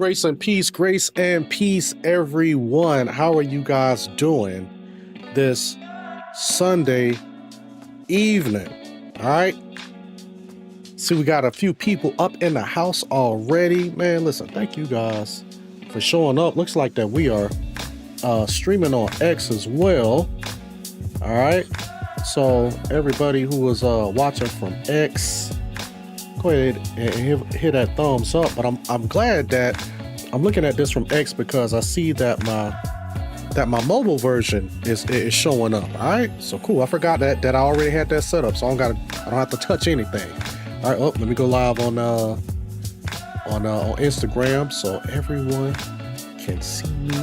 Grace and peace, everyone. How are you guys doing this Sunday evening? All right. See, we got a few people up in the house already. Man, listen, thank you guys for showing up. Looks like that we are streaming on X as well. All right. So everybody who was watching from X, go ahead and hit that thumbs up. But I'm glad that I'm looking at this from X because I see that my mobile version is showing up. All right, so cool. I forgot that I already had that set up, so I don't have to touch anything. All right, let me go live on Instagram so everyone can see me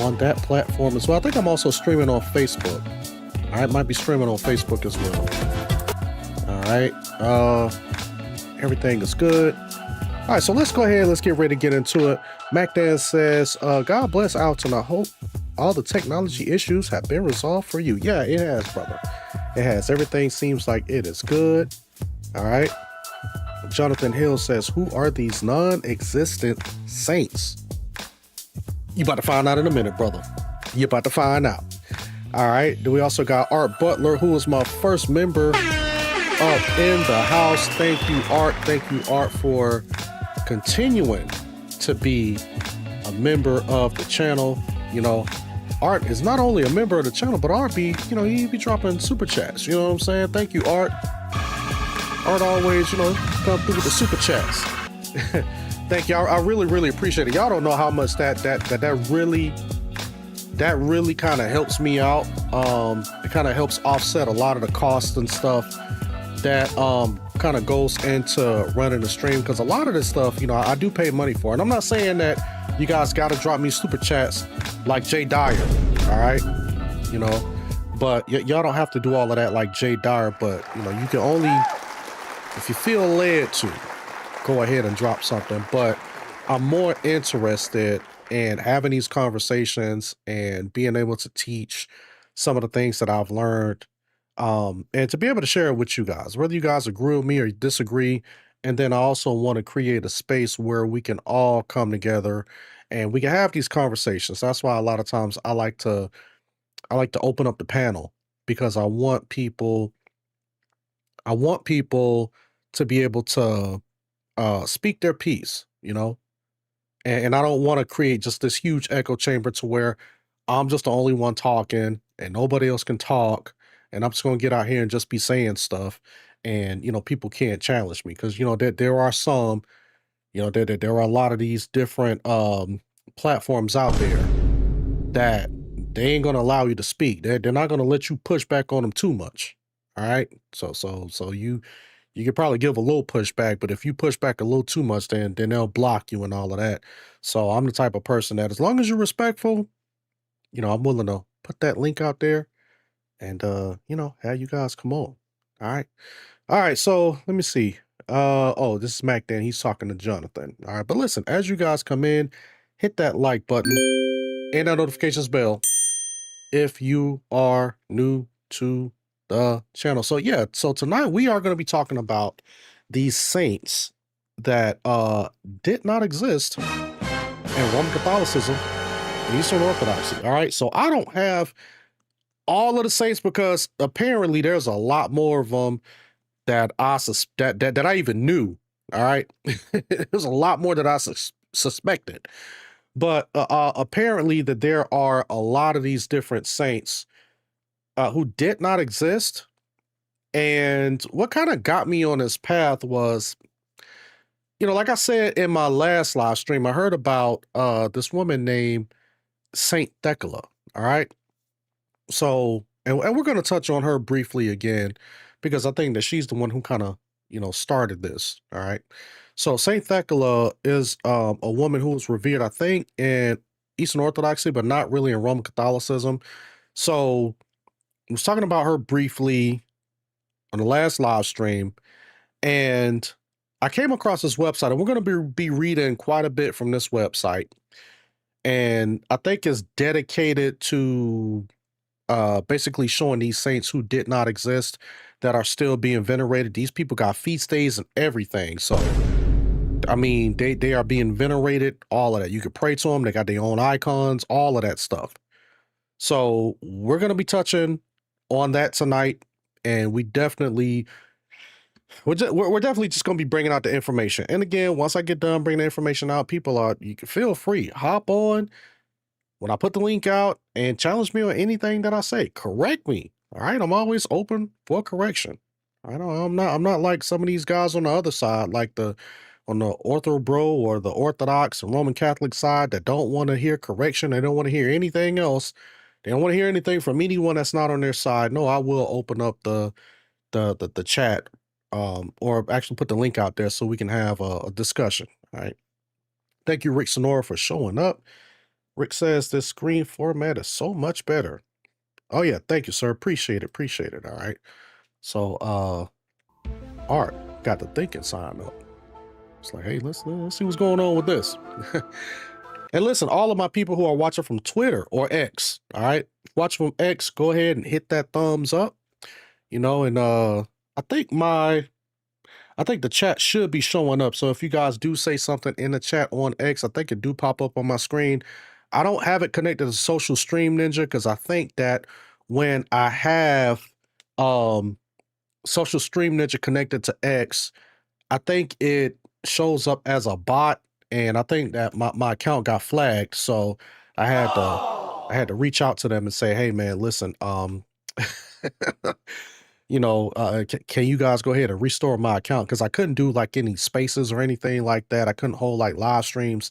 on that platform as well. I think I'm also streaming on Facebook. I might be streaming on Facebook as well. All right, everything is good. All right, so let's go ahead. Let's get ready to get into it. MacDan says, God bless Alton. I hope all the technology issues have been resolved for you. Yeah, it has, brother. It has. Everything seems like it is good. All right. Jonathan Hill says, who are these non-existent saints? You about to find out in a minute, brother. You about to find out. All right. Then we also got Art Butler, who was my first member up in the house. Thank you, Art. Thank you, Art, for continuing to be a member of the channel. You know, Art is not only a member of the channel, but Art he be dropping super chats. You know what I'm saying? Thank you, Art. Art always, come through with the super chats. Thank you. I really, really appreciate it. Y'all don't know how much that really kind of helps me out. It kind of helps offset a lot of the costs and stuff that kind of goes into running the stream, because a lot of this stuff, I do pay money for. And I'm not saying that you guys got to drop me super chats like Jay Dyer, all right? But y'all don't have to do all of that like Jay Dyer, but you can only, if you feel led to, go ahead and drop something. But I'm more interested in having these conversations and being able to teach some of the things that I've learned, and to be able to share it with you guys, whether you guys agree with me or disagree. And then I also want to create a space where we can all come together and we can have these conversations. That's why a lot of times I like to open up the panel, because I want people to be able to speak their piece, and I don't want to create just this huge echo chamber to where I'm just the only one talking and nobody else can talk. And I'm just going to get out here and just be saying stuff. And, people can't challenge me, because, there are some, there are a lot of these different platforms out there that they ain't going to allow you to speak. They're not going to let you push back on them too much. All right. So you could probably give a little pushback, but if you push back a little too much, then they'll block you and all of that. So I'm the type of person that, as long as you're respectful, I'm willing to put that link out there and, have you guys come on. All right. So let me see. Oh, this is Mac Dan. He's talking to Jonathan. All right. But listen, as you guys come in, hit that like button and that notifications bell if you are new to the channel. So yeah, so tonight we are going to be talking about these saints that did not exist in Roman Catholicism and Eastern Orthodoxy. All right. So I don't have all of the saints, because apparently there's a lot more of them that I even knew. All right. There's a lot more that I suspected, but apparently that there are a lot of these different saints who did not exist. And what kind of got me on this path was, like I said in my last live stream, I heard about this woman named Saint Thecla. All right. So, and we're going to touch on her briefly again, because I think that she's the one who kind of, started this. All right. So Saint Thecla is a woman who was revered, I think, in Eastern Orthodoxy, but not really in Roman Catholicism. So I was talking about her briefly on the last live stream, and I came across this website, and we're going to be reading quite a bit from this website. And I think it's dedicated to basically showing these saints who did not exist that are still being venerated. These people got feast days and everything. So I mean, they are being venerated, all of that. You can pray to them. They got their own icons, all of that stuff. So we're going to be touching on that tonight, and we're definitely just going to be bringing out the information. And again, once I get done bringing the information out, you can feel free, hop on when I put the link out and challenge me on anything that I say. Correct me. All right, I'm always open for correction. I'm not like some of these guys on the other side, like on the OrthroBro or the Orthodox and Roman Catholic side, that don't want to hear correction. They don't want to hear anything else. They don't want to hear anything from anyone that's not on their side. No, I will open up the chat, or actually put the link out there so we can have a discussion. All right. Thank you, Rick Sonora, for showing up. Rick says this screen format is so much better. Oh yeah, thank you, sir. Appreciate it. Appreciate it. All right. So Art got the thinking sign up. It's like, hey, let's see what's going on with this. And listen, all of my people who are watching from Twitter or X, all right, watch from X, go ahead and hit that thumbs up. And I think the chat should be showing up. So if you guys do say something in the chat on X, I think it do pop up on my screen. I don't have it connected to Social Stream Ninja because I think that when I have Social Stream Ninja connected to X, I think it shows up as a bot, and I think that my account got flagged. So I had to reach out to them and say, hey man, listen, can you guys go ahead and restore my account? Because I couldn't do like any spaces or anything like that. I couldn't hold like live streams.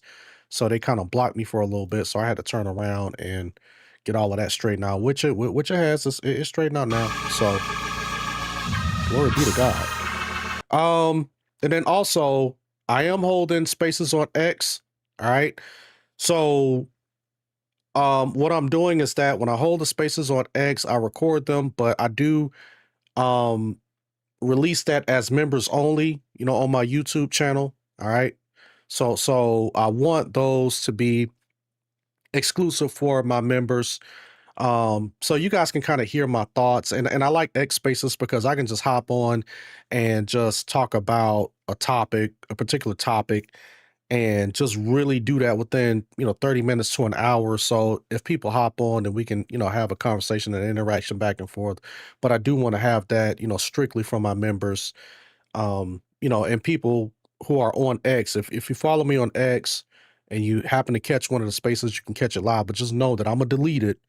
So they kind of blocked me for a little bit. So I had to turn around and get all of that straightened out, which it has. It's straightened out now. So glory be to God. And then also I am holding spaces on X. All right. So what I'm doing is that when I hold the spaces on X, I record them, but I do release that as members only, on my YouTube channel. All right. So I want those to be exclusive for my members. So you guys can kind of hear my thoughts, and I like X Spaces because I can just hop on and just talk about a particular topic, and just really do that within 30 minutes to an hour. So if people hop on, then we can have a conversation and interaction back and forth. But I do want to have that strictly from my members, and people who are on X. If you follow me on X and you happen to catch one of the spaces, you can catch it live, but just know that I'm gonna delete it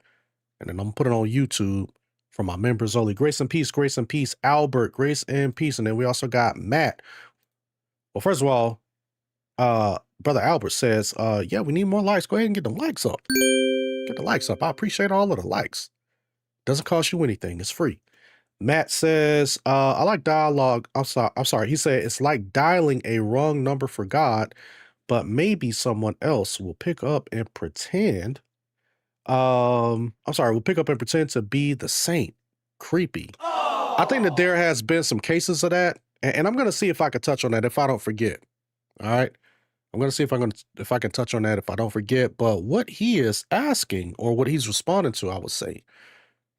and then I'm gonna put it on YouTube for my members only. Grace and peace, Albert, grace and peace. And then we also got Matt. Well, first of all, Brother Albert says, yeah, we need more likes. Go ahead and get the likes up. Get the likes up. I appreciate all of the likes. Doesn't cost you anything. It's free. Matt says, I like dialogue. I'm sorry. He said, it's like dialing a wrong number for God, but maybe someone else will pick up and pretend. We'll pick up and pretend to be the saint. Creepy. I think that there has been some cases of that, and I'm going to see if I can touch on that if I don't forget. All right. I'm going to see if I can touch on that if I don't forget. But what he is asking, or what he's responding to, I would say,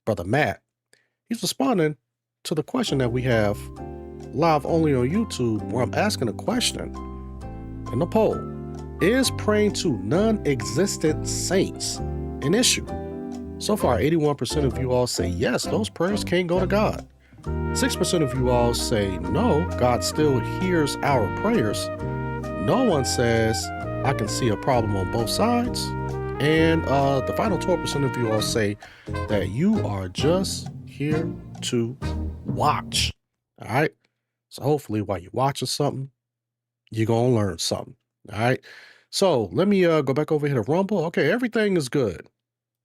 Brother Matt, he's responding to the question that we have live only on YouTube, where I'm asking a question in the poll. Is praying to non-existent saints an issue? So far, 81% of you all say yes, those prayers can't go to God. 6% of you all say no, God still hears our prayers. No one says, I can see a problem on both sides. And the final 12% of you all say that you are just here to watch. All right. So hopefully while you're watching something, you're going to learn something. All right. So let me go back over here to Rumble. Okay. Everything is good.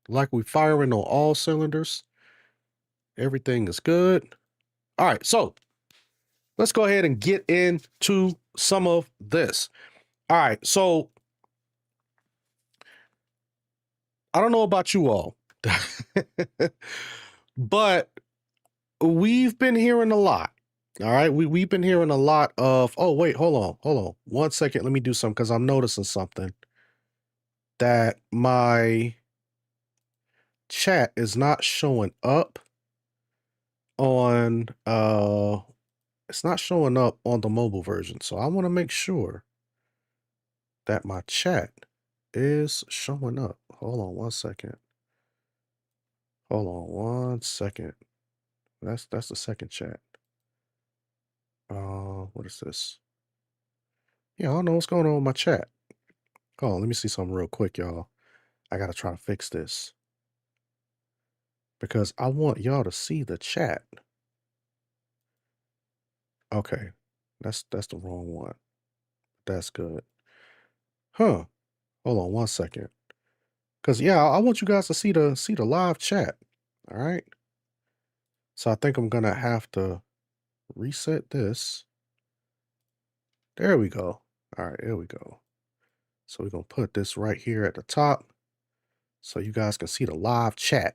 Like we're firing on all cylinders. Everything is good. All right. So let's go ahead and get into some of this. All right. So I don't know about you all, but we've been hearing a lot. All right. We've been hearing a lot of, oh, wait, hold on. 1 second. Let me do something because I'm noticing something that my chat is not showing up on, it's not showing up on the mobile version. So I want to make sure that my chat is showing up. Hold on 1 second. Hold on 1 second. That's the second chat. What is this? Yeah, I don't know what's going on with my chat. Hold on, let me see something real quick, y'all. I gotta try to fix this because I want y'all to see the chat. Okay, that's the wrong one. That's good. Huh? Hold on 1 second. Cause yeah, I want you guys to see the live chat. All right. So I think I'm gonna have to reset this. There we go. All right, there we go. So we're gonna put this right here at the top so you guys can see the live chat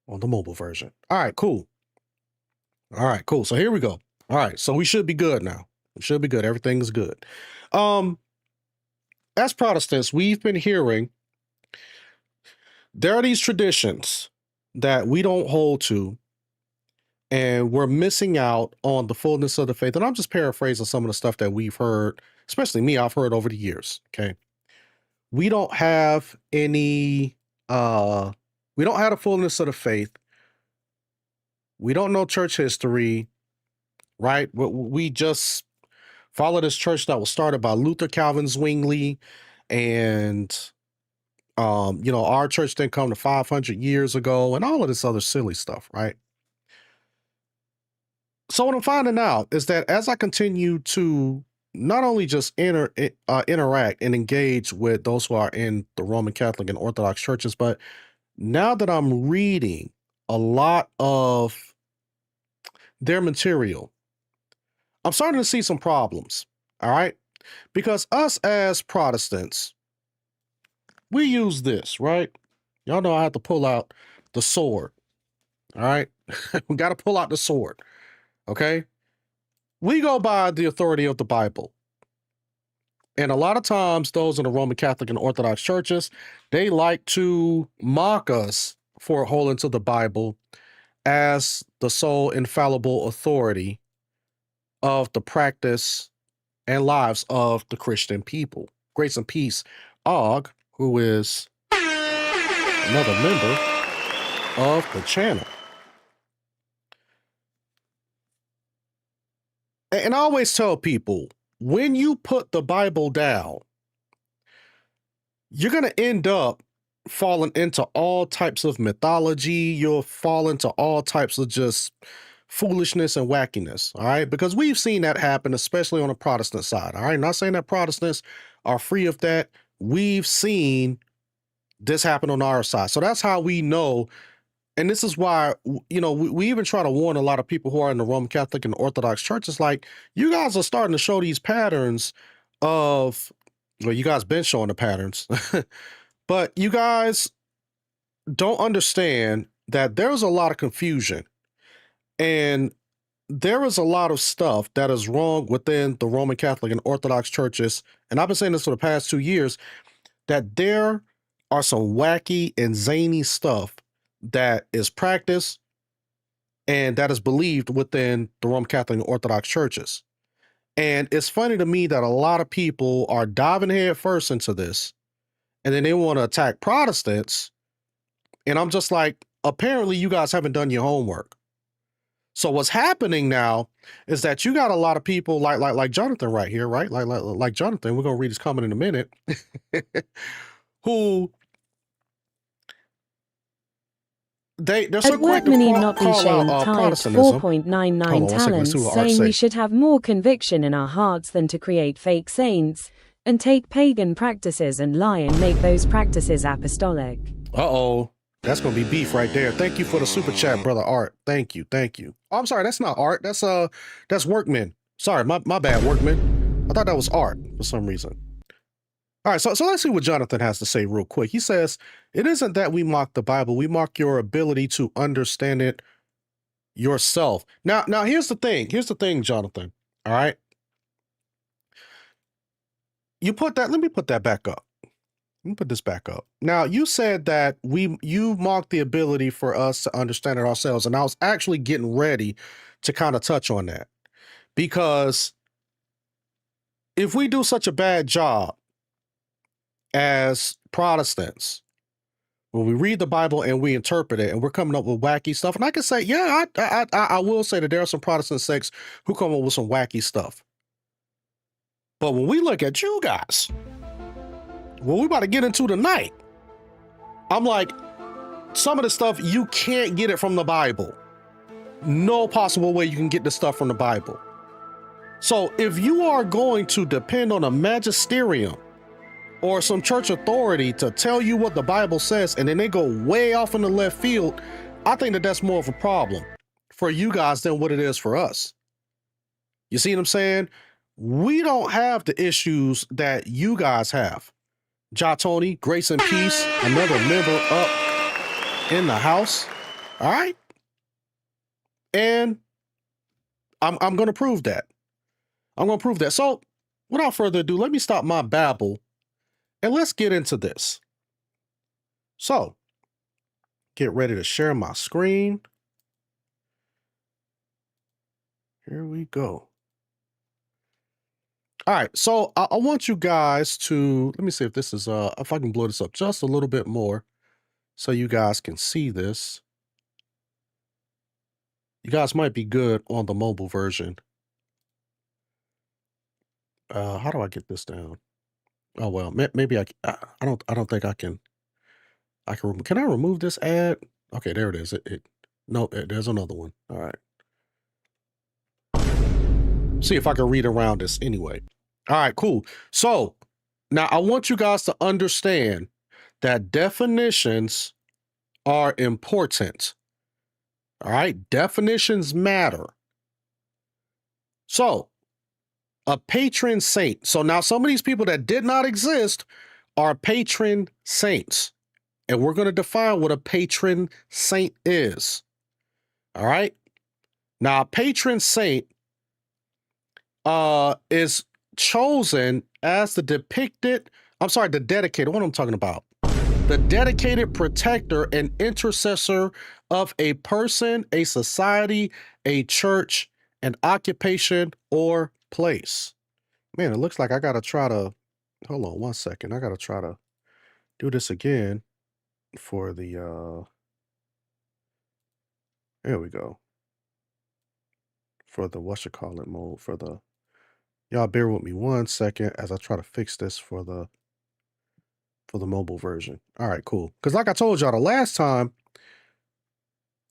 on the mobile version. All right, cool. All right, cool. So here we go. All right, so we should be good now. We should be good. Everything's good. As Protestants, we've been hearing there are these traditions that we don't hold to, and we're missing out on the fullness of the faith. And I'm just paraphrasing some of the stuff that we've heard, especially me, I've heard over the years. Okay. We don't have any, we don't have the fullness of the faith. We don't know church history, right? We just follow this church that was started by Luther, Calvin, Zwingli, and our church didn't come to 500 years ago and all of this other silly stuff, right? So what I'm finding out is that as I continue to not only just interact and engage with those who are in the Roman Catholic and Orthodox churches, but now that I'm reading a lot of their material, I'm starting to see some problems, all right? Because us as Protestants, we use this, right? Y'all know I have to pull out the sword, all right? We got to pull out the sword, okay? We go by the authority of the Bible. And a lot of times, those in the Roman Catholic and Orthodox churches, they like to mock us for holding to the Bible as the sole infallible authority of the practice and lives of the Christian people. Grace and peace, Og, who is another member of the channel. And I always tell people, when you put the Bible down, you're going to end up falling into all types of mythology. You'll fall into all types of just foolishness and wackiness, all right? Because we've seen that happen, especially on the Protestant side, all right? Not saying that Protestants are free of that. We've seen this happen on our side. So that's how we know. And this is why, we even try to warn a lot of people who are in the Roman Catholic and Orthodox churches, like, you guys are starting to show these patterns of, well, you guys been showing the patterns, but you guys don't understand that there's a lot of confusion and there is a lot of stuff that is wrong within the Roman Catholic and Orthodox churches. And I've been saying this for the past 2 years, that there are some wacky and zany stuff that is practiced and that is believed within the Roman Catholic and Orthodox churches. And it's funny to me that a lot of people are diving head first into this, and then they want to attack Protestants. And I'm just like, apparently you guys haven't done your homework. So what's happening now is that you got a lot of people like Jonathan right here, right? Like Jonathan, we're going to read his comment in a minute, who they're so quick to call out Protestantism. 4.99 talents, saying we should have more conviction in our hearts than to create fake saints and take pagan practices and lie and make those practices apostolic. Uh-oh. That's going to be beef right there. Thank you for the super chat, brother Art. Thank you. Oh, I'm sorry. That's not Art. That's Workman. Sorry, my bad, Workman. I thought that was Art for some reason. All right, so let's see what Jonathan has to say real quick. He says, it isn't that we mock the Bible. We mock your ability to understand it yourself. Now, here's the thing. Jonathan. All right. Let me put that back up. Let me put this back up. Now, you said that you mocked the ability for us to understand it ourselves. And I was actually getting ready to kind of touch on that, because if we do such a bad job as Protestants, when we read the Bible and we interpret it and we're coming up with wacky stuff, and I can say, yeah, I will say that there are some Protestant sects who come up with some wacky stuff. But when we look at you guys, what we're about to get into tonight, I'm like, some of the stuff, you can't get it from the Bible. No possible way you can get this stuff from the Bible. So if you are going to depend on a magisterium or some church authority to tell you what the Bible says, and then they go way off in the left field, I think that that's more of a problem for you guys than what it is for us. You see what I'm saying? We don't have the issues that you guys have. Ja Tony, grace and peace, another member up in the house. All right. And I'm going to prove that. I'm going to prove that. So without further ado, let me stop my babble and let's get into this. So get ready to share my screen. Here we go. All right. So I want you guys to, let me see if this is, if I can blow this up just a little bit more so you guys can see this. You guys might be good on the mobile version. How do I get this down? Oh, well, maybe I don't think I can can I remove this ad? Okay, there it is. No, there's another one. All right. See if I can read around this anyway. All right, cool. So now I want you guys to understand that definitions are important. All right, definitions matter. So a patron saint. So now some of these people that did not exist are patron saints. And we're going to define what a patron saint is. All right. Now, a patron saint is chosen as the dedicated, what I'm talking about. The dedicated protector and intercessor of a person, a society, a church, an occupation, or place. Man, it looks like I got to try to, hold on one second. I got to try to do this again for the, there we go. For the whatchamacallit mode, for the, y'all bear with me one second as I try to fix this for the mobile version. All right, cool. Because like I told y'all, the last time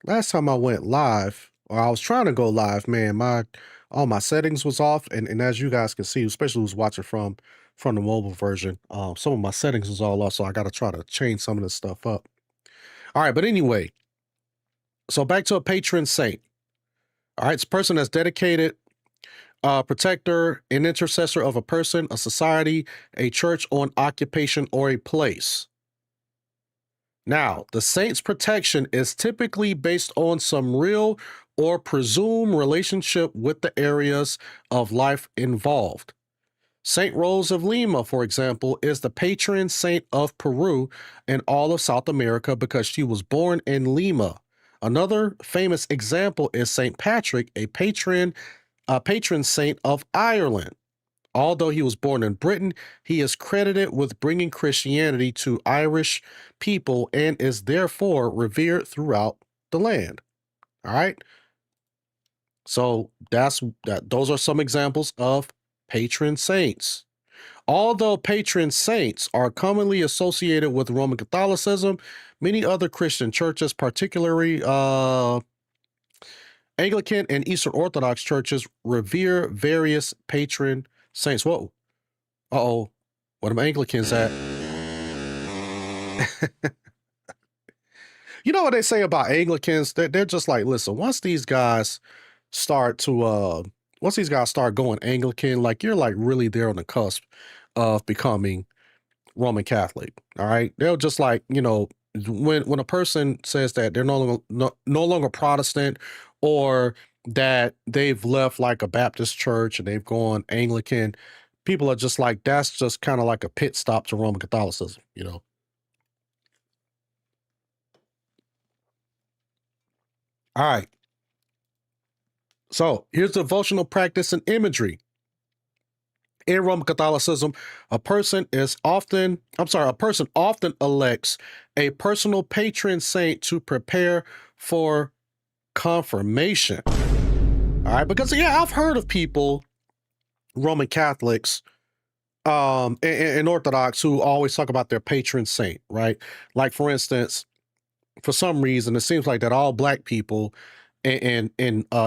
I went live, or I was trying to go live, man, all my settings was off. And as you guys can see, especially who's watching from the mobile version, some of my settings was all off. So I got to try to change some of this stuff up. All right, but anyway, so back to a patron saint. All right, it's a person that's dedicated, protector and intercessor of a person, a society, a church, or an occupation, or a place. Now, the saint's protection is typically based on some real or presumed relationship with the areas of life involved. Saint Rose of Lima, for example, is the patron saint of Peru and all of South America because she was born in Lima. Another famous example is Saint Patrick, a patron saint of Ireland. Although he was born in Britain, he is credited with bringing Christianity to Irish people and is therefore revered throughout the land. All right. So those are some examples of patron saints. Although patron saints are commonly associated with Roman Catholicism, many other Christian churches, particularly Anglican and Eastern Orthodox churches, revere various patron saints. Whoa. Uh-oh. What are Anglicans at? You know what they say about Anglicans? They're just like, listen, once these guys start going Anglican, like you're like really there on the cusp of becoming Roman Catholic. All right. They'll just like, when a person says that they're no longer Protestant, or that they've left like a Baptist church and they've gone Anglican, people are just like, that's just kind of like a pit stop to Roman Catholicism, All right. So here's devotional practice and imagery. In Roman Catholicism, a person often elects a personal patron saint to prepare for confirmation. All right, because yeah, I've heard of people, Roman Catholics, and Orthodox, who always talk about their patron saint, right? Like, for instance, for some reason, it seems like that all Black people in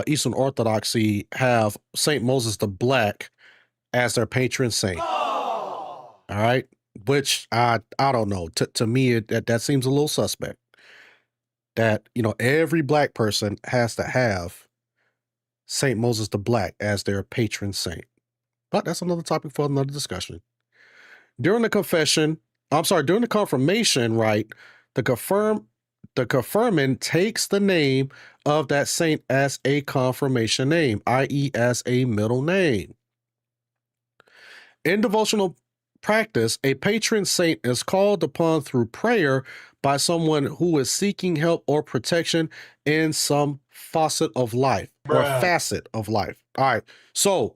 Eastern Orthodoxy have Saint Moses the Black as their patron saint. All right, which I don't know. To me, that seems a little suspect. That, you know, every Black person has to have Saint Moses the Black as their patron saint. But that's another topic for another discussion. During the confirmation rite, the confirmand takes the name of that saint as a confirmation name, i.e., as a middle name. In devotional practice, a patron saint is called upon through prayer by someone who is seeking help or protection in some facet of life. All right, so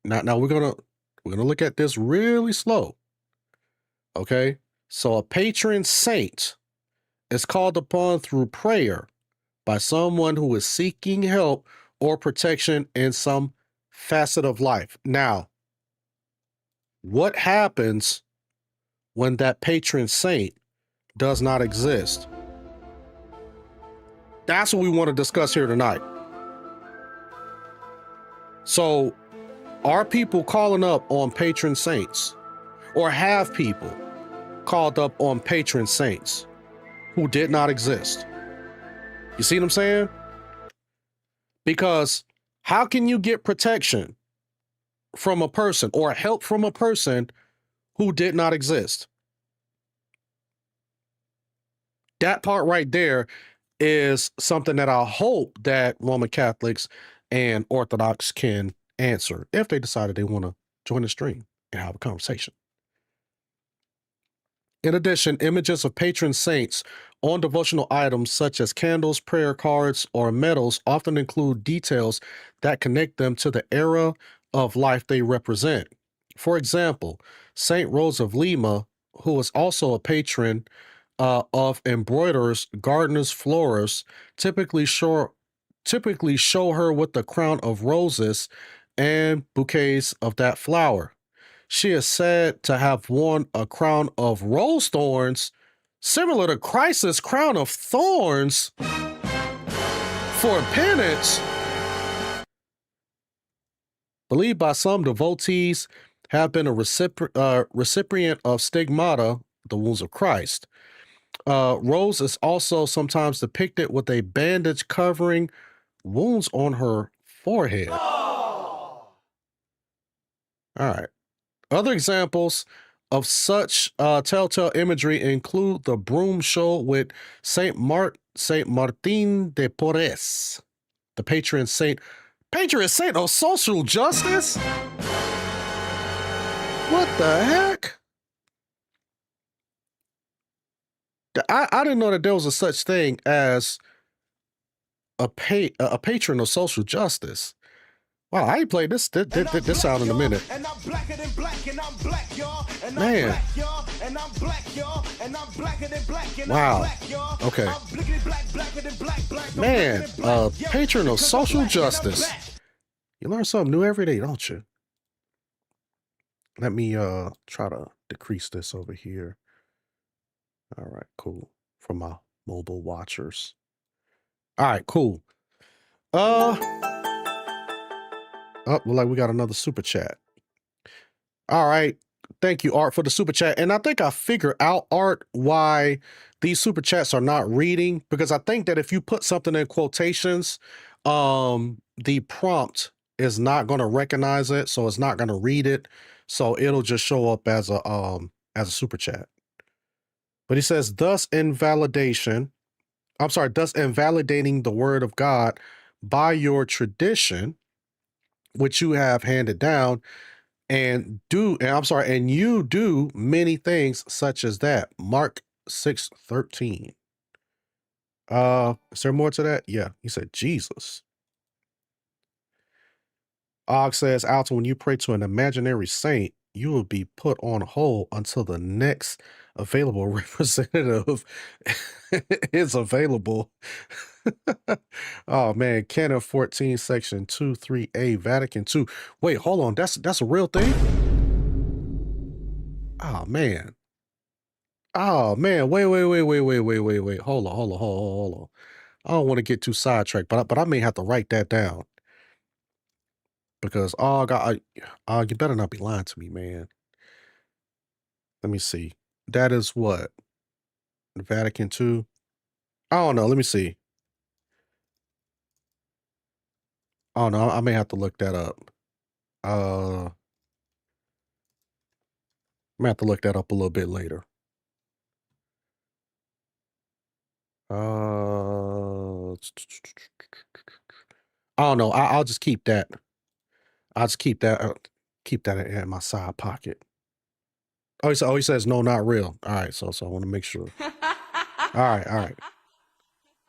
now we're gonna look at this really slow. Okay, so a patron saint is called upon through prayer by someone who is seeking help or protection in some facet of life. Now, what happens when that patron saint does not exist? That's what we want to discuss here tonight. So, are people calling up on patron saints, or have people called up on patron saints who did not exist? You see what I'm saying? Because how can you get protection from a person or help from a person who did not exist? That part right there is something that I hope that Roman Catholics and Orthodox can answer if they decided they want to join the stream and have a conversation. In addition, images of patron saints on devotional items such as candles, prayer cards, or medals often include details that connect them to the era of life they represent. For example, Saint Rose of Lima, who is also a patron of embroiderers, gardeners, florists, typically show her with the crown of roses and bouquets of that flower. She is said to have worn a crown of rose thorns, similar to Christ's crown of thorns, for penance. Believed by some devotees, have been a recipient of stigmata, the wounds of Christ. Rose is also sometimes depicted with a bandage covering wounds on her forehead. All right. Other examples of such telltale imagery include the broom show with Saint Martin de Porres, the patron saint of social justice? What the heck? I didn't know that there was a such thing as a patron of social justice. Wow, I ain't played this out in a minute. Man. Wow. Okay. Man, patron of social justice. You learn something new every day, don't you? Let me try to decrease this over here. All right, cool. For my mobile watchers. All right, cool. Oh, look like we got another super chat. All right. Thank you, Art, for the super chat. And I think I figured out, Art, why these super chats are not reading, because I think that if you put something in quotations, the prompt is not going to recognize it, so it's not going to read it. So it'll just show up as a super chat. But he says, thus invalidating the word of God by your tradition, which you have handed down, and you do many things such as that. Mark 6:13. Is there more to that? Yeah, he said Jesus. Og says, Alton, when you pray to an imaginary saint, you will be put on hold until the next available representative is available. Oh man, Canon 14, Section 23A, Vatican II. Wait, hold on. That's a real thing? Oh man. Oh man. Wait. Hold on. I don't want to get too sidetracked, but I may have to write that down. Because you better not be lying to me, man. Let me see. That is what? Vatican II? I don't know. Let me see. Oh no, I may have to look that up. I may have to look that up a little bit later. I don't know. I'll just keep that. I'll just keep that. Keep that in my side pocket. Oh, he says no, not real. All right, so I want to make sure. All right.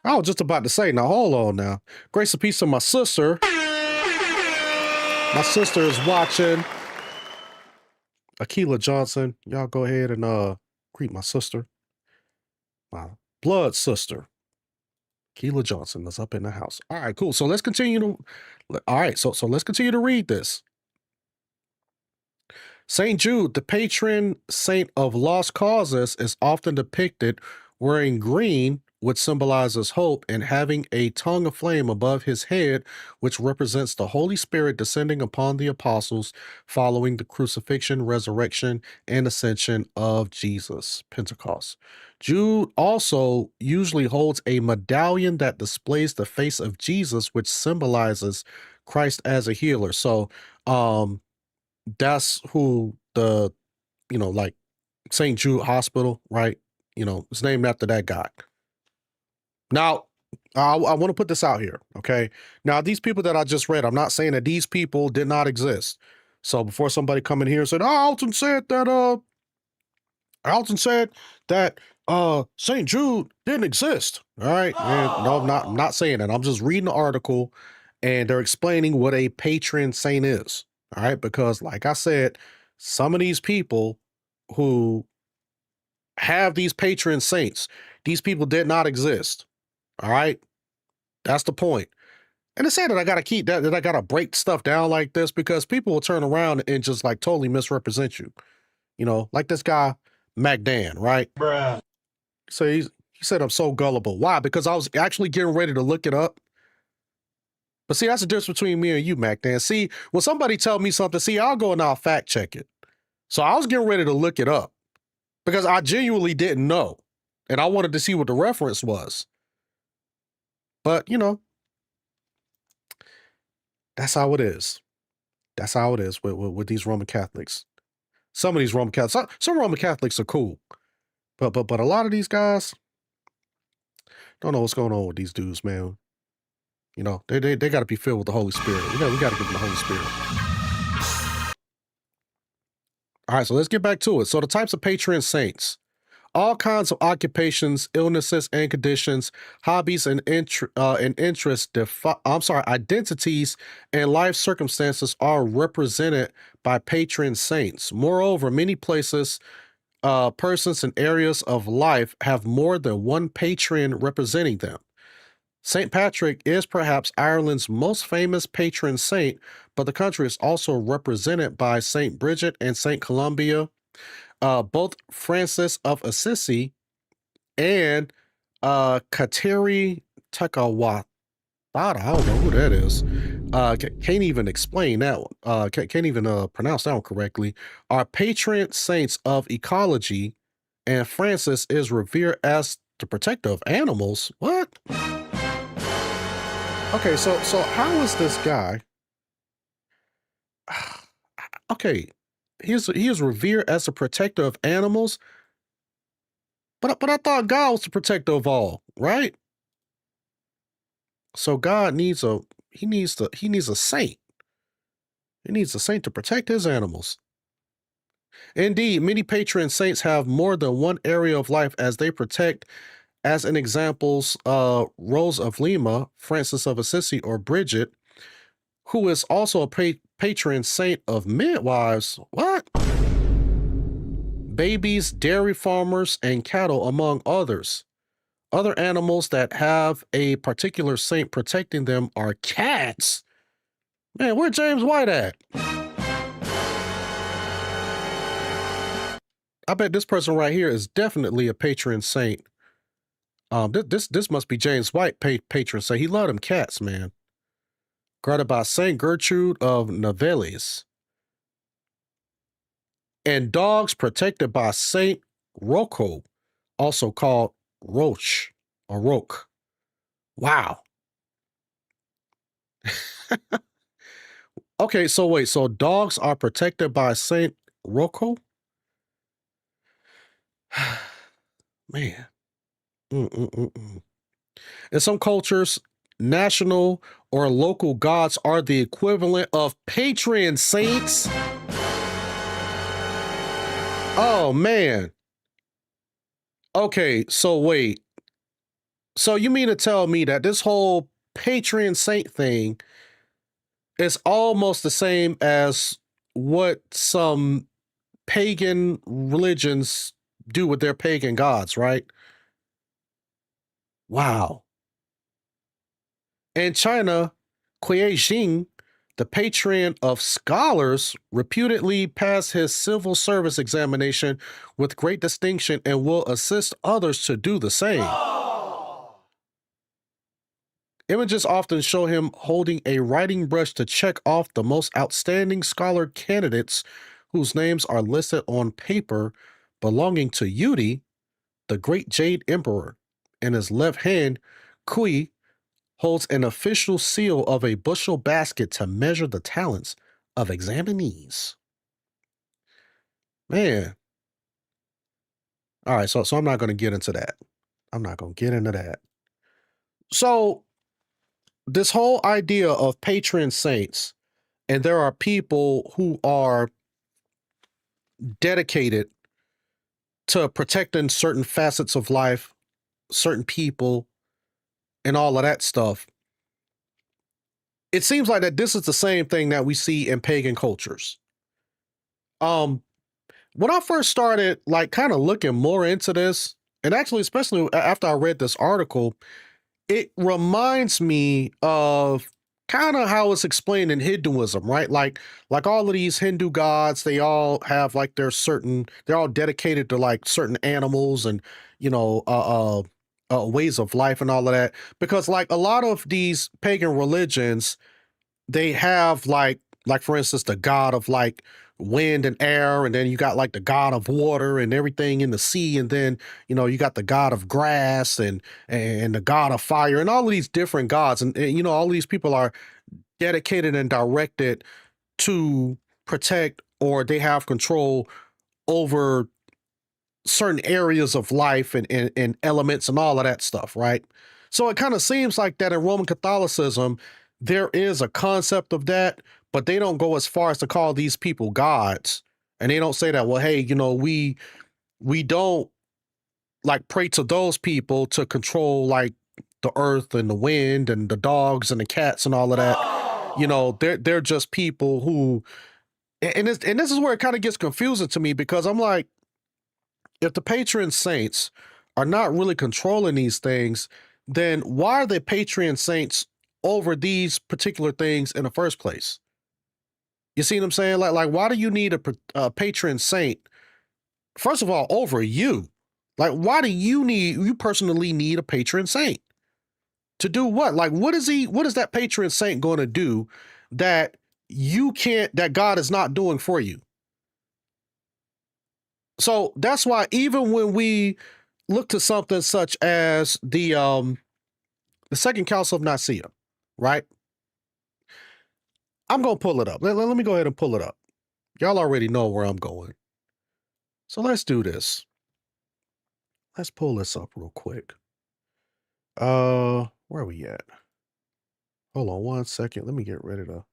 I was just about to say, now hold on now. Grace and peace to my sister. My sister is watching. Akila Johnson. Y'all go ahead and greet my sister. My blood sister. Akila Johnson is up in the house. All right, cool. So let's continue to let's continue to read this. St. Jude, the patron saint of lost causes, is often depicted wearing green, which symbolizes hope, and having a tongue of flame above his head, which represents the Holy Spirit descending upon the apostles following the crucifixion, resurrection, and ascension of Jesus, Pentecost. Jude also usually holds a medallion that displays the face of Jesus, which symbolizes Christ as a healer. So, that's who the, like St. Jude Hospital, right? It's named after that guy. Now, I want to put this out here, okay? Now, these people that I just read, I'm not saying that these people did not exist. So before somebody come in here and said, Alton said that St. Jude didn't exist. All right. And no, I'm not saying that. I'm just reading the article and they're explaining what a patron saint is. All right. Because like I said, some of these people who have these patron saints, these people did not exist. All right. That's the point. And it's sad that I got to keep that I got to break stuff down like this because people will turn around and just like totally misrepresent you. Like this guy, MacDan, right? Bruh. So he said, I'm so gullible. Why? Because I was actually getting ready to look it up. But see, that's the difference between me and you, MacDan. See, when somebody tell me something, I'll go and I'll fact check it. So I was getting ready to look it up because I genuinely didn't know. And I wanted to see what the reference was. But, that's how it is. That's how it is with these Roman Catholics. Some of these Roman Catholics, some Roman Catholics are cool. But a lot of these guys don't know what's going on with these dudes, man. They got to be filled with the Holy Spirit. We got to give them the Holy Spirit. All right, so let's get back to it. So the types of patron saints. All kinds of occupations, illnesses and conditions, hobbies and interests, identities and life circumstances are represented by patron saints. Moreover, many places, persons and areas of life have more than one patron representing them. St. Patrick is perhaps Ireland's most famous patron saint, but the country is also represented by St. Bridget and St. Columbia. Both Francis of Assisi and Kateri Tekakwitha, I don't know who that is. Can't even explain that one. Can't even pronounce that one correctly. Are patron saints of ecology, and Francis is revered as the protector of animals. What? Okay, so how is this guy? Okay, he is revered as the protector of animals, but I thought God was the protector of all, right? So God needs a saint. He needs a saint to protect his animals. Indeed, many patron saints have more than one area of life as they protect. As in examples, Rose of Lima, Francis of Assisi, or Bridget, who is also a patron saint of midwives. What? Babies, dairy farmers, and cattle, among others. Other animals that have a particular saint protecting them are cats. Man, where James White at? I bet this person right here is definitely a patron saint. This must be James White, patron saint. He loved them cats, man. Guarded by Saint Gertrude of Nivelles. And dogs protected by Saint Rocco, also called Roche or Roque. Wow. Okay, so wait, so dogs are protected by Saint Rocco? Man. In some cultures, national or local gods are the equivalent of patron saints. Oh, man. Okay, so wait. So you mean to tell me that this whole patron saint thing is almost the same as what some pagan religions do with their pagan gods, right? Wow. In China, Kuei Jing, the patron of scholars, reputedly passed his civil service examination with great distinction and will assist others to do the same. Images often show him holding a writing brush to check off the most outstanding scholar candidates whose names are listed on paper belonging to Yudi, the great Jade Emperor. In his left hand, Kui holds an official seal of a bushel basket to measure the talents of examinees. Man. All right, so I'm not going to get into that. I'm not going to get into that. So this whole idea of patron saints, and there are people who are dedicated to protecting certain facets of life, certain people, and all of that stuff. It seems like that this is the same thing that we see in pagan cultures. When I first started like kind of looking more into this, and actually especially after I read this article, it reminds me of kind of how it's explained in Hinduism, right? Like all of these Hindu gods, they all have like they're all dedicated to like certain animals and, you know, ways of life and all of that. Because like a lot of these pagan religions, they have like for instance, the god of like wind and air, and then you got like the god of water and everything in the sea, and then you got the god of grass and the god of fire and all of these different gods, and all of these people are dedicated and directed to protect, or they have control over certain areas of life and elements and all of that stuff, right? So it kind of seems like that in Roman Catholicism there is a concept of that, but they don't go as far as to call these people gods. And they don't say that, well, hey, we don't like pray to those people to control like the earth and the wind and the dogs and the cats and all of that. They're just people who, and this is where it kind of gets confusing to me, because I'm like, if the patron saints are not really controlling these things, then why are they patron saints over these particular things in the first place? You see what I'm saying? Like why do you need a patron saint, first of all, over you? Like, why do you personally need a patron saint? To do what? Like, what is that patron saint going to do that that God is not doing for you? So that's why even when we look to something such as the Second Council of Nicaea, right? I'm going to pull it up. Let me go ahead and pull it up. Y'all already know where I'm going. So let's do this. Let's pull this up real quick. Where are we at? Hold on 1 second. Let me get ready to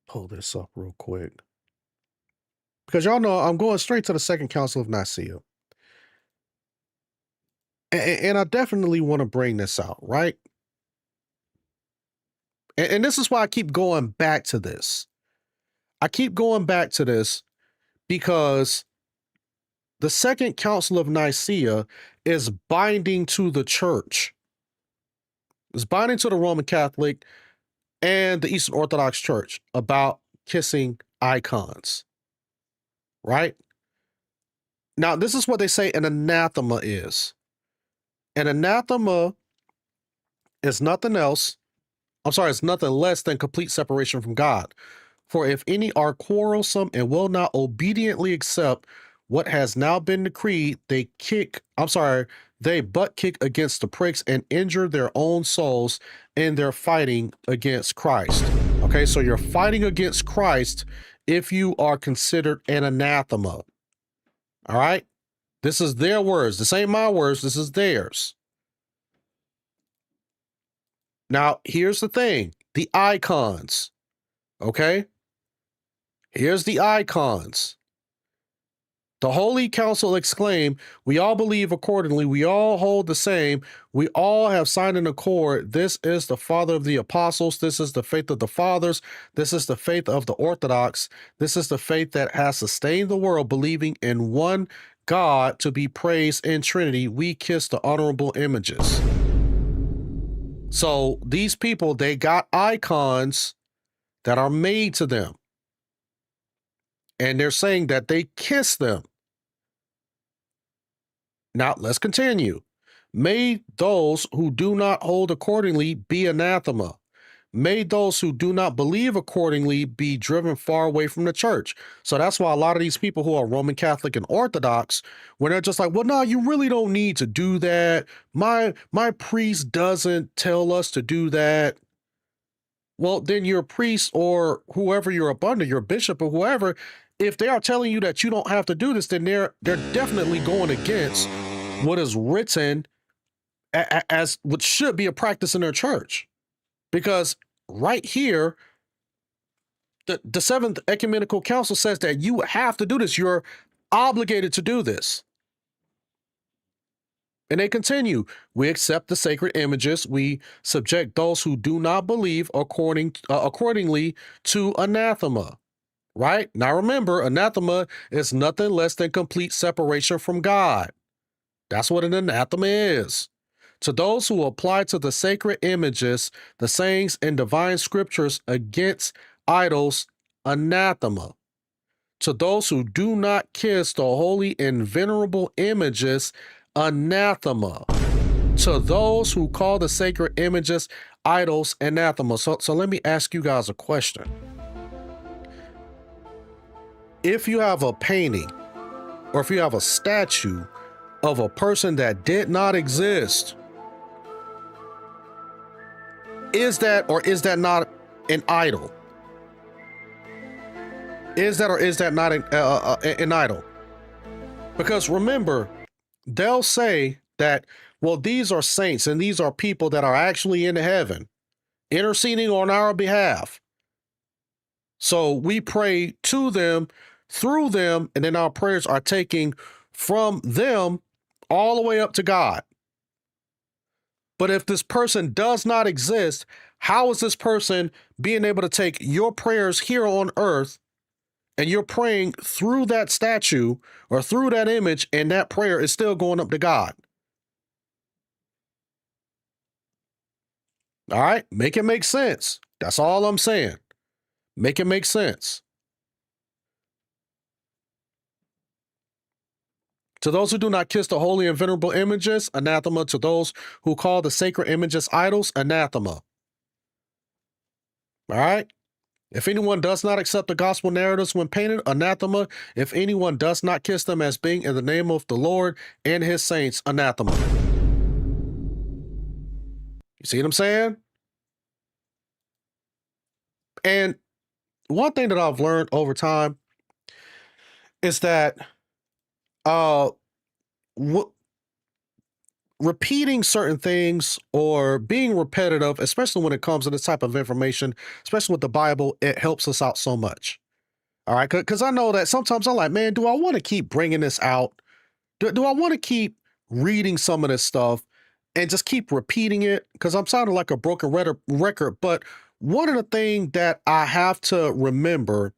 pull this up real quick. Because y'all know I'm going straight to the Second Council of Nicaea. And I definitely want to bring this out, right? And this is why I keep going back to this. I keep going back to this because the Second Council of Nicaea is binding to the church. It's binding to the Roman Catholic and the Eastern Orthodox Church about kissing icons, right? Now, this is what they say an anathema is. An anathema is nothing else. It's nothing less than complete separation from God. For if any are quarrelsome and will not obediently accept what has now been decreed, they butt kick against the pricks and injure their own souls in their fighting against Christ. Okay, so you're fighting against Christ if you are considered an anathema. All right? This is their words. This ain't my words. This is theirs. Now, here's the thing. The icons. Okay? Here's the icons. The Holy Council exclaimed, we all believe accordingly. We all hold the same. We all have signed an accord. This is the Father of the Apostles. This is the faith of the Fathers. This is the faith of the Orthodox. This is the faith that has sustained the world, believing in one God to be praised in Trinity. We kiss the honorable images. So these people, they got icons that are made to them. And they're saying that they kiss them. Now, let's continue. May those who do not hold accordingly be anathema. May those who do not believe accordingly be driven far away from the church. So that's why a lot of these people who are Roman Catholic and Orthodox, when they're just like, well, no, you really don't need to do that. My priest doesn't tell us to do that. Well, then your priest or whoever you're up under, your bishop or whoever, if they are telling you that you don't have to do this, then they're definitely going against what is written as what should be a practice in their church. Because right here, the Seventh Ecumenical Council says that you have to do this. You're obligated to do this. And they continue, we accept the sacred images. We subject those who do not believe accordingly to anathema. Right? Now remember, anathema is nothing less than complete separation from God. That's what an anathema is. To those who apply to the sacred images, the sayings and divine scriptures against idols, anathema. To those who do not kiss the holy and venerable images, anathema. To those who call the sacred images idols, anathema. So let me ask you guys a question. If you have a painting or if you have a statue of a person that did not exist, is that or is that not an idol? Is that or is that not an idol? Because remember, they'll say that, well, these are saints and these are people that are actually in heaven interceding on our behalf. So we pray to them, through them, and then our prayers are taking from them all the way up to God. But if this person does not exist, how is this person being able to take your prayers here on earth and you're praying through that statue or through that image and that prayer is still going up to God? All right, make it make sense. That's all I'm saying. Make it make sense. To those who do not kiss the holy and venerable images, anathema. To those who call the sacred images idols, anathema. All right? If anyone does not accept the gospel narratives when painted, anathema. If anyone does not kiss them as being in the name of the Lord and his saints, anathema. You see what I'm saying? And one thing that I've learned over time is that repeating certain things or being repetitive, especially when it comes to this type of information, especially with the Bible, it helps us out so much. All right, because I know that sometimes I'm like, man, do I want to keep bringing this out? Do I want to keep reading some of this stuff and just keep repeating it? Because I'm sounding like a broken record. But one of the things that I have to remember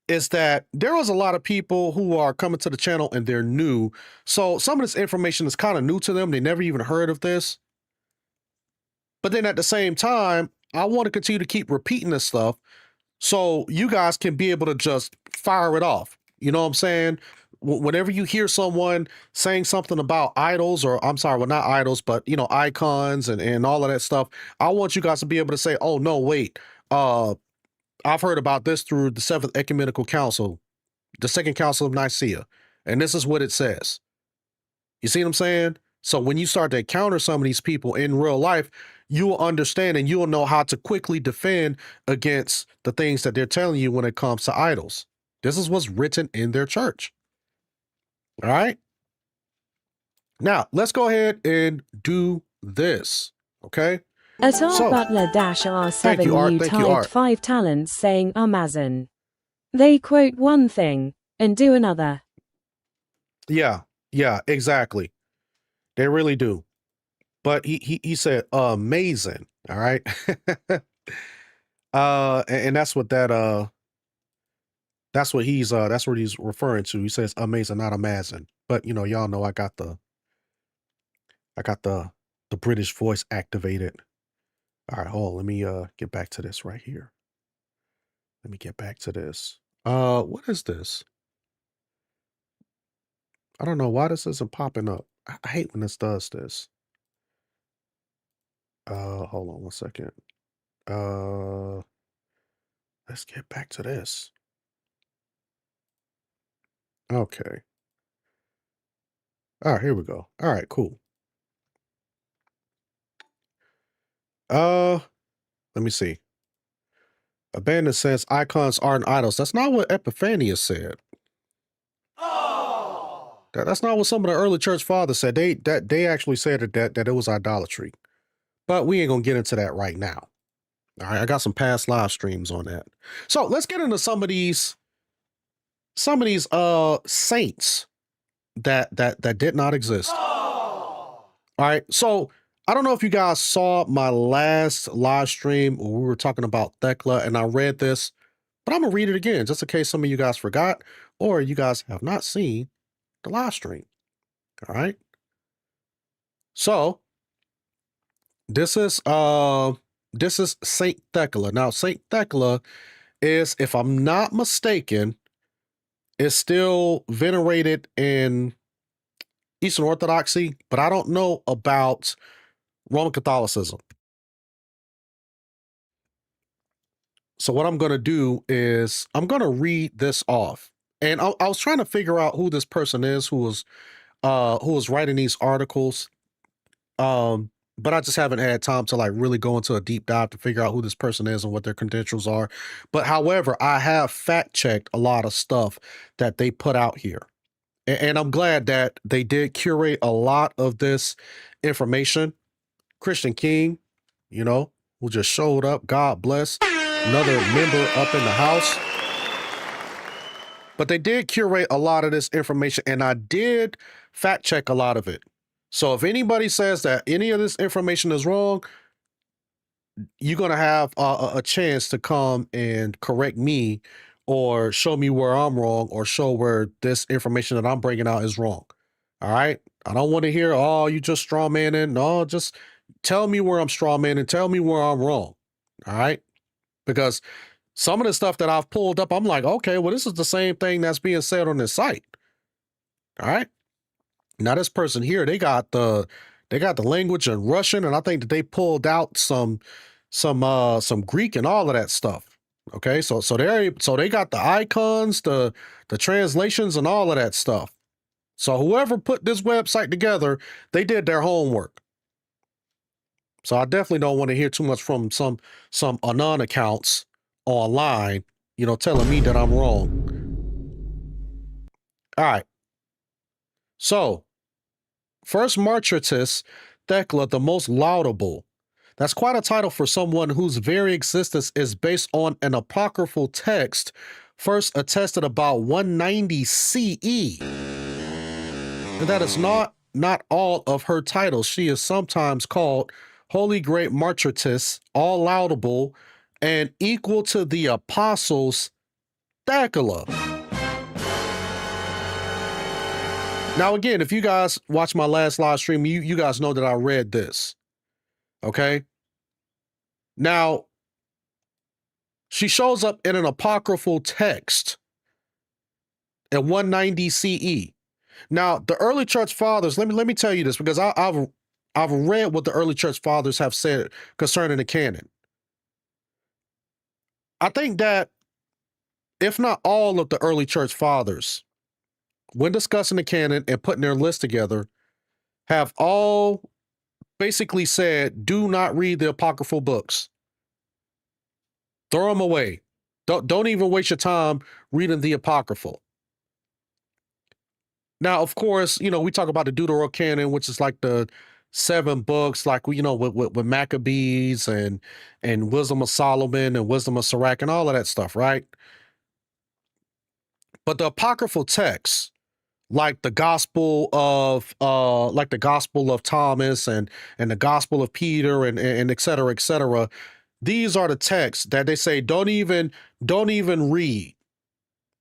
is that there was a lot of people who are coming to the channel and they're new. So some of this information is kind of new to them. They never even heard of this. But then at the same time, I want to continue to keep repeating this stuff so you guys can be able to just fire it off. You know what I'm saying? Whenever you hear someone saying something about idols, or I'm sorry, well, not idols, but, you know, icons and all of that stuff, I want you guys to be able to say, oh, no, wait, I've heard about this through the Seventh Ecumenical Council, the Second Council of Nicaea, and this is what it says. You see what I'm saying? So when you start to encounter some of these people in real life, you will understand and you will know how to quickly defend against the things that they're telling you when it comes to idols. This is what's written in their church. All right. Now, let's go ahead and do this. Okay. At R Butler -R7 you typed 5 talents saying Amazon. They quote one thing and do another. Yeah, exactly. They really do. But he said amazing. All right. And that's what that's what he's referring to. He says amazing, not Amazon. But you know, y'all know I got the British voice activated. All right, hold on, let me get back to this right here. Let me get back to this. What is this? I don't know why this isn't popping up. I hate when this does this. Hold on one second. Let's get back to this. Okay. All right, here we go. All right, cool. Let me see. Abandon says icons aren't idols. That's not what Epiphanius said. Oh! That's not what some of the early church fathers said. They actually said that it was idolatry. But we ain't gonna get into that right now. All right, I got some past live streams on that. So let's get into some of these saints that did not exist. Oh! All right, so I don't know if you guys saw my last live stream where we were talking about Thecla, and I read this, but I'm gonna read it again just in case some of you guys forgot or you guys have not seen the live stream. All right. So this is Saint Thecla. Now, Saint Thecla is, if I'm not mistaken, is still venerated in Eastern Orthodoxy, but I don't know about Roman Catholicism. So what I'm going to do is I'm going to read this off. And I was trying to figure out who this person is who was writing these articles. But I just haven't had time to like really go into a deep dive to figure out who this person is and what their credentials are. But however, I have fact checked a lot of stuff that they put out here. And I'm glad that they did curate a lot of this information. Christian King, you know, who just showed up. God bless. Another member up in the house. But they did curate a lot of this information, and I did fact check a lot of it. So if anybody says that any of this information is wrong, you're going to have a chance to come and correct me or show me where I'm wrong or show where this information that I'm bringing out is wrong. All right. I don't want to hear, oh, you just straw manning. No, just tell me where I'm straw manning. Tell me where I'm wrong. All right. Because some of the stuff that I've pulled up, I'm like, okay, well, this is the same thing that's being said on this site. All right. Now this person here, they got the language in Russian, and I think that they pulled out some Greek and all of that stuff. Okay, so they got the icons, the translations, and all of that stuff. So whoever put this website together, they did their homework. So I definitely don't want to hear too much from some anon accounts online, you know, telling me that I'm wrong. All right. So, first Martyrs, Thecla, the most laudable. That's quite a title for someone whose very existence is based on an apocryphal text first attested about 190 CE. And that is not all of her titles. She is sometimes called holy great martyrs, all laudable, and equal to the apostles' Thecla. Now, again, if you guys watch my last live stream, you guys know that I read this. Okay? Now, she shows up in an apocryphal text at 190 CE. Now, the early church fathers, let me tell you this, because I've read what the early church fathers have said concerning the canon. I think that if not all of the early church fathers, when discussing the canon and putting their list together, have all basically said, do not read the apocryphal books. Throw them away. Don't even waste your time reading the apocryphal. Now, of course, we talk about the Deuterocanon, which is like the 7 books, like, with Maccabees and Wisdom of Solomon and Wisdom of Sirach and all of that stuff, right? But the apocryphal texts, like the Gospel of Thomas and the Gospel of Peter and et cetera, these are the texts that they say don't even read.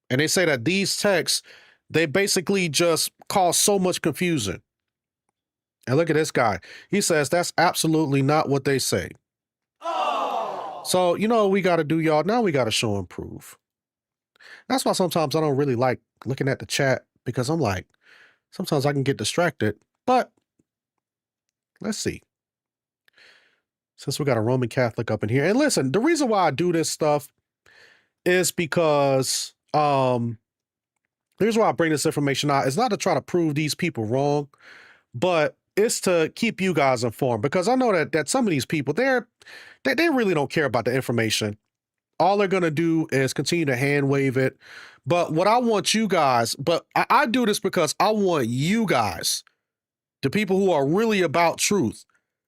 And they say that these texts, they basically just cause so much confusion. And look at this guy. He says that's absolutely not what they say. Oh. So, what we got to do, y'all? Now we got to show and prove. That's why sometimes I don't really like looking at the chat, because I'm like, sometimes I can get distracted. But let's see. Since we got a Roman Catholic up in here. And listen, the reason why I do this stuff is because here's why I bring this information out. It's not to try to prove these people wrong, but it's to keep you guys informed, because I know that some of these people, they really don't care about the information. All they're going to do is continue to hand wave it. But what I want you guys, I do this because I want you guys, the people who are really about truth,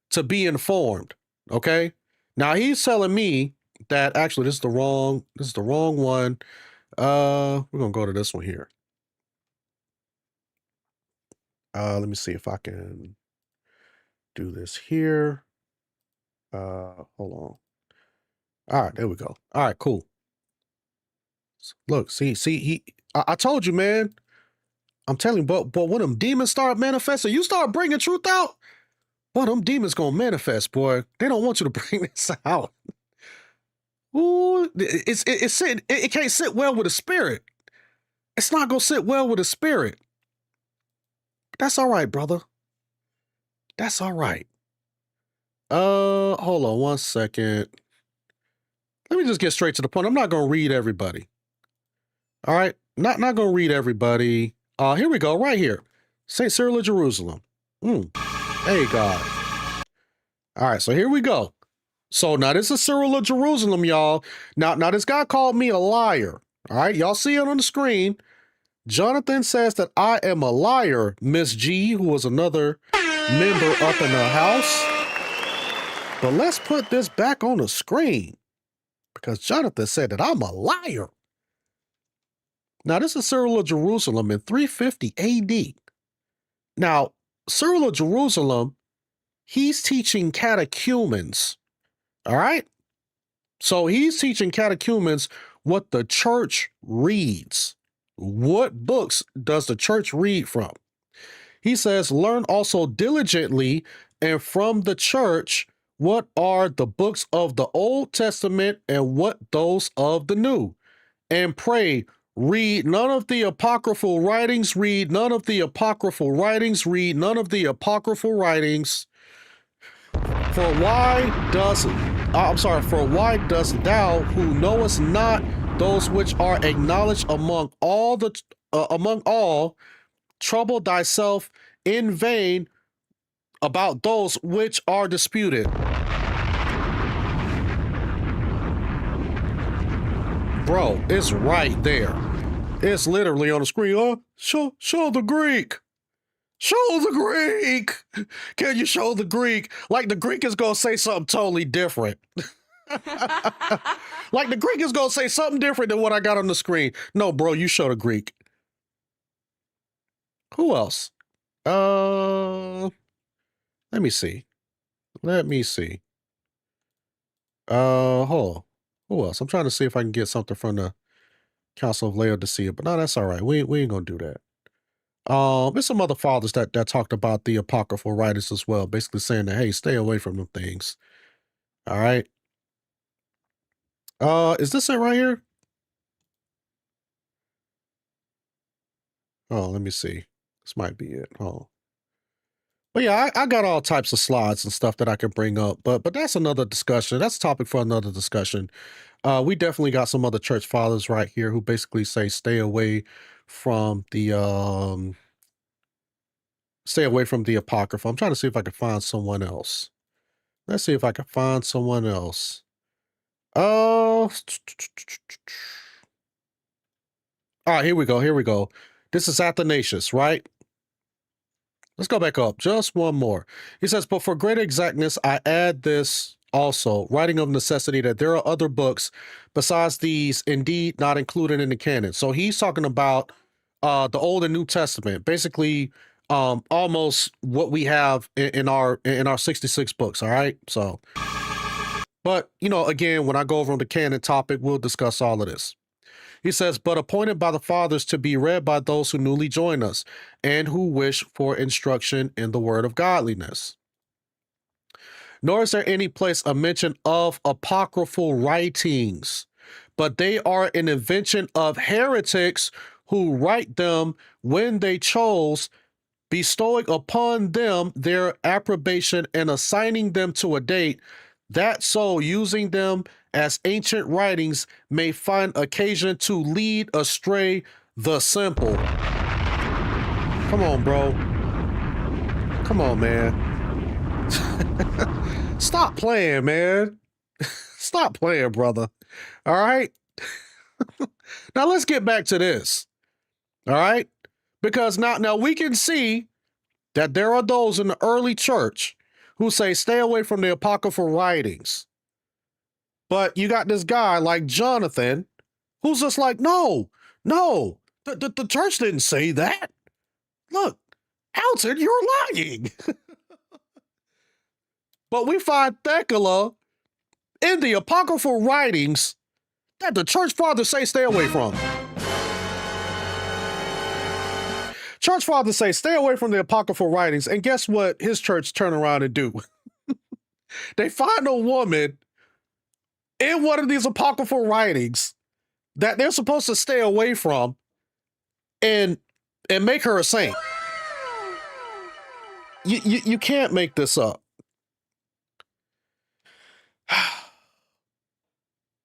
to be informed. Okay. Now he's telling me that actually this is the wrong one. We're going to go to this one here. Let me see if I can do this here. Hold on. All right, there we go. All right, cool. Look, see, I told you, man. I'm telling you, but when them demons start manifesting, you start bringing truth out, boy, them demons gonna manifest, boy. They don't want you to bring this out. Ooh, it can't sit well with the spirit. It's not gonna sit well with the spirit. That's all right, brother. That's all right. Hold on one second. Let me just get straight to the point. I'm not gonna read everybody. All right, not gonna read everybody. Here we go, right here. St. Cyril of Jerusalem. Hey, God. All right, so here we go. So now this is Cyril of Jerusalem, y'all. Now this guy called me a liar. All right, y'all see it on the screen. Jonathan says that I am a liar, Miss G, who was another member up in the house. But let's put this back on the screen, because Jonathan said that I'm a liar. Now, this is Cyril of Jerusalem in 350 AD. Now, Cyril of Jerusalem, he's teaching catechumens, all right? So he's teaching catechumens what the church reads. What books does the church read from? He says, learn also diligently and from the church what are the books of the Old Testament and what those of the New. And pray, read none of the apocryphal writings, read none of the apocryphal writings, read none of the apocryphal writings. For why dost thou, who knowest not those which are acknowledged among all, trouble thyself in vain about those which are disputed? Bro, it's right there. It's literally on the screen. Show the Greek. Show the Greek. Can you show the Greek? Like the Greek is going to say something totally different. Like the Greek is going to say something different than what I got on the screen. No, bro, you show the Greek. Who else? Let me see. Let me see. Hold on. Who else? I'm trying to see if I can get something from the Council of Laodicea, but no, that's all right. We ain't gonna do that. There's some other fathers that talked about the apocryphal writers as well, basically saying that, hey, stay away from them things. All right. Is this it right here? Oh, let me see. This might be it. Oh. But yeah, I got all types of slides and stuff that I can bring up, but that's another discussion. That's a topic for another discussion. We definitely got some other church fathers right here who basically say stay away from the apocrypha. I'm trying to see if I can find someone else. Let's see if I can find someone else. All right, here we go. This is Athanasius, right? Let's go back up. Just one more. He says, but for greater exactness, I add this also, writing of necessity that there are other books besides these indeed not included in the canon. So he's talking about the Old and New Testament, basically almost what we have in our 66 books. All right. So, but again, when I go over on the canon topic, we'll discuss all of this. He says, but appointed by the fathers to be read by those who newly join us and who wish for instruction in the word of godliness. Nor is there any place a mention of apocryphal writings, but they are an invention of heretics who write them when they chose, bestowing upon them their approbation and assigning them to a date, that so using them as ancient writings may find occasion to lead astray the simple. Come on, bro. Come on, man. Stop playing, man. Stop playing, brother. All right? Now let's get back to this. All right? Because now we can see that there are those in the early church who say stay away from the apocryphal writings. But you got this guy like Jonathan who's just like, no, the church didn't say that. Look, Alton, you're lying. But we find Thecla in the apocryphal writings that the church fathers say stay away from. Church fathers say stay away from the apocryphal writings, and guess what his church turn around and do? They find a woman in one of these apocryphal writings that they're supposed to stay away from and make her a saint. You can't make this up.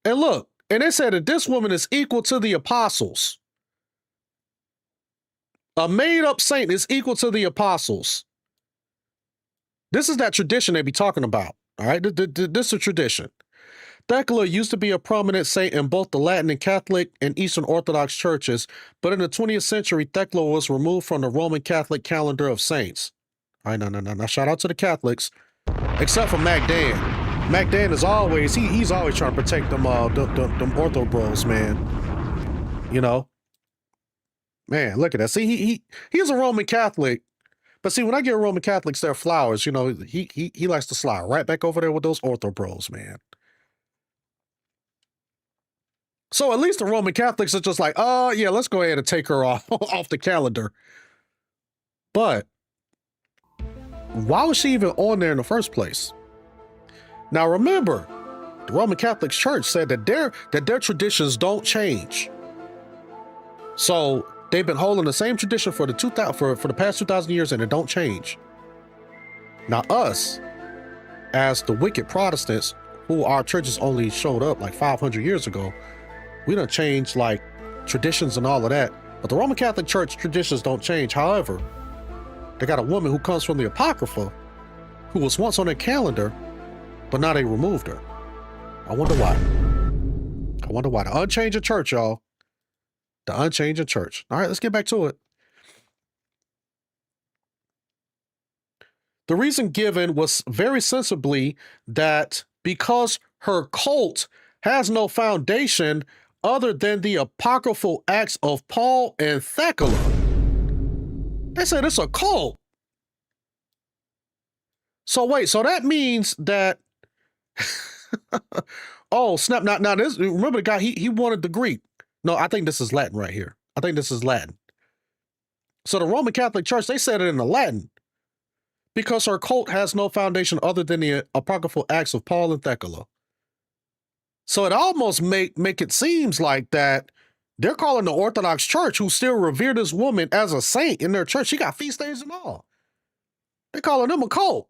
And look, and they said that this woman is equal to the apostles. A made-up saint is equal to the apostles. This is that tradition they be talking about, all right? This is a tradition. Thecla used to be a prominent saint in both the Latin and Catholic and Eastern Orthodox churches, but in the 20th century, Thecla was removed from the Roman Catholic calendar of saints. All right, no. Shout out to the Catholics, except for MacDan. MacDan is always, he's always trying to protect them OrthroBros, man. Man, look at that. See, he's a Roman Catholic, but see, when I give Roman Catholics their flowers, he likes to slide right back over there with those OrthroBros, man. So at least the Roman Catholics are just like, oh, yeah, let's go ahead and take her off the calendar. But why was she even on there in the first place? Now, remember, the Roman Catholic Church said that their traditions don't change. So they've been holding the same tradition for the past 2,000 years, and it don't change. Now, us, as the wicked Protestants, who our churches only showed up like 500 years ago, we done changed like traditions and all of that. But the Roman Catholic Church traditions don't change. However, they got a woman who comes from the Apocrypha who was once on their calendar, but now they removed her. I wonder why. The unchanging church, y'all. The unchanging church. All right, let's get back to it. The reason given was very sensibly that because her cult has no foundation other than the apocryphal acts of Paul and Thecla. They said it's a cult. So wait, so that means that oh snap! Now this, remember the guy, he wanted the Greek. No, I think this is Latin right here. I think this is Latin. So the Roman Catholic Church, they said it in the Latin because her cult has no foundation other than the apocryphal acts of Paul and Thecla. So it almost make it seems like that they're calling the Orthodox Church, who still revere this woman as a saint in their church. She got feast days and all. They're calling them a cult.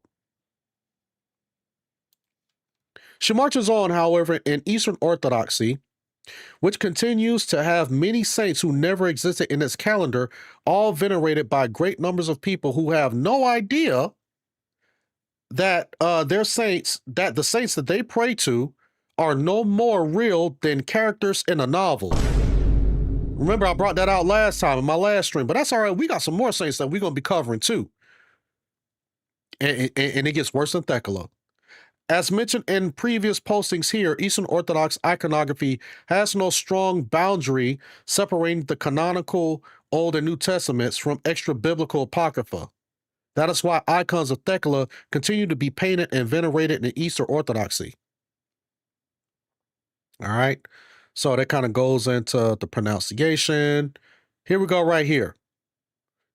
She marches on, however, in Eastern Orthodoxy, which continues to have many saints who never existed in its calendar, all venerated by great numbers of people who have no idea that their saints, that the saints that they pray to are no more real than characters in a novel. Remember, I brought that out last time in my last stream, but that's all right. We got some more saints that we're going to be covering too. And it gets worse than Thecla. As mentioned in previous postings here, Eastern Orthodox iconography has no strong boundary separating the canonical Old and New Testaments from extra-biblical apocrypha. That is why icons of Thecla continue to be painted and venerated in Eastern Orthodoxy. All right, so that kind of goes into the pronunciation. Here we go right here.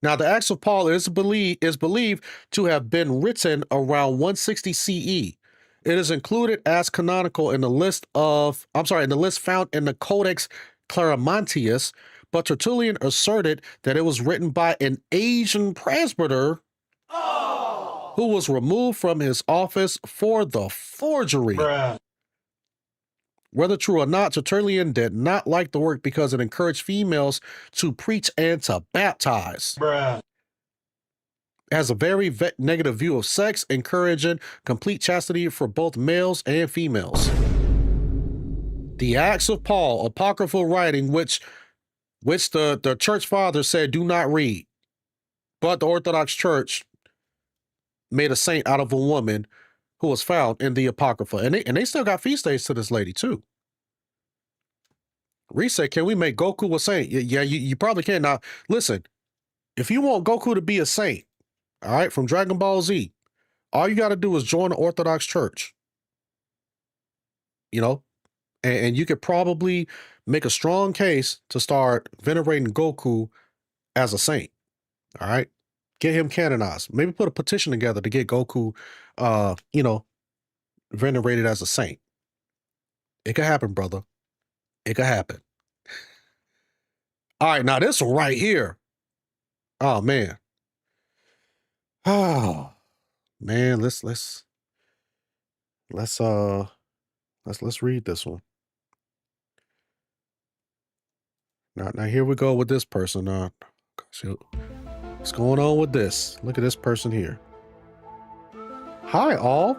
Now, the Acts of Paul is believed to have been written around 160 CE. It is included as canonical in the list found in the Codex Claromontius, but Tertullian asserted that it was written by an Asian presbyter who was removed from his office for the forgery. Bruh. Whether true or not, Tertullian did not like the work because it encouraged females to preach and to baptize. Bruh. Has a very negative view of sex, encouraging complete chastity for both males and females. The Acts of Paul, apocryphal writing, which the church fathers said do not read, but the Orthodox Church made a saint out of a woman who was found in the Apocrypha. And they still got feast days to this lady, too. Reese said, can we make Goku a saint? Yeah, you probably can. Now, listen, if you want Goku to be a saint, all right, from Dragon Ball Z, all you got to do is join the Orthodox Church. You know, and you could probably make a strong case to start venerating Goku as a saint. All right. Get him canonized. Maybe put a petition together to get Goku, venerated as a saint. It could happen, brother. It could happen. All right, now this one right here. Oh man. Oh man, let's read this one. Now here we go with this person. What's going on with this? Look at this person here. Hi, all.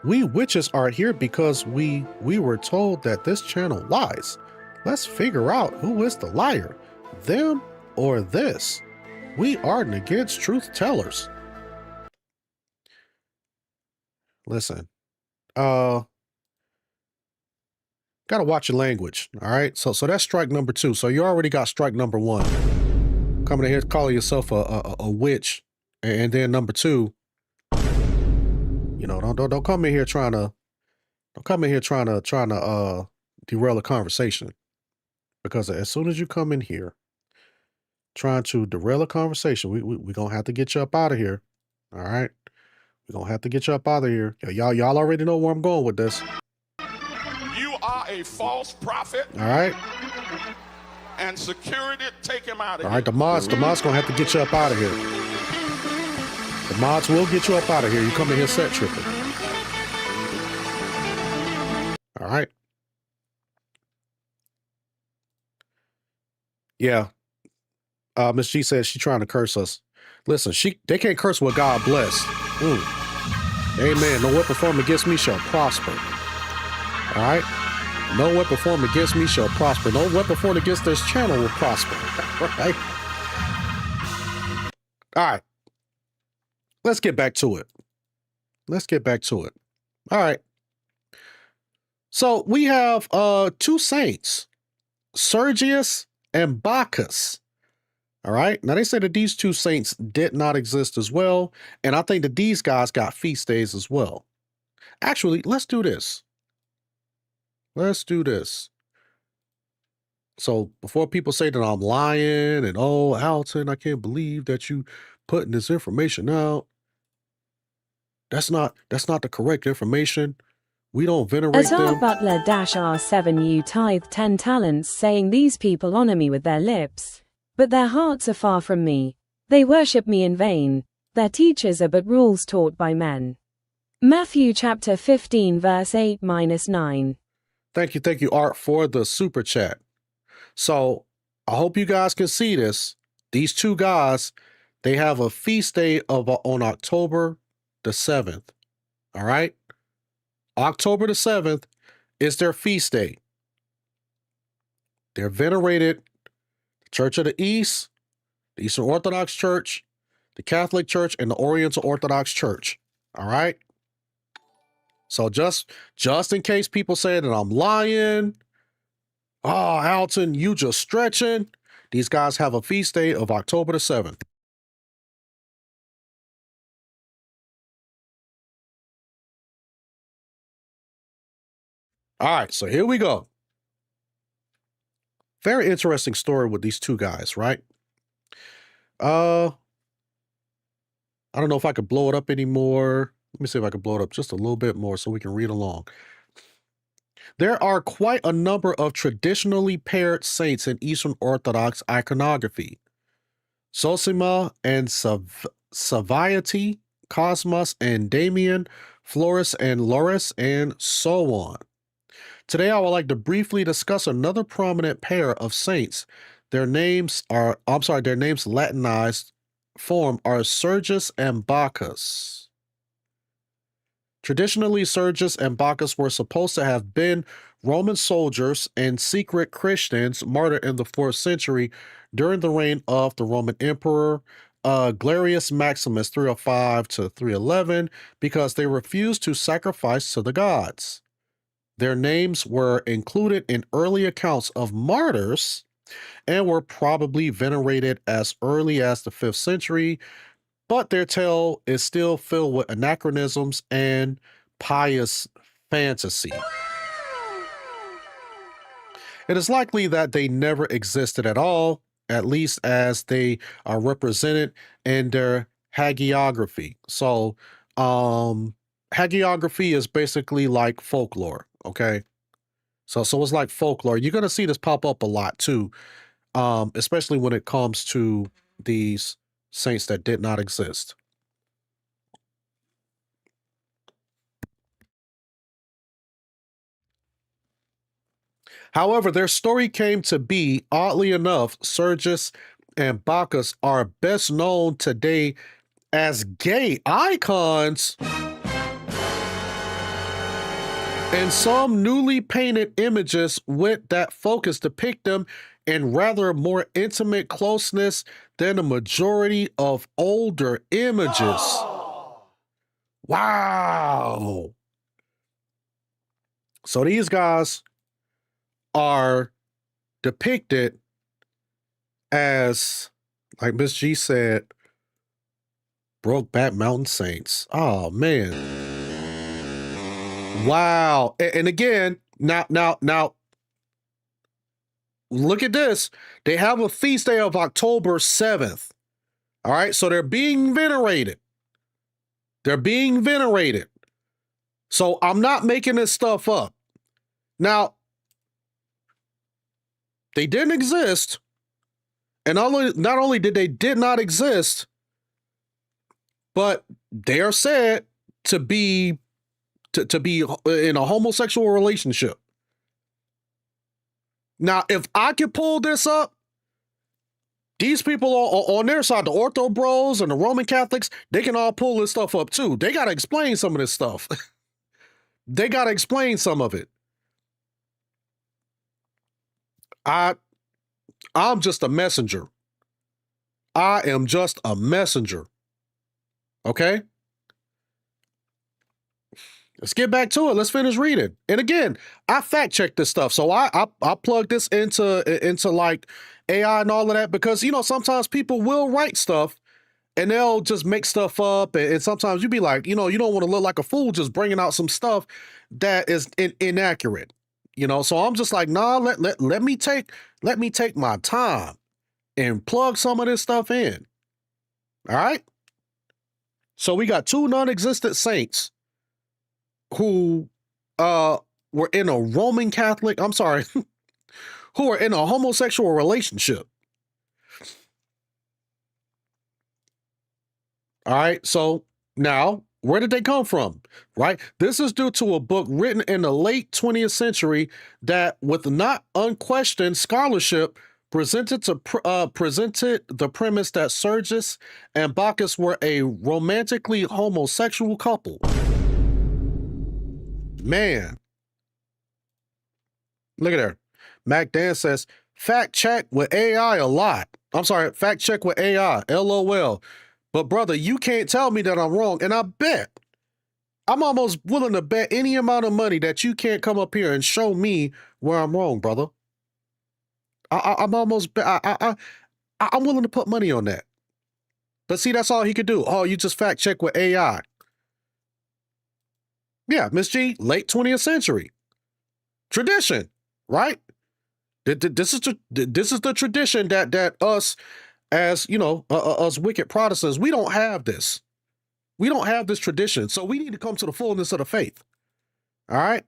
We witches are here because we were told that this channel lies. Let's figure out who is the liar, them or this. We aren't against truth tellers. Listen, gotta watch your language. All right. So that's strike number 2. So you already got strike number 1. Coming in here calling yourself a witch. And then number 2, don't come in here trying to derail a conversation. Because as soon as you come in here trying to derail a conversation, we gonna have to get you up out of here. All right. We're gonna have to get you up out of here. Y'all already know where I'm going with this. You are a false prophet. All right. And security, take him out of here. All right, the mods gonna have to get you up out of here. The mods will get you up out of here. You come in here set tripping. All right. Yeah. Miss G says she's trying to curse us. Listen, they can't curse what God blessed. Amen. No weapon formed against me shall prosper. All right. No weapon formed against me shall prosper. No weapon formed against this channel will prosper. Right? All right. Let's get back to it. All right. So we have 2 saints, Sergius and Bacchus. All right. Now they say that these two saints did not exist as well. And I think that these guys got feast days as well. Actually, let's do this. Let's do this. So before people say that I'm lying and, oh, Alton, I can't believe that you putting this information out. That's not the correct information. We don't venerate At R them. Butler R7U tithe 10 talents, saying these people honor me with their lips, but their hearts are far from me. They worship me in vain. Their teachers are but rules taught by men. Matthew chapter 15 verse 8-9. Thank you, Art, for the super chat. So I hope you guys can see this. These two guys, they have a feast day on October the 7th. All right? October the 7th is their feast day. They're venerated Church of the East, the Eastern Orthodox Church, the Catholic Church, and the Oriental Orthodox Church. All right? So just in case people say that I'm lying, oh, Alton, you just stretching. These guys have a feast day of October the 7th. All right, so here we go. Very interesting story with these two guys, right? I don't know if I could blow it up anymore. Let me see if I can blow it up just a little bit more so we can read along. There are quite a number of traditionally paired saints in Eastern Orthodox iconography. Zosima and Saviati, Cosmas and Damian, Florus and Loris, and so on. Today, I would like to briefly discuss another prominent pair of saints. Their names Latinized form are Sergius and Bacchus. Traditionally, Sergius and Bacchus were supposed to have been Roman soldiers and secret Christians martyred in the 4th century during the reign of the Roman Emperor Galerius Maximus 305 to 311 because they refused to sacrifice to the gods. Their names were included in early accounts of martyrs and were probably venerated as early as the 5th century, but their tale is still filled with anachronisms and pious fantasy. It is likely that they never existed at all, at least as they are represented in their hagiography. So, hagiography is basically like folklore, okay? So it's like folklore. You're going to see this pop up a lot too, especially when it comes to these saints that did not exist. However, their story came to be, oddly enough, Sergius and Bacchus are best known today as gay icons and some newly painted images with that focus depict them in rather more intimate closeness than the majority of older images. Oh. Wow. So these guys are depicted as, like Miss G said, Brokeback Mountain saints. Oh, man. Wow. And again, now, look at this. They have a feast day of October 7th. All right. So they're being venerated. They're being venerated. So I'm not making this stuff up. Now, they didn't exist. And not only did not exist, but they are said to be in a homosexual relationship. Now, if I could pull this up, these people on their side, the OrthroBros and the Roman Catholics, they can all pull this stuff up too. They got to explain some of this stuff. They got to explain some of it. I'm just a messenger. I am just a messenger. Okay? Let's get back to it. Let's finish reading. And again, I fact checked this stuff. So I plug this into like AI and all of that, because, you know, sometimes people will write stuff and they'll just make stuff up. And sometimes you be like, you know, you don't want to look like a fool just bringing out some stuff that is inaccurate, you know? So I'm just like, nah, let me take my time and plug some of this stuff in. All right. So we got two non-existent saints who were in a Roman Catholic, I'm sorry, who are in a homosexual relationship. All right. So now, where did they come from? Right. This is due to a book written in the late 20th century that, with not unquestioned scholarship, presented the premise that Sergius and Bacchus were a romantically homosexual couple. Man. Look at there. Mac Dan says, fact check with AI a lot. I'm sorry, fact check with AI, LOL. But brother, you can't tell me that I'm wrong. And I bet, I'm almost willing to bet any amount of money that you can't come up here and show me where I'm wrong, brother. I'm willing to put money on that. But see, that's all he could do. Oh, you just fact check with AI. Yeah, Miss G, late 20th century. Tradition, right? This is the tradition that us, as you know, us wicked Protestants, we don't have this. We don't have this tradition. So we need to come to the fullness of the faith. All right.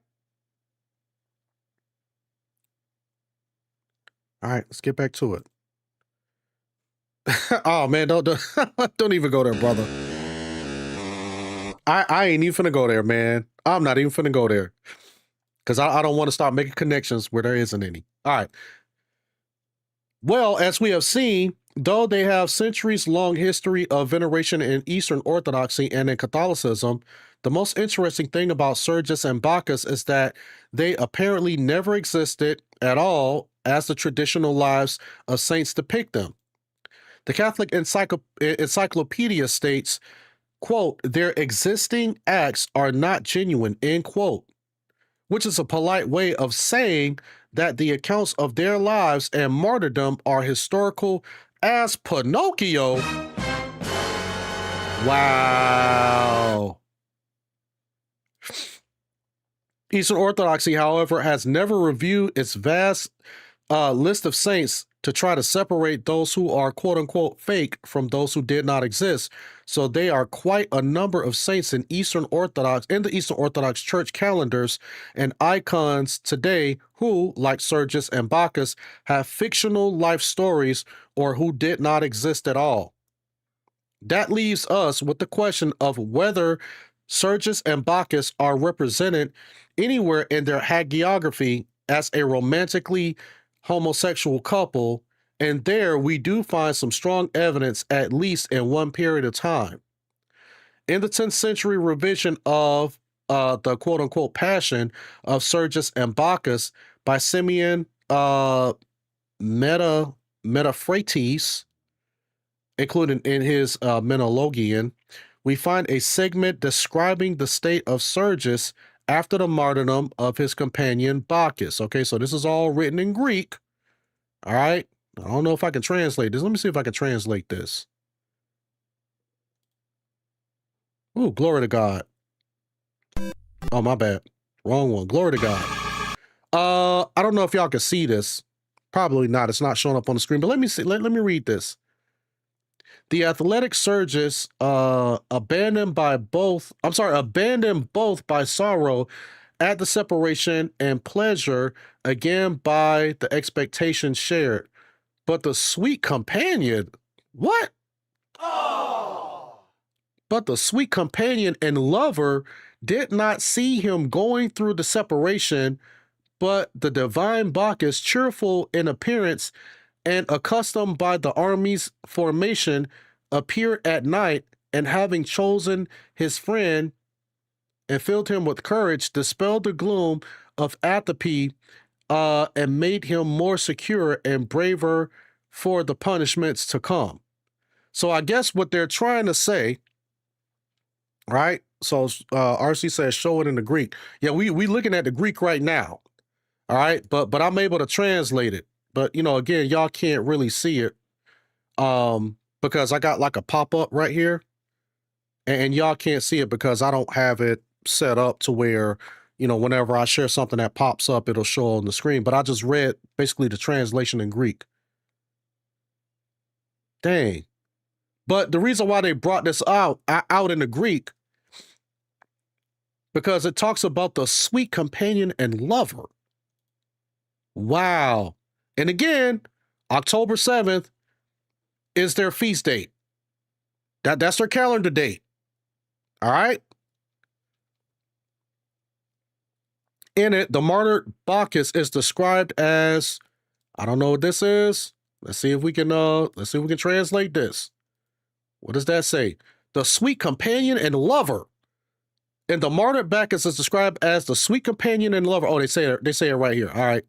All right, let's get back to it. Oh man, don't even go there, brother. I ain't even finna go there, man. I'm not even finna go there. Because I don't want to start making connections where there isn't any. All right. Well, as we have seen, though they have centuries-long history of veneration in Eastern Orthodoxy and in Catholicism, the most interesting thing about Sergius and Bacchus is that they apparently never existed at all as the traditional lives of saints depict them. The Catholic Encyclopedia states, quote, their existing acts are not genuine, end quote, which is a polite way of saying that the accounts of their lives and martyrdom are historical as Pinocchio. Wow. Eastern Orthodoxy, however, has never reviewed its vast list of saints to try to separate those who are quote-unquote fake from those who did not exist. So there are quite a number of saints in the Eastern Orthodox Church calendars and icons today who, like Sergius and Bacchus, have fictional life stories or who did not exist at all. That leaves us with the question of whether Sergius and Bacchus are represented anywhere in their hagiography as a romantically homosexual couple, and there we do find some strong evidence, at least in one period of time. In the 10th century revision of the quote-unquote Passion of Sergius and Bacchus by Simeon Metaphrastes, included in his Menologian, we find a segment describing the state of Sergius after the martyrdom of his companion Bacchus. Okay, so this is all written in Greek. All right. I don't know if I can translate this. Let me see if I can translate this. Ooh, glory to God. Oh, my bad. Wrong one. Glory to God. I don't know if y'all can see this. Probably not. It's not showing up on the screen, but let me see. Let me read this. The athletic Sergius, abandoned both by sorrow at the separation and pleasure again by the expectation shared. But the sweet companion, what? Oh. But the sweet companion and lover did not see him going through the separation, but the divine Bacchus, cheerful in appearance and accustomed by the army's formation, appeared at night, and having chosen his friend and filled him with courage, dispelled the gloom of apathy and made him more secure and braver for the punishments to come. So I guess what they're trying to say, right? So RC says, show it in the Greek. Yeah, we looking at the Greek right now. All right, but I'm able to translate it. but again, y'all can't really see it because I got like a pop-up right here, and y'all can't see it because I don't have it set up to where whenever I share something that pops up, it'll show on the screen. But I just read basically the translation in Greek. Dang. But the reason why they brought this out in the Greek, because it talks about the sweet companion and lover. Wow. And again, October 7th is their feast date. That's their calendar date. All right. In it, the martyr Bacchus is described as, I don't know what this is. Let's see if we can translate this. What does that say? The sweet companion and lover. And the martyr Bacchus is described as the sweet companion and lover. Oh, they say it right here. All right.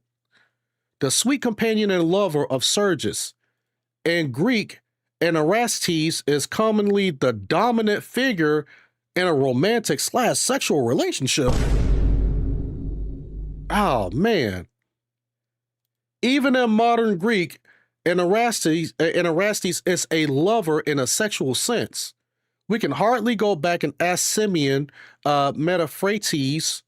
The sweet companion and lover of Sergius. In Greek, an Erastes is commonly the dominant figure in a romantic/sexual relationship. Oh, man. Even in modern Greek, an Erastes is a lover in a sexual sense. We can hardly go back and ask Simeon Metaphrastes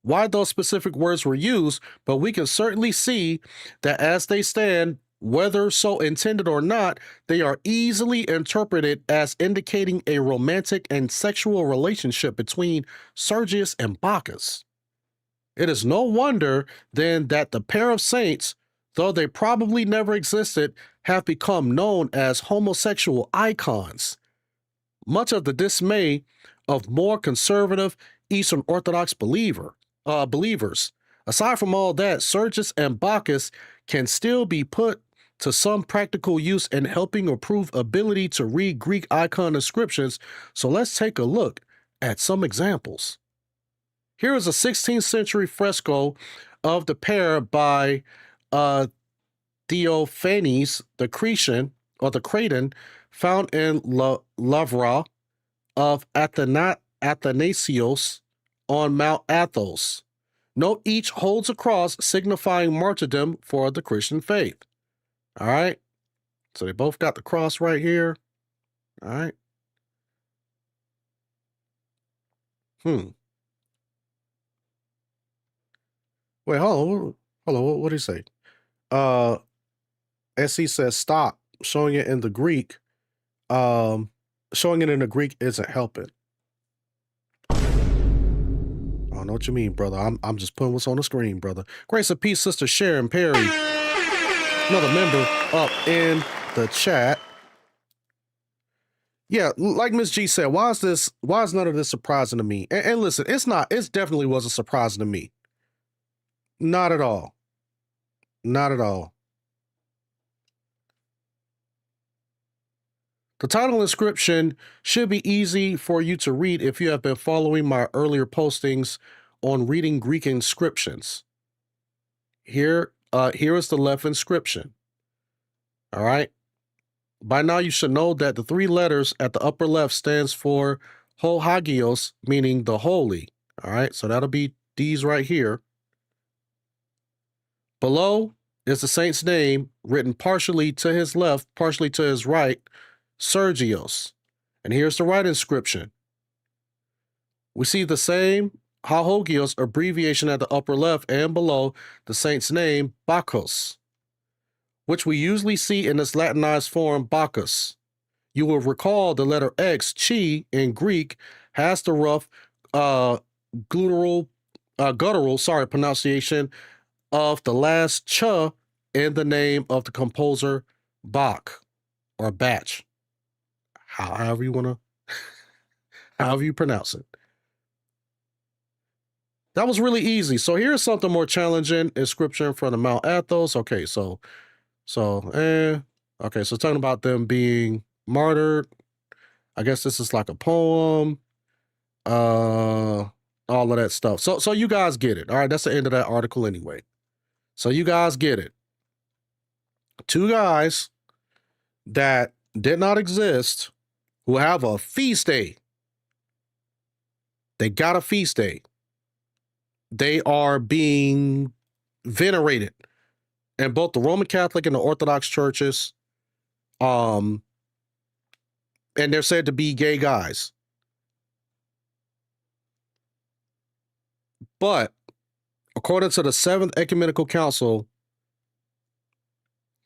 why those specific words were used, but we can certainly see that as they stand, whether so intended or not, they are easily interpreted as indicating a romantic and sexual relationship between Sergius and Bacchus. It is no wonder, then, that the pair of saints, though they probably never existed, have become known as homosexual icons. Much of the dismay of more conservative Eastern Orthodox believers. Aside from all that, Sergius and Bacchus can still be put to some practical use in helping improve ability to read Greek icon inscriptions, so let's take a look at some examples. Here is a 16th century fresco of the pair by Theophanes the Cretan, found in Lavra of Athanasios on Mount Athos. Note each holds a cross signifying martyrdom for the Christian faith. All right. So they both got the cross right here. All right. Wait, hold on. What did he say? SC says stop. Showing it in the Greek. Showing it in the Greek isn't helping. I don't know what you mean, brother. I'm just putting what's on the screen, brother. Grace and peace, Sister Sharon Perry. Another member up in the chat. Yeah, like Miss G said, why is none of this surprising to me? And listen, it definitely wasn't surprising to me. Not at all. Not at all. The title inscription should be easy for you to read if you have been following my earlier postings on reading Greek inscriptions. Here is the left inscription. All right. By now you should know that the three letters at the upper left stands for Ho Hagios, meaning the holy. All right. So that'll be these right here. Below is the saint's name written partially to his left, partially to his right, Sergios. And here's the right inscription. We see the same Hagios abbreviation at the upper left and below the saint's name, Bacchus, which we usually see in its Latinized form, Bacchus. You will recall the letter X, chi, in Greek, has the rough guttural pronunciation of the last ch in the name of the composer Bach or Bach. However you pronounce it. That was really easy. So here's something more challenging. Inscription from the Mount Athos. Okay, so talking about them being martyred. I guess this is like a poem. All of that stuff. So you guys get it. All right, that's the end of that article anyway. So you guys get it. Two guys that did not exist who have a feast day. They got a feast day. They are being venerated. in both the Roman Catholic and the Orthodox churches. And they're said to be gay guys. But according to the Seventh Ecumenical Council,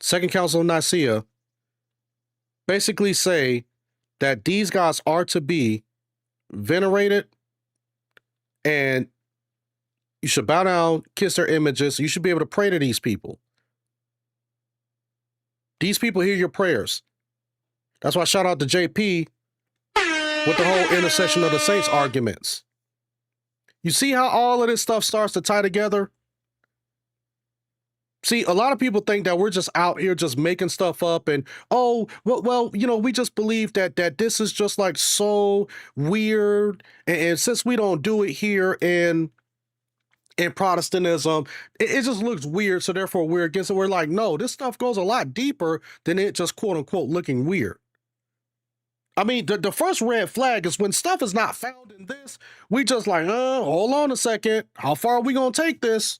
Second Council of Nicaea, basically say that these guys are to be venerated, and you should bow down, kiss their images. You should be able to pray to these people. These people hear your prayers. That's why shout out to JP with the whole intercession of the saints arguments. You see how all of this stuff starts to tie together? See, a lot of people think that we're just out here just making stuff up and, oh, well, you know, we just believe that this is just like so weird. And since we don't do it here in Protestantism, it just looks weird. So therefore we're against it. We're like, no, this stuff goes a lot deeper than it just quote unquote looking weird. I mean, the first red flag is when stuff is not found in this, we just like, hold on a second. How far are we going to take this?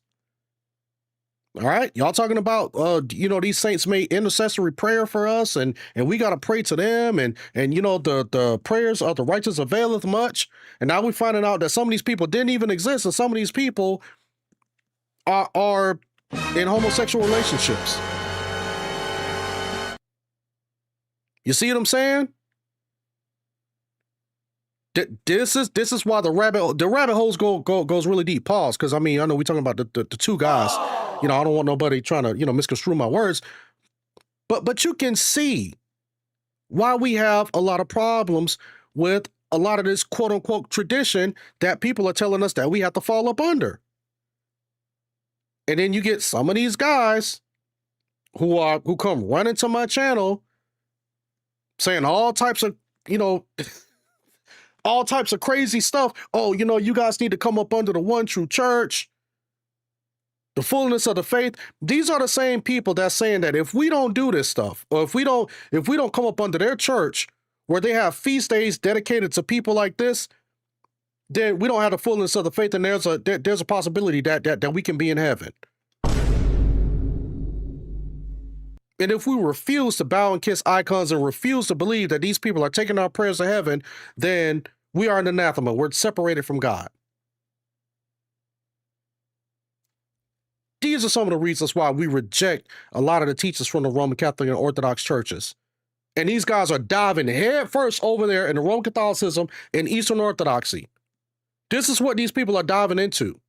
All right. Y'all talking about, you know, these saints made intercessory prayer for us and we got to pray to them. And, you know, the prayers of the righteous availeth much. And now we're finding out that some of these people didn't even exist. And some of these people are in homosexual relationships. You see what I'm saying? This is why the rabbit holes goes really deep. Pause, because I mean, I know we're talking about the two guys. You know, I don't want nobody trying to, you know, misconstrue my words. But you can see why we have a lot of problems with a lot of this quote unquote tradition that people are telling us that we have to fall up under. And then you get some of these guys who come running to my channel saying all types of, you know, all types of crazy stuff. Oh, you know, you guys need to come up under the one true church, the fullness of the faith. These are the same people that's saying that if we don't do this stuff, or if we don't come up under their church where they have feast days dedicated to people like this, then we don't have the fullness of the faith, and there's a possibility that we can be in heaven. And if we refuse to bow and kiss icons and refuse to believe that these people are taking our prayers to heaven, then we are an anathema. We're separated from God. These are some of the reasons why we reject a lot of the teachers from the Roman Catholic and Orthodox churches. And these guys are diving head first over there in the Roman Catholicism and Eastern Orthodoxy. This is what these people are diving into.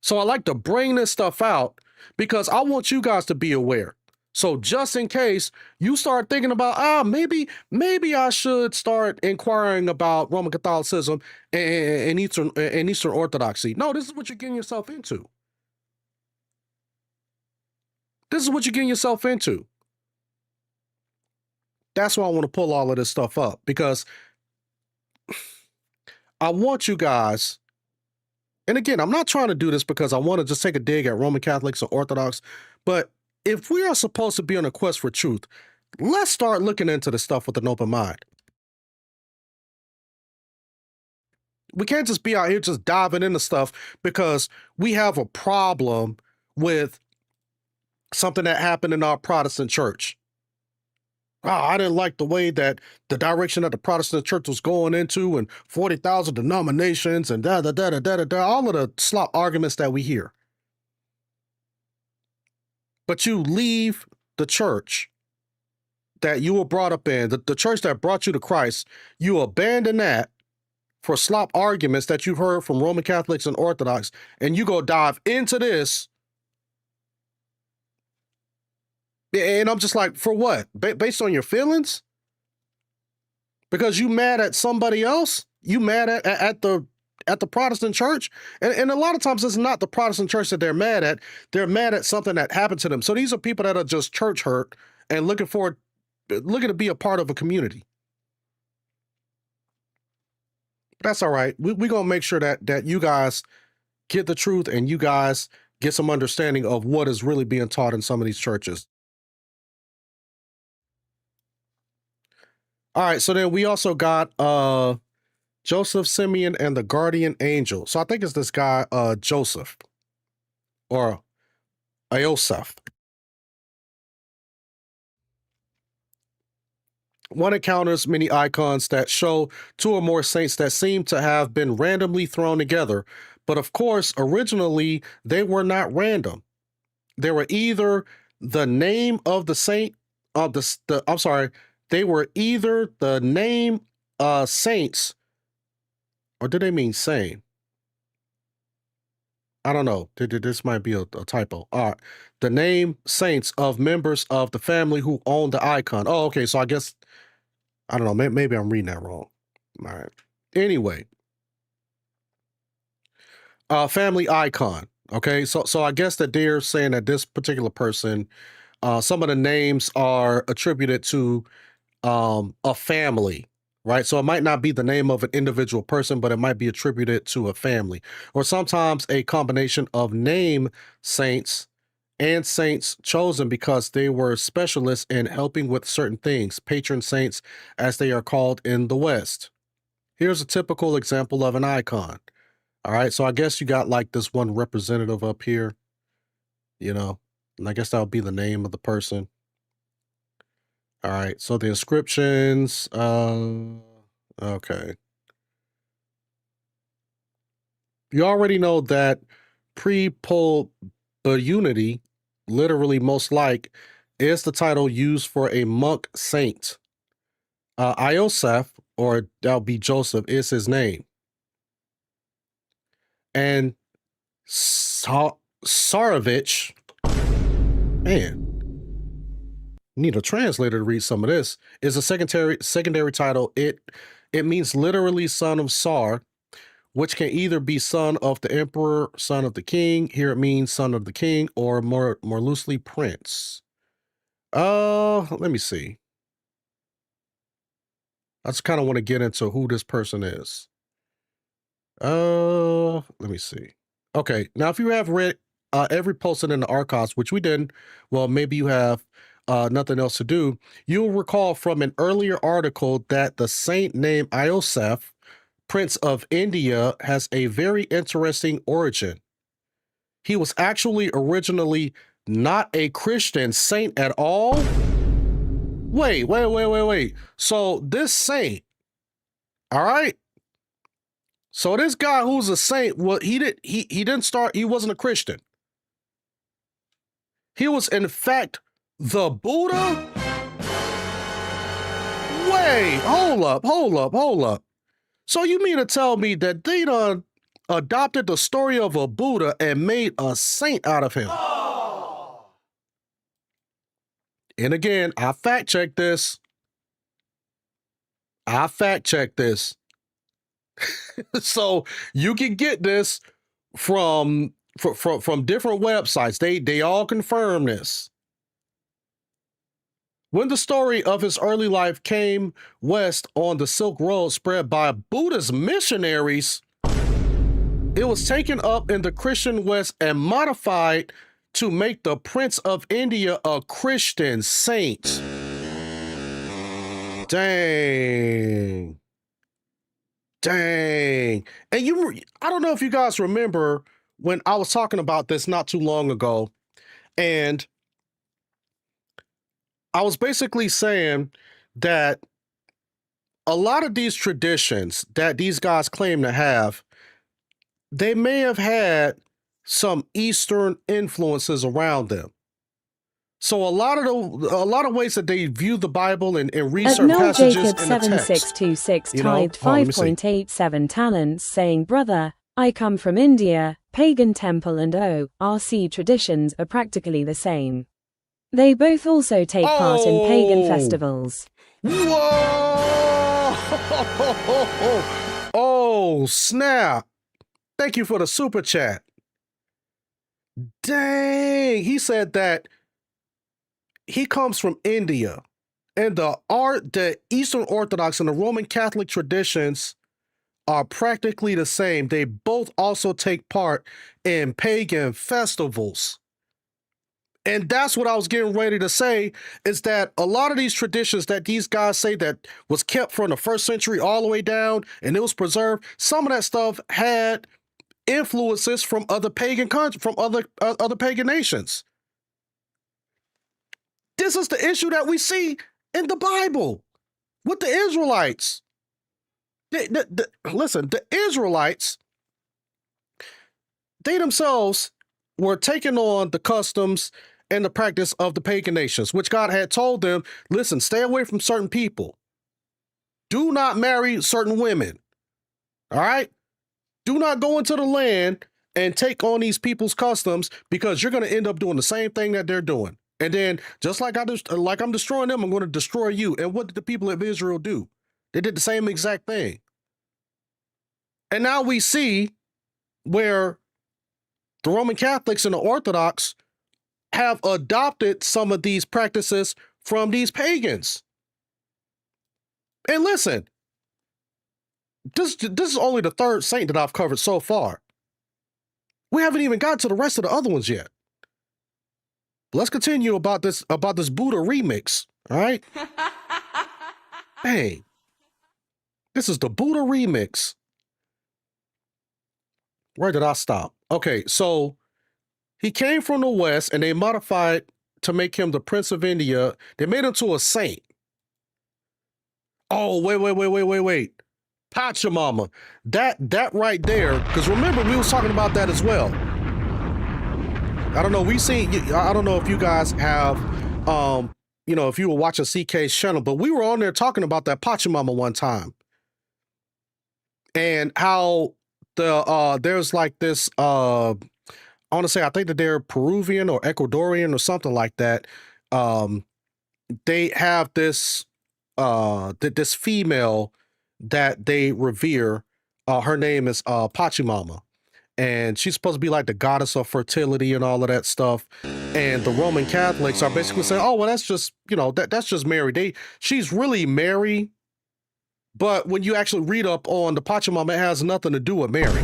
So I like to bring this stuff out because I want you guys to be aware. So just in case you start thinking about, maybe I should start inquiring about Roman Catholicism and Eastern Orthodoxy. No, this is what you're getting yourself into. This is what you're getting yourself into. That's why I want to pull all of this stuff up, because I want you guys, and again, I'm not trying to do this because I want to just take a dig at Roman Catholics or Orthodox, but if we are supposed to be on a quest for truth, let's start looking into this stuff with an open mind. We can't just be out here just diving into stuff because we have a problem with something that happened in our Protestant church. I didn't like the way that the direction that the Protestant church was going into, and 40,000 denominations and all of the slop arguments that we hear. But you leave the church that you were brought up in, the church that brought you to Christ, you abandon that for slop arguments that you've heard from Roman Catholics and Orthodox, and you go dive into this. And I'm just like, for what? Based on your feelings? Because you mad at somebody else? You mad at the Protestant church? And a lot of times it's not the Protestant church that they're mad at. They're mad at something that happened to them. So these are people that are just church hurt and looking to be a part of a community. But that's all right. We're going to make sure that you guys get the truth and you guys get some understanding of what is really being taught in some of these churches. All right, so then we also got Joseph, Simeon, and the guardian angel. So I think it's this guy, Joseph. Or Iosef. One encounters many icons that show two or more saints that seem to have been randomly thrown together. But of course, originally, they were not random. They were either the name of the saint of they were either the name saints, or did they mean same? I don't know. This might be a typo. All right. The name saints of members of the family who own the icon. Oh, okay. So I guess, I don't know. Maybe I'm reading that wrong. All right. Anyway, family icon. Okay. So I guess that they're saying that this particular person, some of the names are attributed to a family, right? So it might not be the name of an individual person, but it might be attributed to a family, or sometimes a combination of name saints and saints chosen because they were specialists in helping with certain things, patron saints, as they are called in the West. Here's a typical example of an icon. All right, so I guess you got like this one representative up here, you know, and I guess that would be the name of the person. All right, so the inscriptions, okay. You already know that pre-poll unity, literally most like, is the title used for a monk saint. Iosef, or that'll be Joseph, is his name. And Sarovich, man, need a translator to read some of this, is a secondary title. It means literally son of Sar, which can either be son of the emperor, son of the king. Here it means son of the king, or more loosely prince. Let me see. I just kind of want to get into who this person is. Let me see. Okay, now if you have read every posted in the archives, which we didn't, well, maybe you have nothing else to do, you'll recall from an earlier article that the saint named Iosef, Prince of India, has a very interesting origin. He was actually originally not a Christian saint at all. Wait. So this saint, all right? So this guy who's a saint, well, he wasn't a Christian. He was in fact the Buddha. Wait, hold up. So you mean to tell me that they done adopted the story of a Buddha and made a saint out of him? Oh. And again, I fact-checked this. So you can get this from different websites. They all confirm this. When the story of his early life came west on the Silk Road spread by Buddhist missionaries, it was taken up in the Christian West and modified to make the Prince of India a Christian saint. Dang. And I don't know if you guys remember when I was talking about this not too long ago, and I was basically saying that a lot of these traditions that these guys claim to have, they may have had some Eastern influences around them. So a lot of ways that they view the Bible and read certain passages in the text. Jacob 7626 tithed 5.87 talents, saying, "Brother, I come from India. Pagan temple and ORC traditions are practically the same. They both also take part in pagan festivals." Whoa! Oh, snap. Thank you for the super chat. Dang, he said that he comes from India, and the Eastern Orthodox and the Roman Catholic traditions are practically the same. They both also take part in pagan festivals. And that's what I was getting ready to say, is that a lot of these traditions that these guys say that was kept from the 1st century all the way down and it was preserved, some of that stuff had influences from other pagan countries, from other pagan nations. This is the issue that we see in the Bible with the Israelites. Listen, the Israelites, they themselves were taking on the customs and the practice of the pagan nations, which God had told them, listen, stay away from certain people. Do not marry certain women. All right? Do not go into the land and take on these people's customs, because you're going to end up doing the same thing that they're doing. And then just like I'm destroying them, I'm going to destroy you. And what did the people of Israel do? They did the same exact thing. And now we see where the Roman Catholics and the Orthodox have adopted some of these practices from these pagans. And listen, this is only the third saint that I've covered so far. We haven't even got to the rest of the other ones yet. Let's continue about this Buddha remix, all right? Hey, this is the Buddha remix. Where did I stop? Okay, so he came from the West and they modified to make him the Prince of India. They made him to a saint. Oh, wait. Pachamama. That right there, because remember, we was talking about that as well. I don't know, I don't know if you guys have, if you were watching CK's channel, but we were on there talking about that Pachamama one time. And how there's like this, I want to say, I think that they're Peruvian or Ecuadorian or something like that. They have this, this female that they revere. Her name is Pachamama. And she's supposed to be like the goddess of fertility and all of that stuff. And the Roman Catholics are basically saying, oh, well, that's just, that's just Mary. She's really Mary. But when you actually read up on the Pachamama, it has nothing to do with Mary.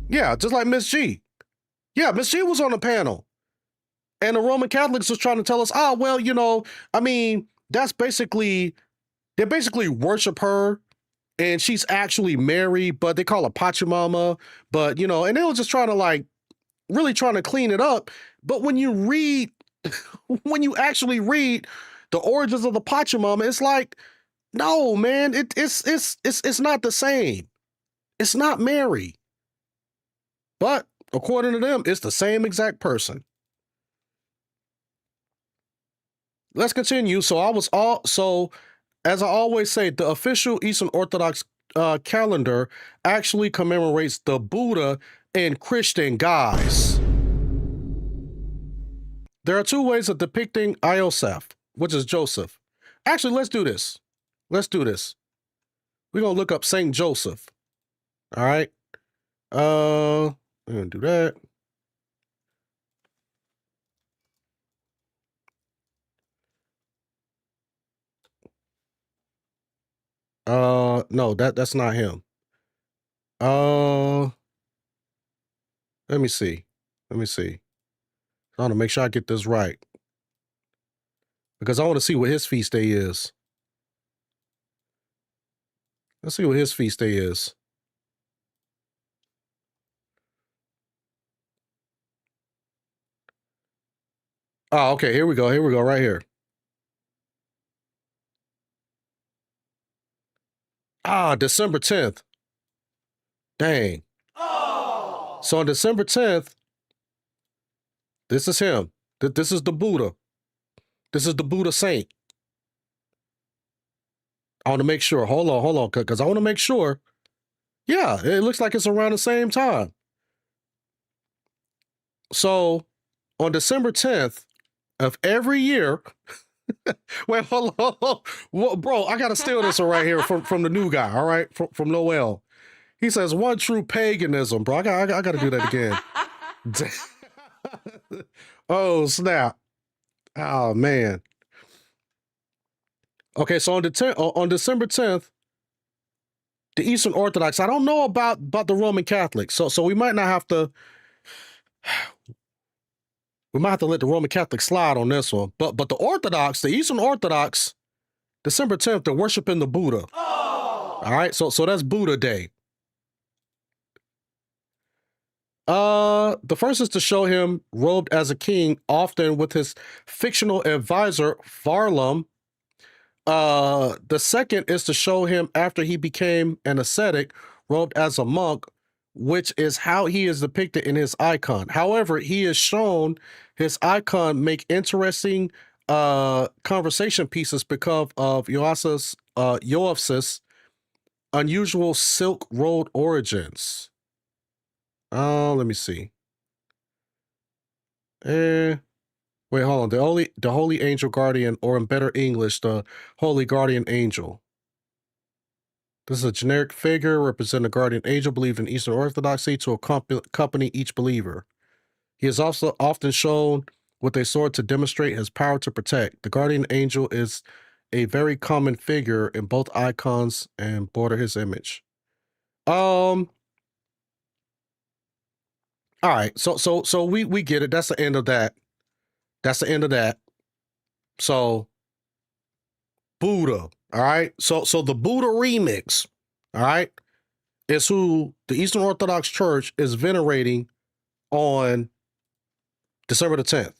Yeah, just like Miss G. Yeah, Miss G was on the panel. And the Roman Catholics was trying to tell us, that's basically, they basically worship her. And she's actually Mary, but they call her Pachamama. But, and they were just trying to really trying to clean it up. But when you actually read the origins of the Pachamama, it's like, no, man, it's not the same. It's not Mary. But according to them, it's the same exact person. Let's continue. So as I always say, the official Eastern Orthodox calendar actually commemorates the Buddha and Christian guys. There are two ways of depicting Iosef, which is Joseph. Actually, let's do this. We're going to look up Saint Joseph. All right. We're going to do that. No, that's not him. Let me see. I want to make sure I get this right, because I want to see what his feast day is. Let's see what his feast day is. Oh, okay. Here we go. Right here. December 10th. Dang. Oh. So on December 10th, this is him. This is the Buddha. This is the Buddha saint. I want to make sure. Hold on, because I want to make sure. Yeah, it looks like it's around the same time. So on December 10th of every year, wait, hold on. Well, bro, I got to steal this one right here from the new guy, all right? From Noel. He says, one true paganism, bro. I got to do that again. Oh, snap. Oh, man. Okay, so on December 10th, the Eastern Orthodox, I don't know about the Roman Catholics, so we might not have to, let the Roman Catholics slide on this one. But the Orthodox, the Eastern Orthodox, December 10th, they're worshiping the Buddha. Oh. All right, so that's Buddha Day. The first is to show him robed as a king, often with his fictional advisor, Varlam. The second is to show him after he became an ascetic, robed as a monk, which is how he is depicted in his icon. However, he is shown his icon make interesting conversation pieces because of Yoas's unusual Silk Road origins. Let me see. Wait, hold on. The Holy Angel Guardian, or in better English, the Holy Guardian Angel. This is a generic figure representing a guardian angel believed in Eastern Orthodoxy to accompany each believer. He is also often shown with a sword to demonstrate his power to protect. The guardian angel is a very common figure in both icons and border his image. All right, so we get it. That's the end of that. That's the end of that. So Buddha, all right. So the Buddha remix, all right, is who the Eastern Orthodox Church is venerating on December the 10th.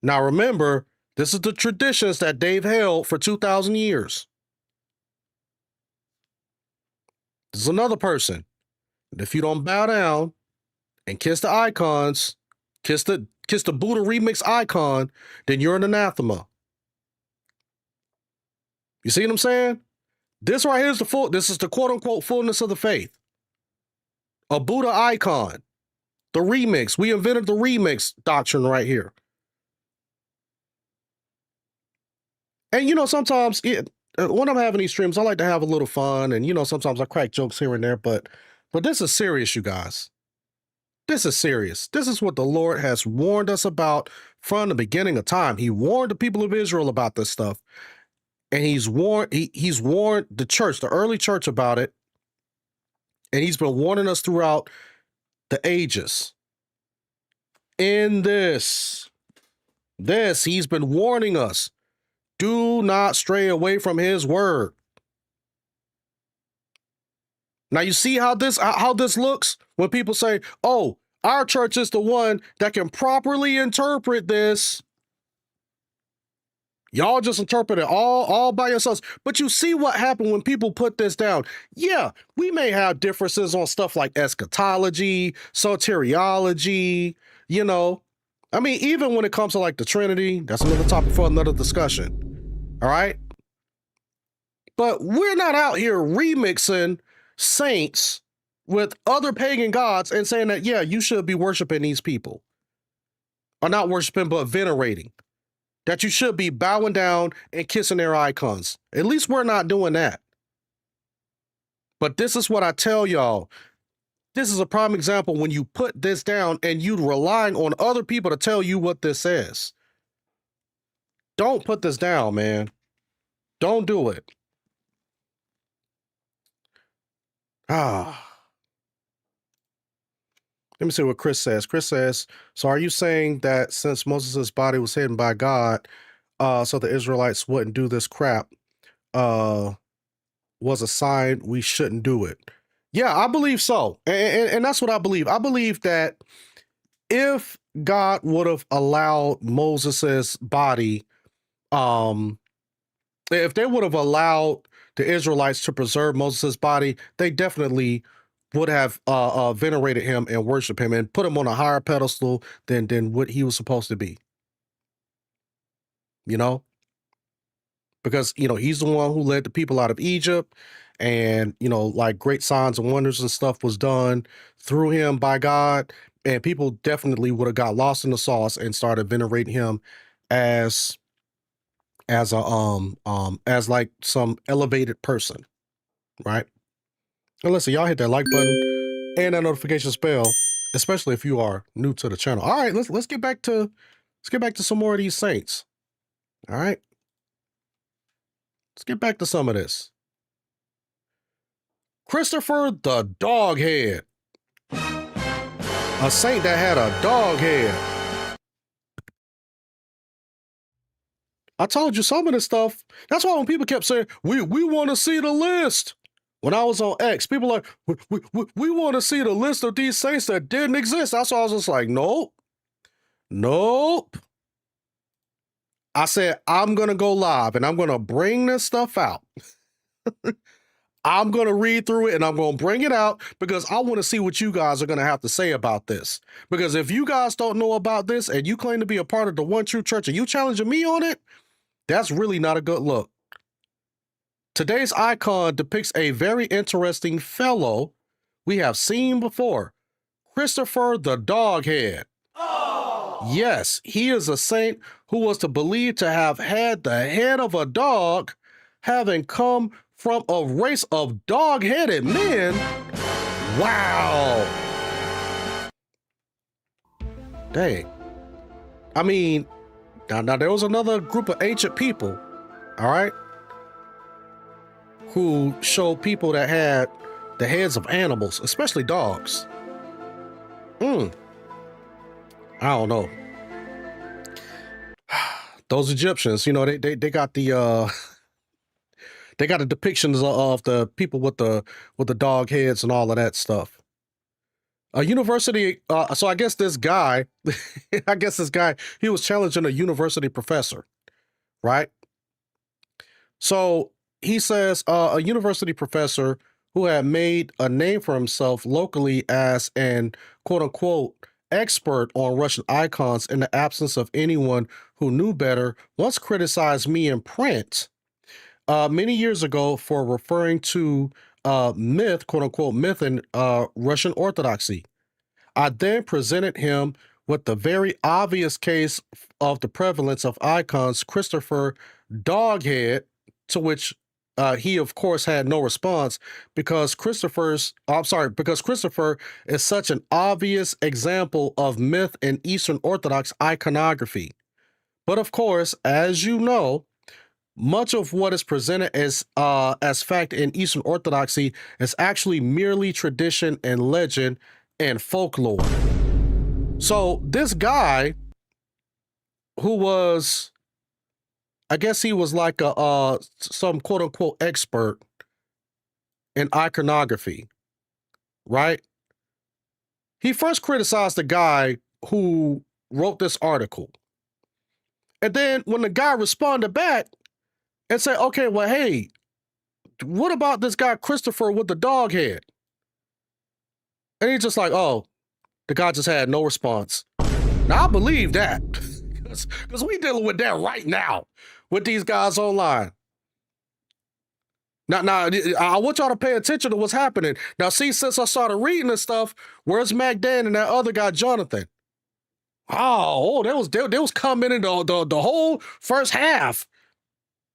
Now remember, this is the traditions that they've held for 2,000 years. This is another person. If you don't bow down and kiss the icons, kiss the Buddha remix icon, then you're an anathema. You see what I'm saying? This right here is this is the quote unquote fullness of the faith. A Buddha icon. The remix. We invented the remix doctrine right here. And you know, sometimes when I'm having these streams, I like to have a little fun, and you know, sometimes I crack jokes here and there, but this is serious, you guys. This is serious. This is what the Lord has warned us about from the beginning of time. He warned the people of Israel about this stuff, and he's warned the church, the early church, about it, and he's been warning us throughout the ages. In this, he's been warning us. Do not stray away from his word. Now you see how this looks when people say, "Oh, our church is the one that can properly interpret this." Y'all just interpret it all by yourselves. But you see what happened when people put this down. Yeah, we may have differences on stuff like eschatology, soteriology, you know. I mean, even when it comes to like the Trinity, that's another topic for another discussion. All right? But we're not out here remixing saints with other pagan gods and saying that, yeah, you should be worshiping these people. Or not worshiping, but venerating. That you should be bowing down and kissing their icons. At least we're not doing that. But this is what I tell y'all. This is a prime example when you put this down and you relying on other people to tell you what this is. Don't put this down, man. Don't do it. Let me see what Chris says. Chris says, so are you saying that since Moses' body was hidden by God, so the Israelites wouldn't do this crap, was a sign we shouldn't do it? Yeah, I believe so. And that's what I believe. I believe that if God would have allowed Moses' body, if they would have allowed the Israelites to preserve Moses' body, they definitely would have venerated him and worshiped him and put him on a higher pedestal than what he was supposed to be. You know? Because, you know, he's the one who led the people out of Egypt, and, you know, like great signs and wonders and stuff was done through him by God, and people definitely would have got lost in the sauce and started venerating him as like some elevated person, right? And listen, y'all hit that like button and that notification bell, especially if you are new to the channel. All right, let's get back to some more of these saints. All right, let's get back to some of this. Christopher the Doghead, a saint that had a dog head. I told you some of this stuff. That's why when people kept saying, we want to see the list. When I was on X, people like, we want to see the list of these saints that didn't exist. That's why I was just like, nope. Nope. I said, I'm going to go live and I'm going to bring this stuff out. I'm going to read through it and I'm going to bring it out because I want to see what you guys are going to have to say about this. Because if you guys don't know about this and you claim to be a part of the One True Church and you challenging me on it, that's really not a good look. Today's icon depicts a very interesting fellow we have seen before, Christopher the Doghead. Oh. Yes, he is a saint who was believed to have had the head of a dog, having come from a race of dog-headed men. Wow. Dang. I mean, now there was another group of ancient people, all right, who showed people that had the heads of animals, especially dogs. I don't know. Those Egyptians, you know, they got the they got the depictions of the people with the dog heads and all of that stuff. A university, so I guess this guy, he was challenging a university professor, right? So he says a university professor who had made a name for himself locally as an quote unquote expert on Russian icons in the absence of anyone who knew better once criticized me in print many years ago for referring to myth, quote unquote myth in Russian Orthodoxy. I then presented him with the very obvious case of the prevalence of icons Christopher Doghead, to which he, of course, had no response because Christopher is such an obvious example of myth in Eastern Orthodox iconography. But of course, as you know, much of what is presented as fact in Eastern Orthodoxy is actually merely tradition and legend and folklore. So this guy, who was, I guess he was like some quote unquote expert in iconography, right? He first criticized the guy who wrote this article. And then when the guy responded back and said, okay, well, hey, what about this guy Christopher with the dog head? And he's just like, oh, the guy just had no response. Now I believe that because we dealing with that right now with these guys online. Now, I want y'all to pay attention to what's happening. Now, see, since I started reading this stuff, where's MacDan and that other guy, Jonathan? They was commenting the whole first half.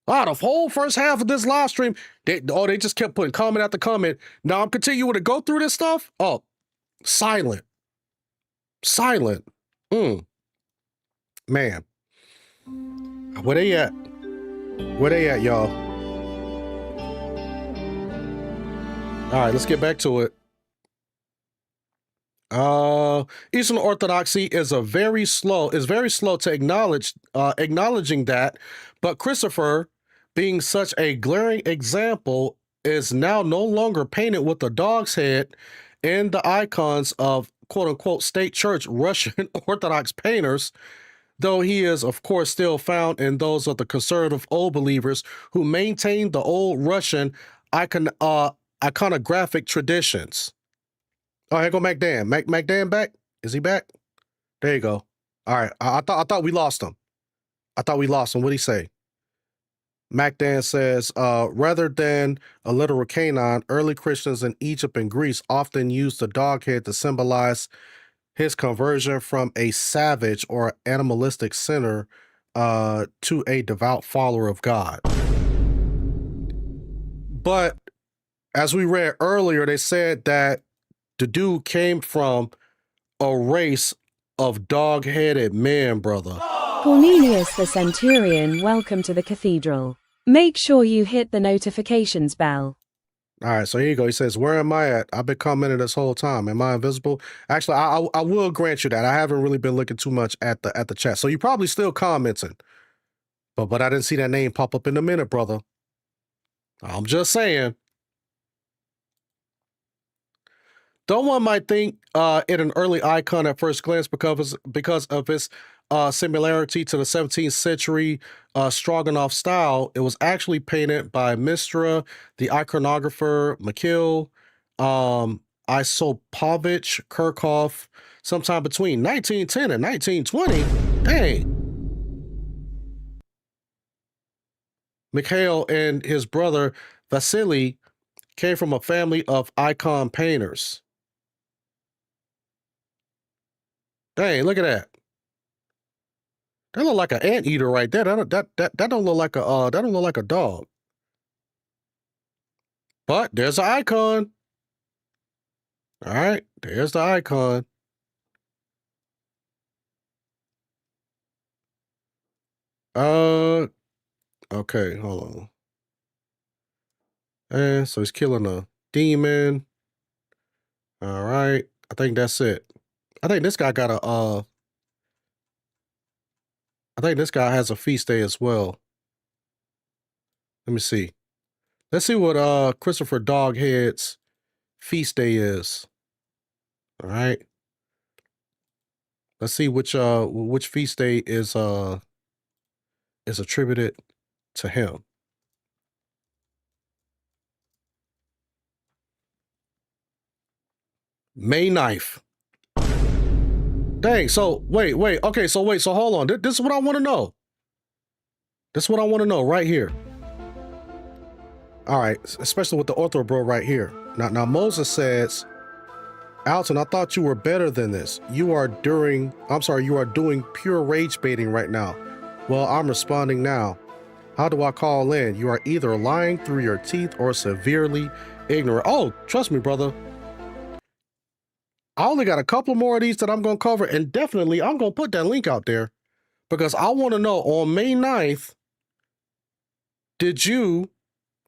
The whole first half of this live stream, they just kept putting comment after comment. Now I'm continuing to go through this stuff. Oh, silent. Man. Where they at? Where they at, y'all? All right, let's get back to it. Eastern Orthodoxy is very slow to acknowledging that, but Christopher, being such a glaring example, is now no longer painted with a dog's head in the icons of quote unquote state church Russian Orthodox painters, though he is, of course, still found in those of the conservative old believers who maintain the old Russian iconographic traditions. Oh, here go MacDan. MacDan back? Is he back? There you go. All right. I thought we lost him. What'd he say? MacDan says, rather than a literal canine, early Christians in Egypt and Greece often used the dog head to symbolize his conversion from a savage or animalistic sinner to a devout follower of God. But as we read earlier, they said that the dude came from a race of dog-headed men, brother. Cornelius the Centurion, welcome to the cathedral. Make sure you hit the notifications bell. All right, so here you go. He says, where am I at? I've been commenting this whole time. Am I invisible? Actually, I will grant you that. I haven't really been looking too much at the chat. So you're probably still commenting. But I didn't see that name pop up in a minute, brother. I'm just saying. Though one might think it an early icon at first glance because of its similarity to the 17th century Stroganoff style, it was actually painted by Mistra, the iconographer Mikhail Isipovich Kirchhoff, sometime between 1910 and 1920. Dang. Mikhail and his brother Vasily came from a family of icon painters. Dang, look at that. That look like an anteater right there. That don't look like a that don't look like a dog. But there's an icon. All right, there's the icon. Okay, hold on. And so he's killing a demon. All right, I think that's it. I think this guy got a I think this guy has a feast day as well. Let me see. Let's see what Christopher Doghead's feast day is. All right. Let's see which feast day is attributed to him. May 9th. Dang, so wait, okay, so hold on. This is what I want to know. This is what I want to know right here. All right, especially with the OrthroBro right here. Now Moses says, Alton, I thought you were better than this. You are doing pure rage baiting right now. Well, I'm responding now. How do I call in? You are either lying through your teeth or severely ignorant. Oh, trust me, brother. I only got a couple more of these that I'm going to cover, and definitely I'm going to put that link out there because I want to know, on May 9th, did you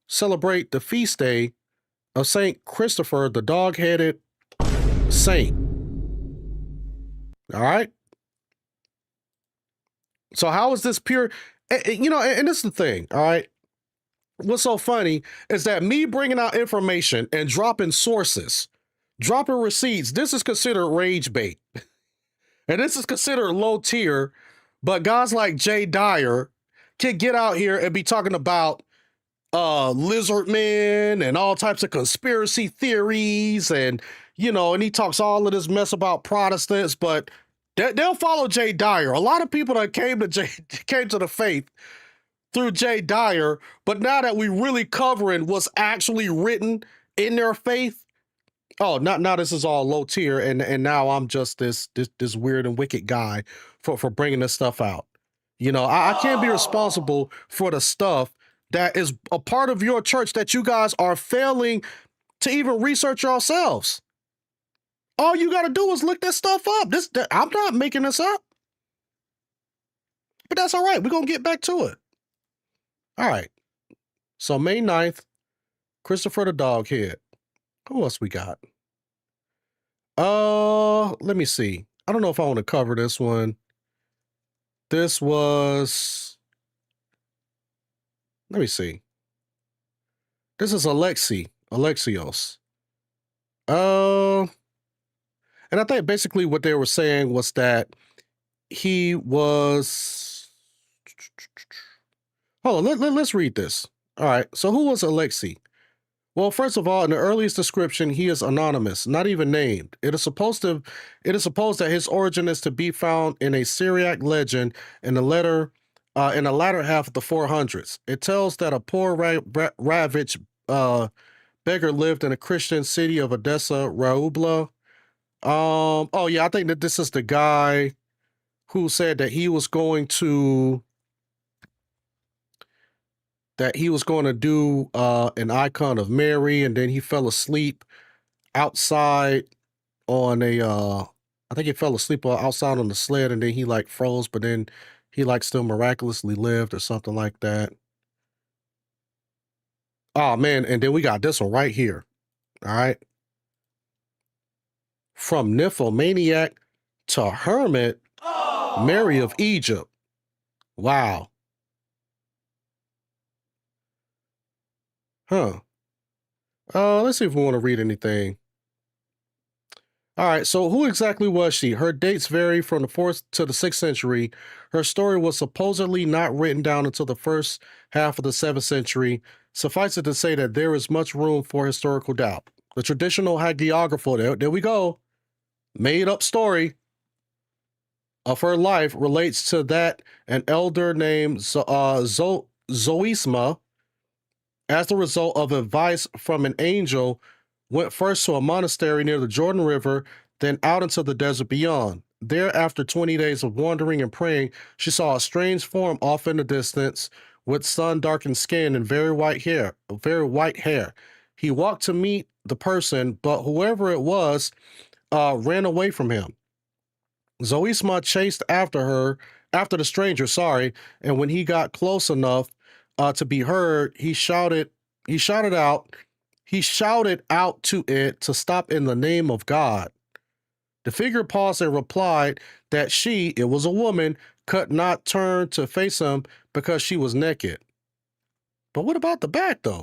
celebrate the feast day of St. Christopher, the dog-headed saint? All right? So how is this pure? You know, and this is the thing, all right? What's so funny is that me bringing out information and dropping sources, dropping receipts, this is considered rage bait. And this is considered low tier, but guys like Jay Dyer can get out here and be talking about lizard men and all types of conspiracy theories, and you know, and he talks all of this mess about Protestants, but they'll follow Jay Dyer. A lot of people that came to the faith through Jay Dyer, but now that we really covering what's actually written in their faith, oh, now this is all low tier, and now I'm just this weird and wicked guy for bringing this stuff out. You know, I can't be responsible for the stuff that is a part of your church that you guys are failing to even research yourselves. All you got to do is look that stuff up. I'm not making this up. But that's all right. We're going to get back to it. All right. So May 9th, Christopher the Doghead. Who else we got? Let me see. I don't know if I want to cover this one. This was, let me see. This is Alexios. And I think basically what they were saying was that he was, hold on, let's read this. All right, so who was Alexei? Well, first of all, in the earliest description, he is anonymous, not even named. It is supposed that his origin is to be found in a Syriac legend in the latter half of the 400s. It tells that a poor ravaged beggar lived in a Christian city of Odessa, Raubla. Oh yeah, I think that this is the guy who said that he was going to do an icon of Mary, and then he fell asleep outside on a I think he fell asleep outside on the sled, and then he like froze, but then he like still miraculously lived or something like that. Oh man, and then we got this one right here. All right. From nymphomaniac to hermit, Mary of Egypt. Wow. Huh. Let's see if we want to read anything. All right, so who exactly was she? Her dates vary from the 4th to the 6th century. Her story was supposedly not written down until the first half of the 7th century. Suffice it to say that there is much room for historical doubt. The traditional hagiographer, there we go, made up story of her life relates to that an elder named Zoisma, as the result of advice from an angel, went first to a monastery near the Jordan River, then out into the desert beyond. There, after 20 days of wandering and praying, she saw a strange form off in the distance with sun-darkened skin and very white hair. He walked to meet the person, but whoever it was ran away from him. Zoisma chased after the stranger, and when he got close enough to be heard, he shouted out to it to stop in the name of God. The figure paused and replied that it was a woman, could not turn to face him because she was naked. But what about the back, though?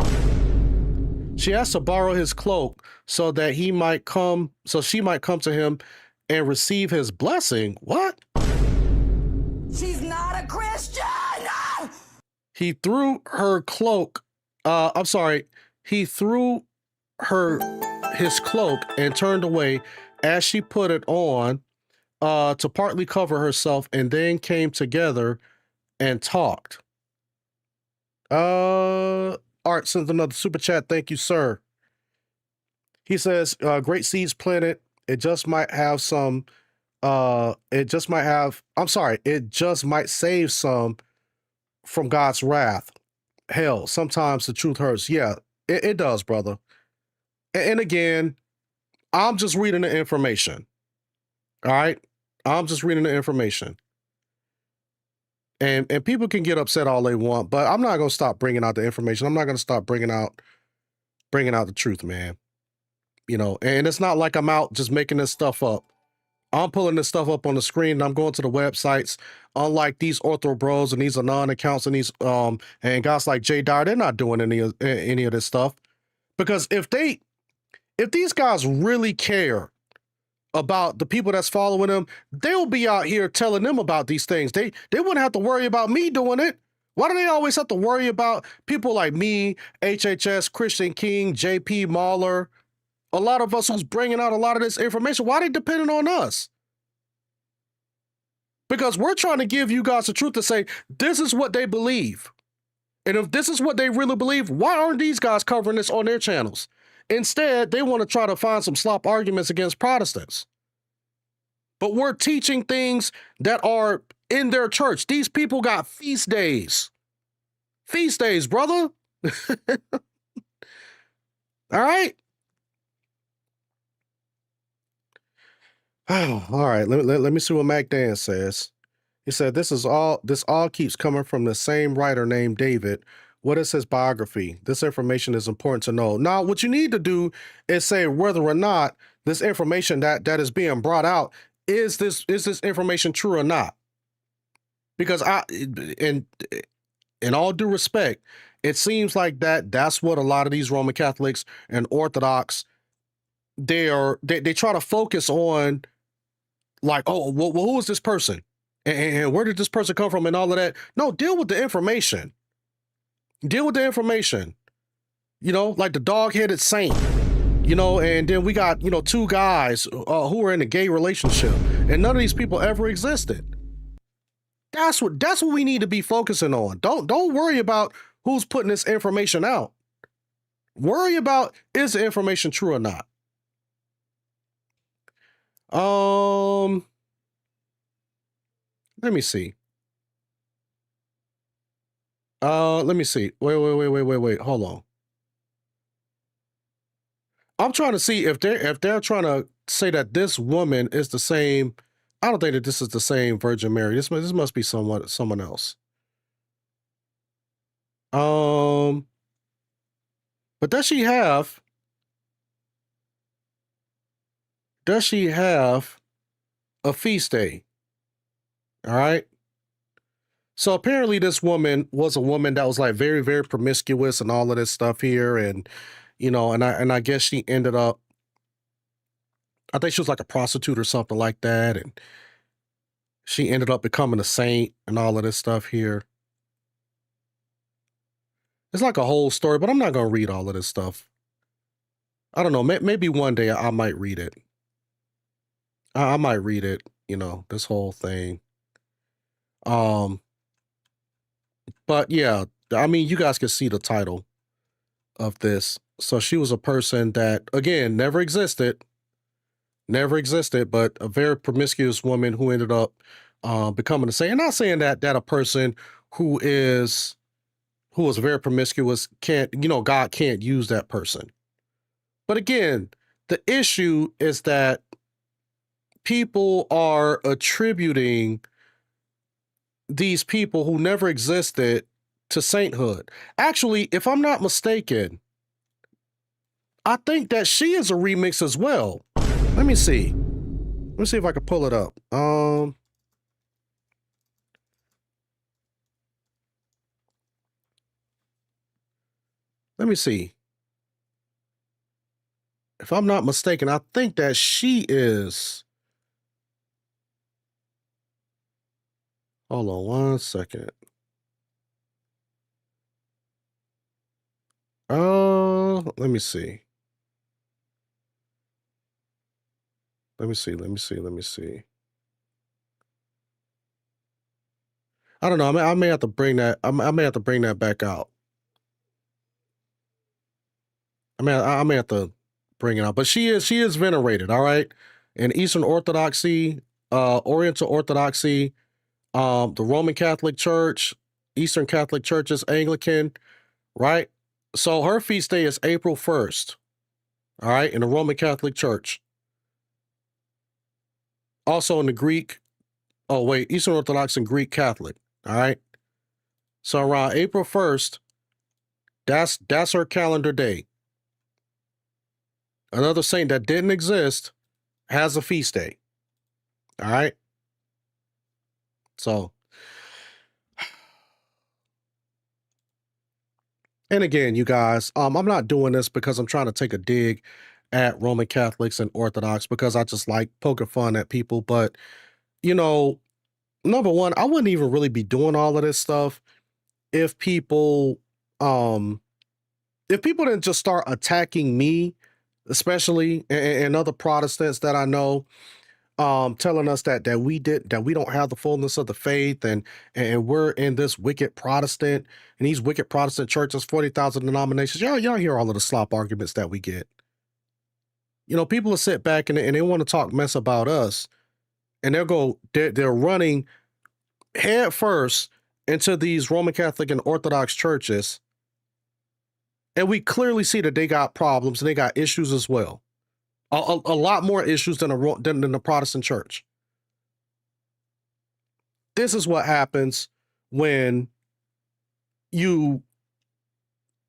She asked to borrow his cloak so that she might come to him and receive his blessing. What? She's not a Christian! He threw her cloak. He threw his cloak and turned away as she put it on to partly cover herself, and then came together and talked. Art sends another super chat. Thank you, sir. He says, great seeds planted. It just might save some from God's wrath. Hell, sometimes the truth hurts. Yeah, it does, brother. And again, I'm just reading the information. All right? I'm just reading the information. And people can get upset all they want, but I'm not going to stop bringing out the information. I'm not going to stop bringing out the truth, man. You know, and it's not like I'm out just making this stuff up. I'm pulling this stuff up on the screen and I'm going to the websites. Unlike these OrthroBros and these Anon accounts and these and guys like Jay Dyer, they're not doing any of this stuff. Because if these guys really care about the people that's following them, they'll be out here telling them about these things. They wouldn't have to worry about me doing it. Why do they always have to worry about people like me, HHS, Christian King, JP Mahler, a lot of us who's bringing out a lot of this information? Why are they depending on us? Because we're trying to give you guys the truth to say, this is what they believe. And if this is what they really believe, why aren't these guys covering this on their channels? Instead, they want to try to find some slop arguments against Protestants. But we're teaching things that are in their church. These people got feast days. Feast days, brother. All right? All right, let me see what Mac Dan says. He said, this all keeps coming from the same writer named David. What is his biography? This information is important to know. Now, what you need to do is say whether or not this information that is being brought out, is this information true or not? Because in all due respect, it seems like that's what a lot of these Roman Catholics and Orthodox, they try to focus on, like, oh, well, who is this person? And where did this person come from and all of that? No, deal with the information. Deal with the information. You know, like the dog-headed saint. You know, and then we got, you know, two guys who are in a gay relationship, and none of these people ever existed. That's what we need to be focusing on. Don't worry about who's putting this information out. Worry about, is the information true or not? Let me see. Let me see. Wait. Hold on. I'm trying to see if they're trying to say that this woman is the same. I don't think that this is the same Virgin Mary. This must be someone else. But does she have a feast day? All right. So apparently this woman was a woman that was like very, very promiscuous and all of this stuff here. And, you know, and I guess she ended up I think she was like a prostitute or something like that, and she ended up becoming a saint and all of this stuff here. It's like a whole story, but I'm not going to read all of this stuff. I don't know. Maybe one day I might read it. I might read it, you know, this whole thing. But yeah, I mean, you guys can see the title of this. So she was a person that, again, never existed, but a very promiscuous woman who ended up becoming a saint. And not saying that a person who was very promiscuous can't, you know, God can't use that person. But again, the issue is that people are attributing these people who never existed to sainthood. Actually, if I'm not mistaken, I think that she is a remix as well. Let me see. Let me see if I can pull it up. Let me see. If I'm not mistaken, I think that she is. Hold on one second. Let me see. Let me see. I don't know. I may have to bring that. I may have to bring that back out. I may have to bring it out. But she is venerated. All right, in Eastern Orthodoxy, Oriental Orthodoxy, the Roman Catholic Church, Eastern Catholic Churches, Anglican, right? So her feast day is April 1st. All right, in the Roman Catholic Church. Also in the Greek, Eastern Orthodox and Greek Catholic. All right. So around April 1st, that's her calendar day. Another saint that didn't exist has a feast day. All right. So, and again, you guys, I'm not doing this because I'm trying to take a dig at Roman Catholics and Orthodox because I just like poking fun at people. But, you know, number one, I wouldn't even really be doing all of this stuff if people didn't just start attacking me, especially, and other Protestants that I know, telling us that we don't have the fullness of the faith, and we're in this wicked Protestant, and these wicked Protestant churches, 40,000 denominations. Y'all hear all of the slop arguments that we get. You know, people will sit back and they want to talk mess about us, and they're running head first into these Roman Catholic and Orthodox churches, and we clearly see that they got problems and they got issues as well. A lot more issues than the Protestant church. This is what happens when you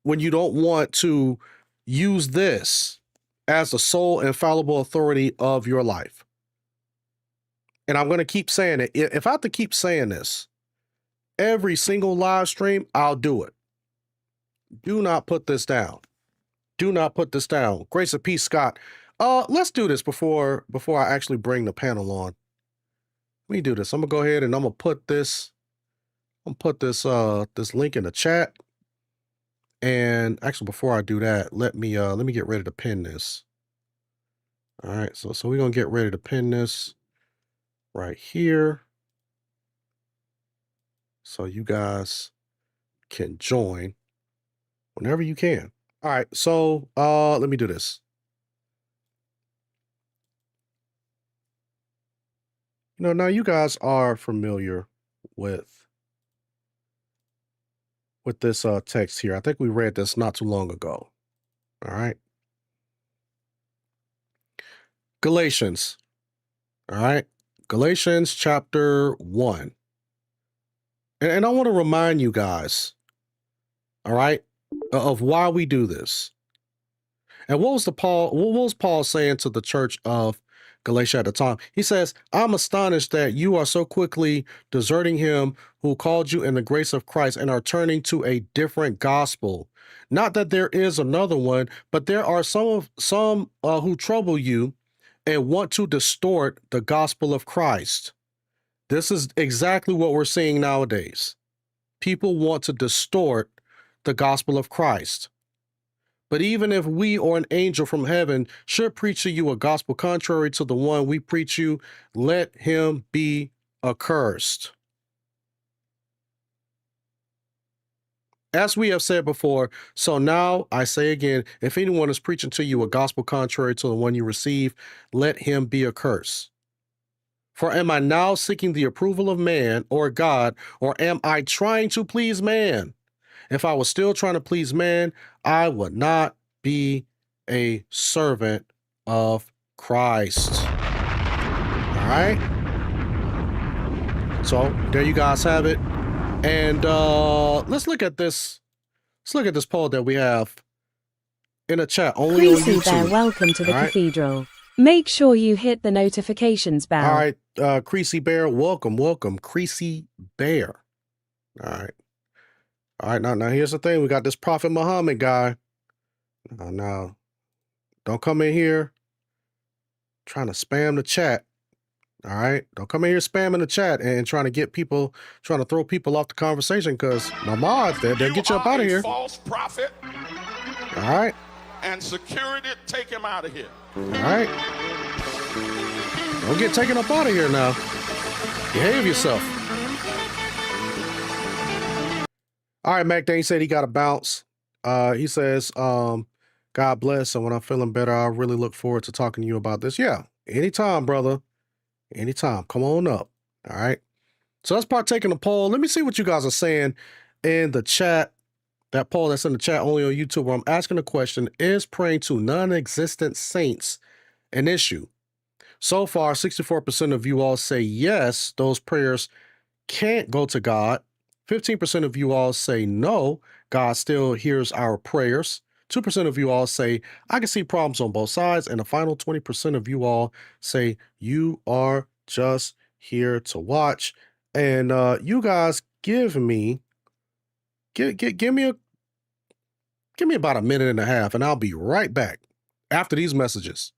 don't want to use this as the sole infallible authority of your life. And I'm going to keep saying it. If I have to keep saying this every single live stream, I'll do it. Do not put this down. Do not put this down. Grace and peace, Scott. Let's do this before I actually bring the panel on. Let me do this. I'm gonna go ahead and I'm gonna put this this link in the chat. And actually, before I do that, let me get ready to pin this. All right, so we're gonna get ready to pin this right here, so you guys can join whenever you can. All right, so let me do this. You know, now you guys are familiar with this text here. I think we read this not too long ago. All right. Galatians. All right. Galatians chapter 1. And I want to remind you guys, all right, of why we do this. And what was Paul saying to the church of Galatia at the time? He says, I'm astonished that you are so quickly deserting him who called you in the grace of Christ and are turning to a different gospel. Not that there is another one, but there are some who trouble you and want to distort the gospel of Christ. This is exactly what we're seeing nowadays. People want to distort the gospel of Christ. But even if we or an angel from heaven should preach to you a gospel contrary to the one we preach you, let him be accursed. As we have said before, so now I say again, if anyone is preaching to you a gospel contrary to the one you receive, let him be accursed. For am I now seeking the approval of man or God, or am I trying to please man? If I was still trying to please man, I would not be a servant of Christ. All right? So there you guys have it. And let's look at this. Let's look at this poll that we have in a chat only on Creasy Bear, YouTube. welcome to the All right. cathedral. Make sure you hit the notifications bell. All right, Creasy Bear, welcome, Creasy Bear. All right. Now here's the thing: we got this Prophet Muhammad guy. Now, don't come in here trying to spam the chat. All right, don't come in here spamming the chat and trying to throw people off the conversation, because my mods, they'll get you up out of here. False prophet. All right. And security, take him out of here. All right. Don't get taken up out of here now. Behave yourself. All right, Mac Dane said he got a bounce. He says, God bless, and when I'm feeling better, I really look forward to talking to you about this. Yeah, anytime, brother. Anytime. Come on up. All right. So let's partake in the poll. Let me see what you guys are saying in the chat. That poll that's in the chat only on YouTube, where I'm asking the question, is praying to non-existent saints an issue? So far, 64% of you all say yes, those prayers can't go to God. 15% of you all say no, God still hears our prayers. 2% of you all say, I can see problems on both sides. And the final 20% of you all say, you are just here to watch. And you guys give me about a minute and a half, and I'll be right back after these messages.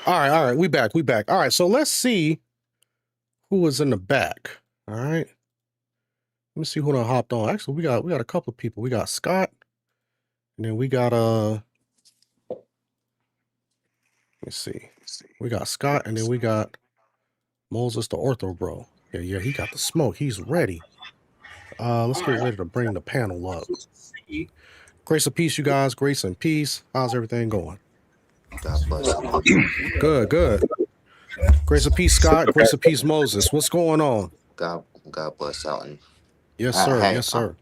All right, we back. All right, so let's see who was in the back. All right. Let me see who done hopped on. Actually, we got a couple of people. We got Scott, and then we got let's see. We got Scott, and then we got Moses the OrthroBro. Yeah, he got the smoke. He's ready. Let's get ready to bring the panel up. Grace and peace, you guys. Grace and peace. How's everything going? God bless you. Good. Grace and peace, Scott. Grace and peace, Moses. What's going on? God bless Alton. Yes, sir. Hey, yes, sir.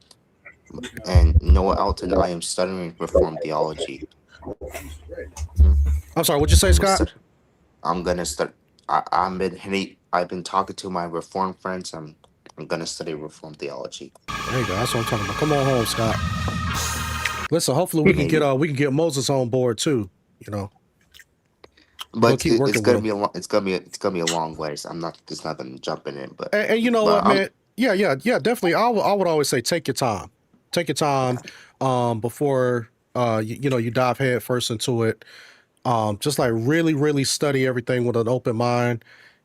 And Noah Alton, I am studying Reformed theology. I'm sorry, what'd you say, Scott? I'm gonna start. I've been talking to my Reformed friends. I'm gonna study Reformed theology. There you go. That's what I'm talking about. Come on home, Scott. Listen, hopefully we can get Moses on board too. You know. We'll But keep it's working with gonna them. be a long, it's gonna be a long way. So I'm not just not gonna jump in it, And you know but what, man? Yeah, definitely. I would always say take your time. Take your time before you dive head first into it. Just like really study everything with an open mind.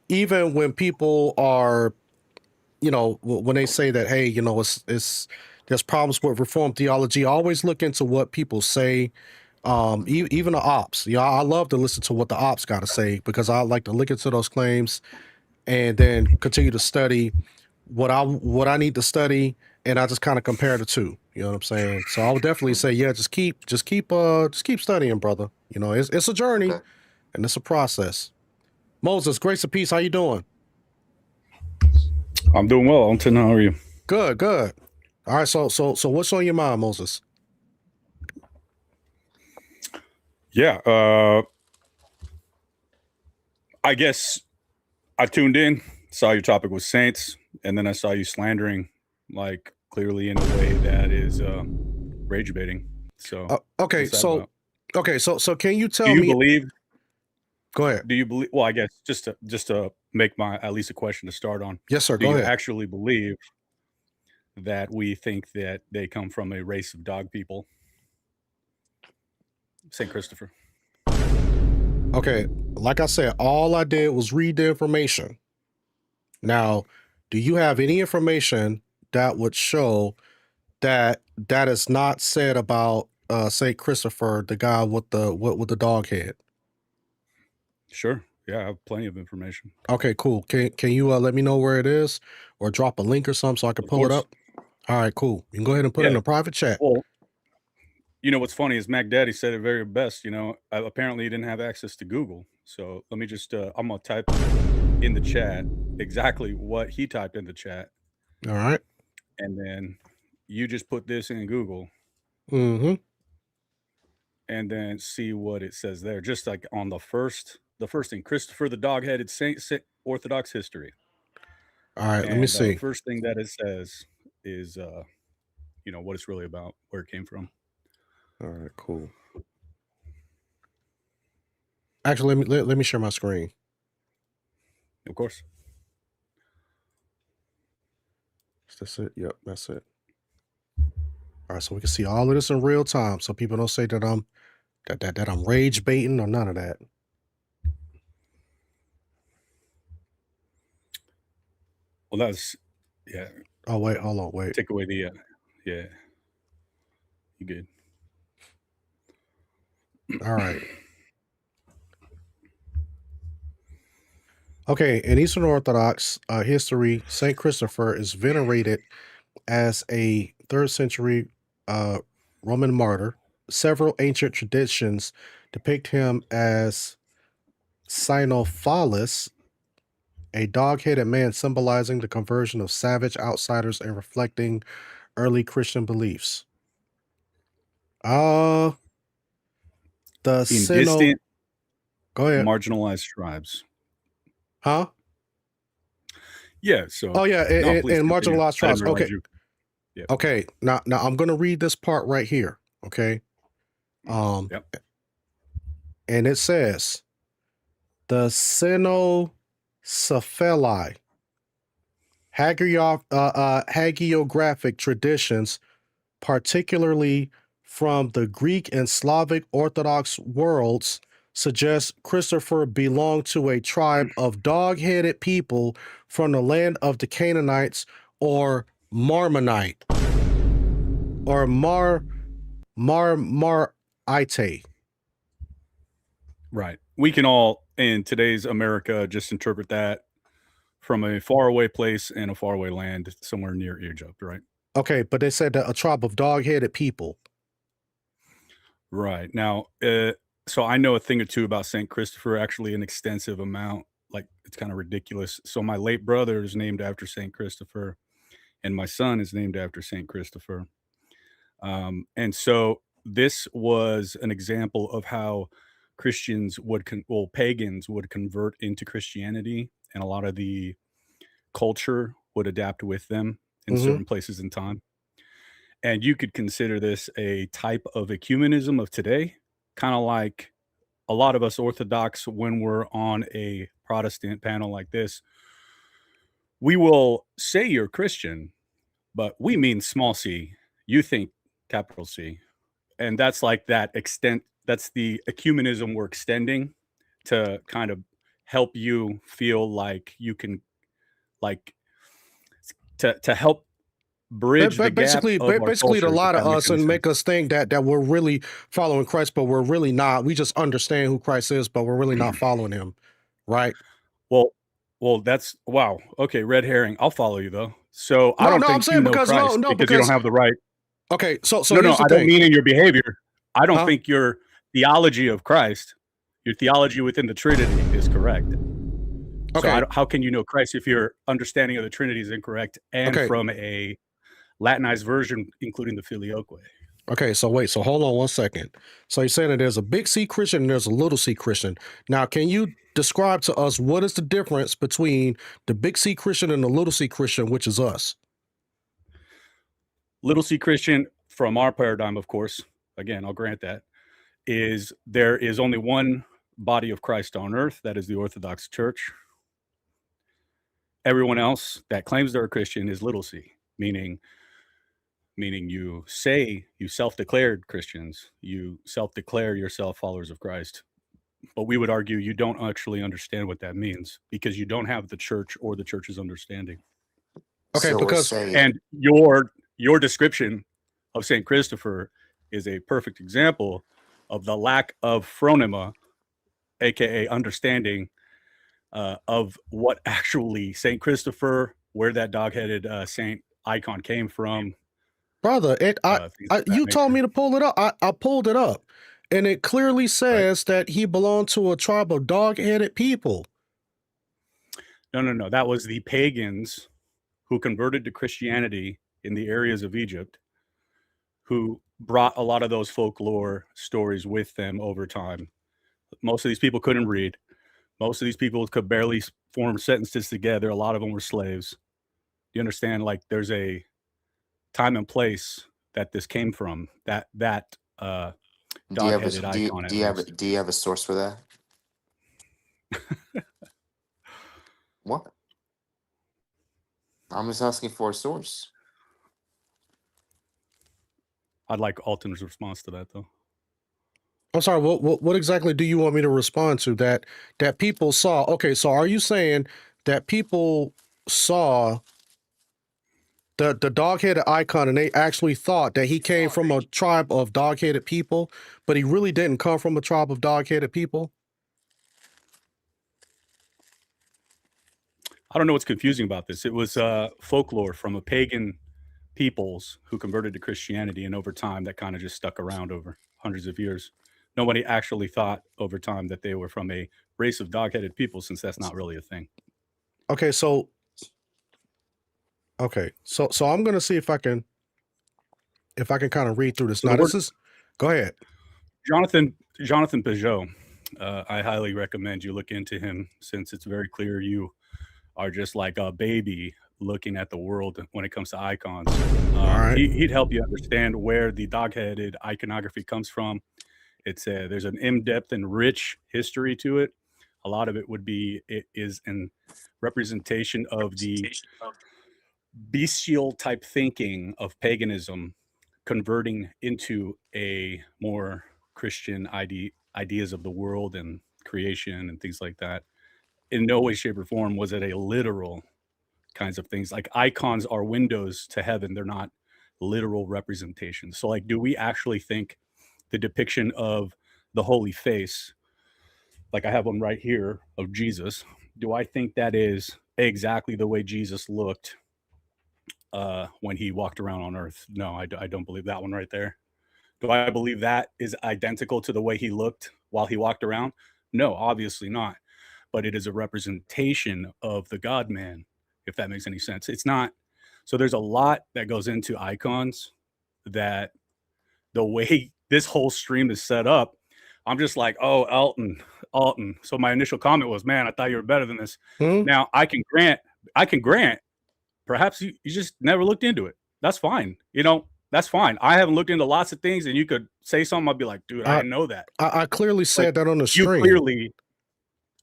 Even when people are, when they say that, hey, it's there's problems with reform theology, always look into what people say. Even the ops. I love to listen to what the ops got to say, because I like to look into those claims and then continue to study what I need to study, and I just kind of compare the two. You know what I'm saying? So I would definitely say, yeah, just keep studying, brother. It's a journey okay. and it's a process. Moses, grace and peace. How you doing? I'm doing well, Alton. How are you? Good. All right. So what's on your mind, Moses? Yeah. I guess I tuned in, saw your topic was saints, and then I saw you slandering, like, clearly in a way that is rage baiting. So Okay. what's that about? So can you Do tell you me? believe? Go ahead. Do you believe? Well, I guess just to make my at least a question to start on. Yes, sir. Do Go you ahead. actually believe that we think that they come from a race of dog people? Saint Christopher. Okay. Like I said, all I did was read the information. Now, do you have any information that would show that is not said about Saint Christopher, the guy with the dog head? Sure. Yeah, I have plenty of information. Okay, cool. Can you let me know where it is, or drop a link or something so I can Of pull it course. up? All right, cool. You can go ahead and put it in Yeah. a private chat. Well, what's funny is Mac Daddy said it very best. Apparently he didn't have access to Google. So let me just, I'm going to type in the chat exactly what he typed in the chat. All right. And then you just put this in Google Mm-hmm. and then see what it says there. Just like on the first thing, Christopher the Dog-Headed Saint, Orthodox History. All right, let me And the see. first thing that it says is, what it's really about, where it came from. All right, cool. Actually, let me share my screen. Of course. Is this it? Yep, that's it. All right, so we can see all of this in real time, so people don't say that I'm I'm rage baiting or none of that. Well, that's, yeah. Oh wait, hold on, wait. Take away the, yeah. You good. All right. Okay, in Eastern Orthodox history, Saint Christopher is venerated as a 3rd century Roman martyr. Several ancient traditions depict him as Cynophilus, a dog-headed man symbolizing the conversion of savage outsiders and reflecting early Christian beliefs. The In distant, Go ahead. marginalized tribes. Huh? Yeah. So. Oh yeah, No, please and continue. marginalized I didn't tribes. realize Okay. you. Yeah. Okay. Now I'm gonna read this part right here. Okay. Yep. And it says the Cynocephali hagiographic traditions, particularly from the Greek and Slavic Orthodox worlds, suggest Christopher belonged to a tribe of dog-headed people from the land of the Canaanites, or Marmonite, or Marite. Right. We can all, in today's America, just interpret that from a faraway place and a faraway land somewhere near Egypt, right? Okay, but they said that a tribe of dog-headed people. Right. Now, so I know a thing or two about St. Christopher, actually an extensive amount. Like, it's kind of ridiculous. So my late brother is named after St. Christopher, and my son is named after St. Christopher. And so this was an example of how Christians pagans would convert into Christianity, and a lot of the culture would adapt with them in certain places in time. And you could consider this a type of ecumenism of today, kind of like a lot of us Orthodox, when we're on a Protestant panel like this, we will say you're Christian, but we mean small c. You think capital C. And that's like that extent. That's the ecumenism we're extending to kind of help you feel like you can, like, to help bridge the gap of our Basically, to cultures, lie if to that makes us any and make sense. us think that we're really following Christ, but we're really not. We just understand who Christ is, but we're really not following him, right? Well, that's wow. Okay, red herring. I'll follow you though. So I No, don't no, I'm think you saying know because no, Christ no, because you don't because have the right. okay. So No, here's the I don't thing, mean in your behavior. I don't huh? think your theology of Christ, your theology within the Trinity is correct. So Okay, how can you know Christ if your understanding of the Trinity is incorrect and okay, from a Latinized version, including the filioque? okay. So wait. So hold on one second. So you're saying that there's a big C Christian and there's a little C Christian. Now, can you describe to us what is the difference between the big C Christian and the little C Christian, which is us? Little c Christian, from our paradigm, of course, again, I'll grant that, is there is only one body of Christ on earth, that is the Orthodox Church. Everyone else that claims they're a Christian is little c, meaning you say you self-declared Christians, you self-declare yourself followers of Christ. But we would argue you don't actually understand what that means because you don't have the church or the church's understanding. Okay, So we're because saying, And your description of St. Christopher is a perfect example of the lack of phronema, aka understanding, of what actually St. Christopher, where that dog-headed saint icon came from, brother, things of that you told nature. me to pull it up. I pulled it up, and it clearly Right? says that he belonged to a tribe of dog-headed people. No. That was the pagans who converted to Christianity in the areas of Egypt, who brought a lot of those folklore stories with them over time. Most of these people couldn't read. Most of these people could barely form sentences together. A lot of them were slaves. You understand? Like, there's a time and place that this came from. That do you have dog-headed icon, at least. do you have a source for that? What? I'm just asking for a source. I'd like Alton's response to that, though. I'm sorry. What exactly do you want me to respond to? That people saw? Okay, so are you saying that people saw the dog-headed icon and they actually thought that he came from a tribe of dog-headed people, but he really didn't come from a tribe of dog-headed people? I don't know what's confusing about this. It was folklore from a pagan peoples who converted to Christianity, and over time that kind of just stuck around over hundreds of years. Nobody actually thought over time that they were from a race of dog-headed people, since that's not really a thing. Okay, so I'm gonna see if I can kind of read through this. So Now the word this is, go ahead. Jonathan Peugeot, I highly recommend you look into him, since it's very clear you are just like a baby looking at the world when it comes to icons. All right. He'd help you understand where the dog-headed iconography comes from. It's there's an in-depth and rich history to it. A lot of it is an representation of the bestial type thinking of paganism converting into a more Christian ideas of the world and creation and things like that. In no way, shape, or form was it a literal kinds of things. Like, icons are windows to heaven. They're not literal representations. So, like, do we actually think the depiction of the holy face, like I have one right here of Jesus, do I think that is exactly the way Jesus looked when he walked around on earth? No, I don't believe that one right there. Do I believe that is identical to the way he looked while he walked around? No, obviously not. But it is a representation of the God man, if that makes any sense. It's not. So there's a lot that goes into icons, that the way this whole stream is set up, I'm just like, oh, Alton. So my initial comment was, man, I thought you were better than this. Hmm? Now I can grant, perhaps you just never looked into it. That's fine. You know, That's fine. I haven't looked into lots of things, and you could say something. I'd be like, dude, I didn't know that. I clearly said that on the You stream. clearly.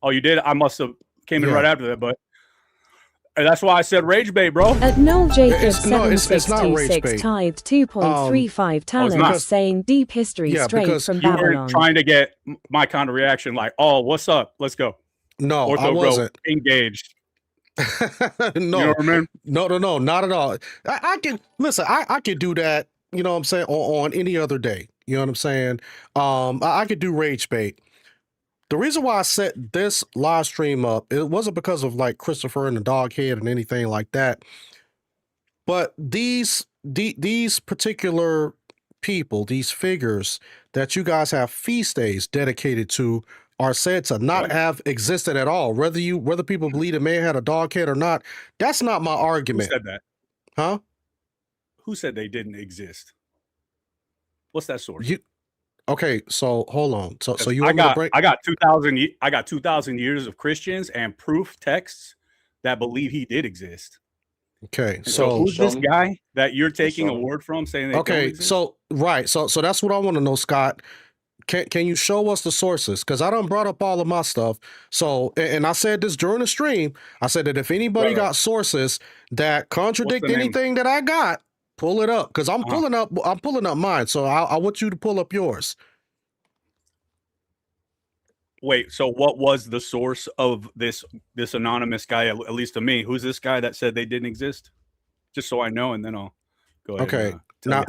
Oh, you did? I must have came in right after that, but that's why I said rage bait, bro. At Noel Jacob It's not rage 7626 bait. tithed 2.35 talents, saying deep history straight from you Babylon. were trying to get my kind of reaction, like, oh, what's up? Let's go. No, I wasn't engaged. No, you know what I mean? No, not at all. I can listen. I could do that. You know what I'm saying on any other day. You know what I'm saying. I could do rage bait. The reason why I set this live stream up, it wasn't because of like Christopher and the dog head and anything like that, but these particular people, these figures that you guys have feast days dedicated to, are said to not have existed at all. Whether people believe it may have had a dog head or not, that's not my argument. Who said that? Huh? Who said they didn't exist? What's that source? Okay, so hold on. So you I want me to break? I got 2,000 years of Christians and proof texts that believe he did exist. Okay, so who's this guy that you're taking a word from saying they don't exist? So that's what I want to know, Scott. Can you show us the sources? Because I done brought up all of my stuff. So, and I said this during the stream. I said that if anybody got sources that contradict anything that I got, pull it up. Because I'm pulling up mine. So I want you to pull up yours. Wait, so what was the source of this anonymous guy, at least to me? Who's this guy that said they didn't exist? Just so I know, and then I'll go ahead. Okay. And,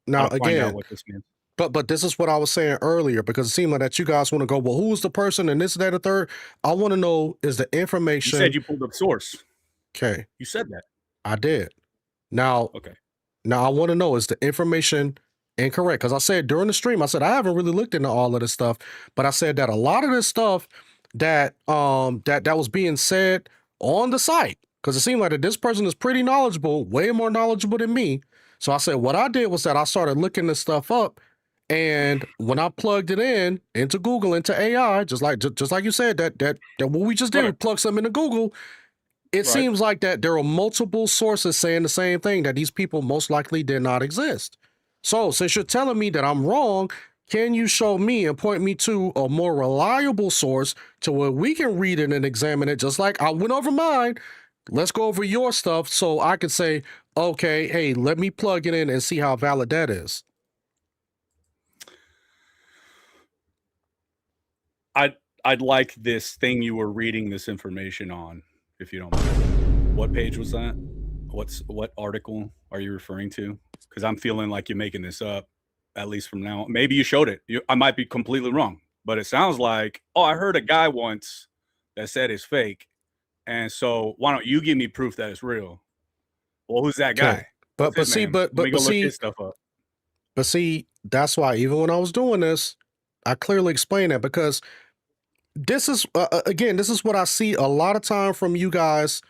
now again, what this means. But this is what I was saying earlier, because it seemed like that you guys want to go, well, who's the person and this, that, and the third? I want to know is the information. You said you pulled up source. Okay. You said that. I did. Now, okay. Now I want to know, is the information incorrect? Because I said during the stream, I said I haven't really looked into all of this stuff, but I said that a lot of this stuff that that was being said on the site, because it seemed like that this person is pretty knowledgeable, way more knowledgeable than me. So I said what I did was that I started looking this stuff up. And when I plugged it into Google, into AI, just like you said, that what we just did, we plugged something into Google. It seems like that there are multiple sources saying the same thing, that these people most likely did not exist. So since you're telling me that I'm wrong, can you show me and point me to a more reliable source to where we can read it and examine it, just like I went over mine? Let's go over your stuff so I can say, okay, hey, let me plug it in and see how valid that is. I'd like this thing you were reading this information on, if you don't mind. What page was that? What article are you referring to? Because I'm feeling like you're making this up, at least from now on. Maybe you showed it. I might be completely wrong, but it sounds like, oh, I heard a guy once that said it's fake, and so why don't you give me proof that it's real? Well, who's that guy? But see, look his stuff up. But see, that's why even when I was doing this, I clearly explained that, because this is again, this is what I see a lot of time from you guys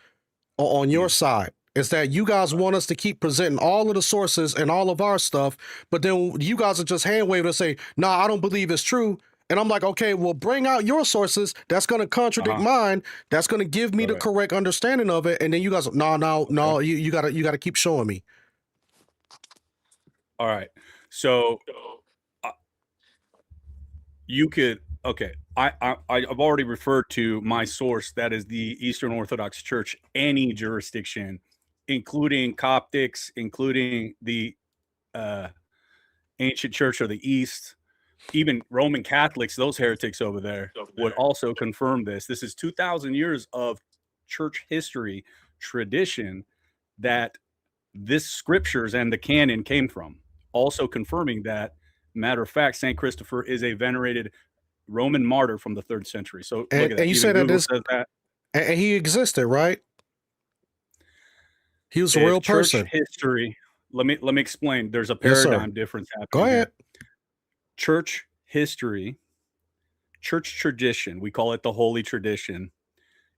on your side, is that you guys want us to keep presenting all of the sources and all of our stuff, but then you guys are just hand waving and say, "No, I don't believe it's true." And I'm like, okay, well, bring out your sources that's going to contradict mine. That's going to give me the correct understanding of it. And then you guys, no, you gotta keep showing me. All right, so you could. Okay, I've already referred to my source. That is the Eastern Orthodox Church, any jurisdiction, including Coptics, including the ancient Church of the East, even Roman Catholics, those heretics over there would also confirm this. This is 2,000 years of church history tradition that this scriptures and the canon came from, also confirming that. Matter of fact, St. Christopher is a venerated Roman martyr from the 3rd century. So look at that. And you said that and he existed, right? He was a real person. History. Let me explain. There's a paradigm difference happening. Go ahead. Church history, church tradition, we call it the Holy Tradition,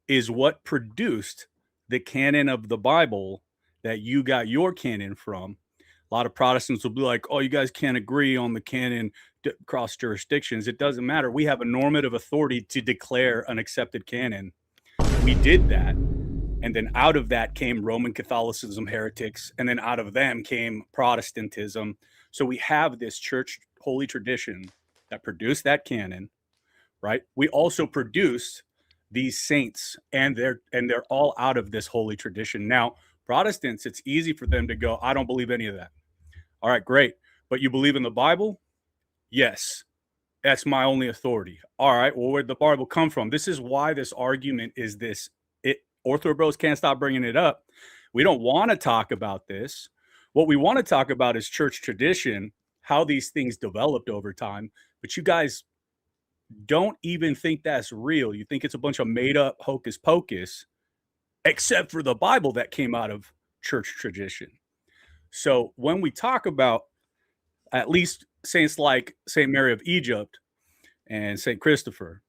is what produced the canon of the Bible that you got your canon from. A lot of Protestants will be like, oh, you guys can't agree on the canon across jurisdictions. It doesn't matter. We have a normative authority to declare an accepted canon. We did that. And then out of that came Roman Catholicism, heretics, and then out of them came Protestantism. So we have this church holy tradition that produced that canon, right? We also produced these saints, and they're all out of this holy tradition. Now, Protestants, it's easy for them to go, I don't believe any of that. All right, great. But you believe in the Bible? Yes. That's my only authority. All right, well, where'd the Bible come from? This is why this argument is this. OrthroBros can't stop bringing it up. We don't want to talk about this. What we want to talk about is church tradition, how these things developed over time. But you guys don't even think that's real. You think it's a bunch of made up hocus pocus, except for the Bible that came out of church tradition. So when we talk about at least saints like St. Mary of Egypt and St. Christopher,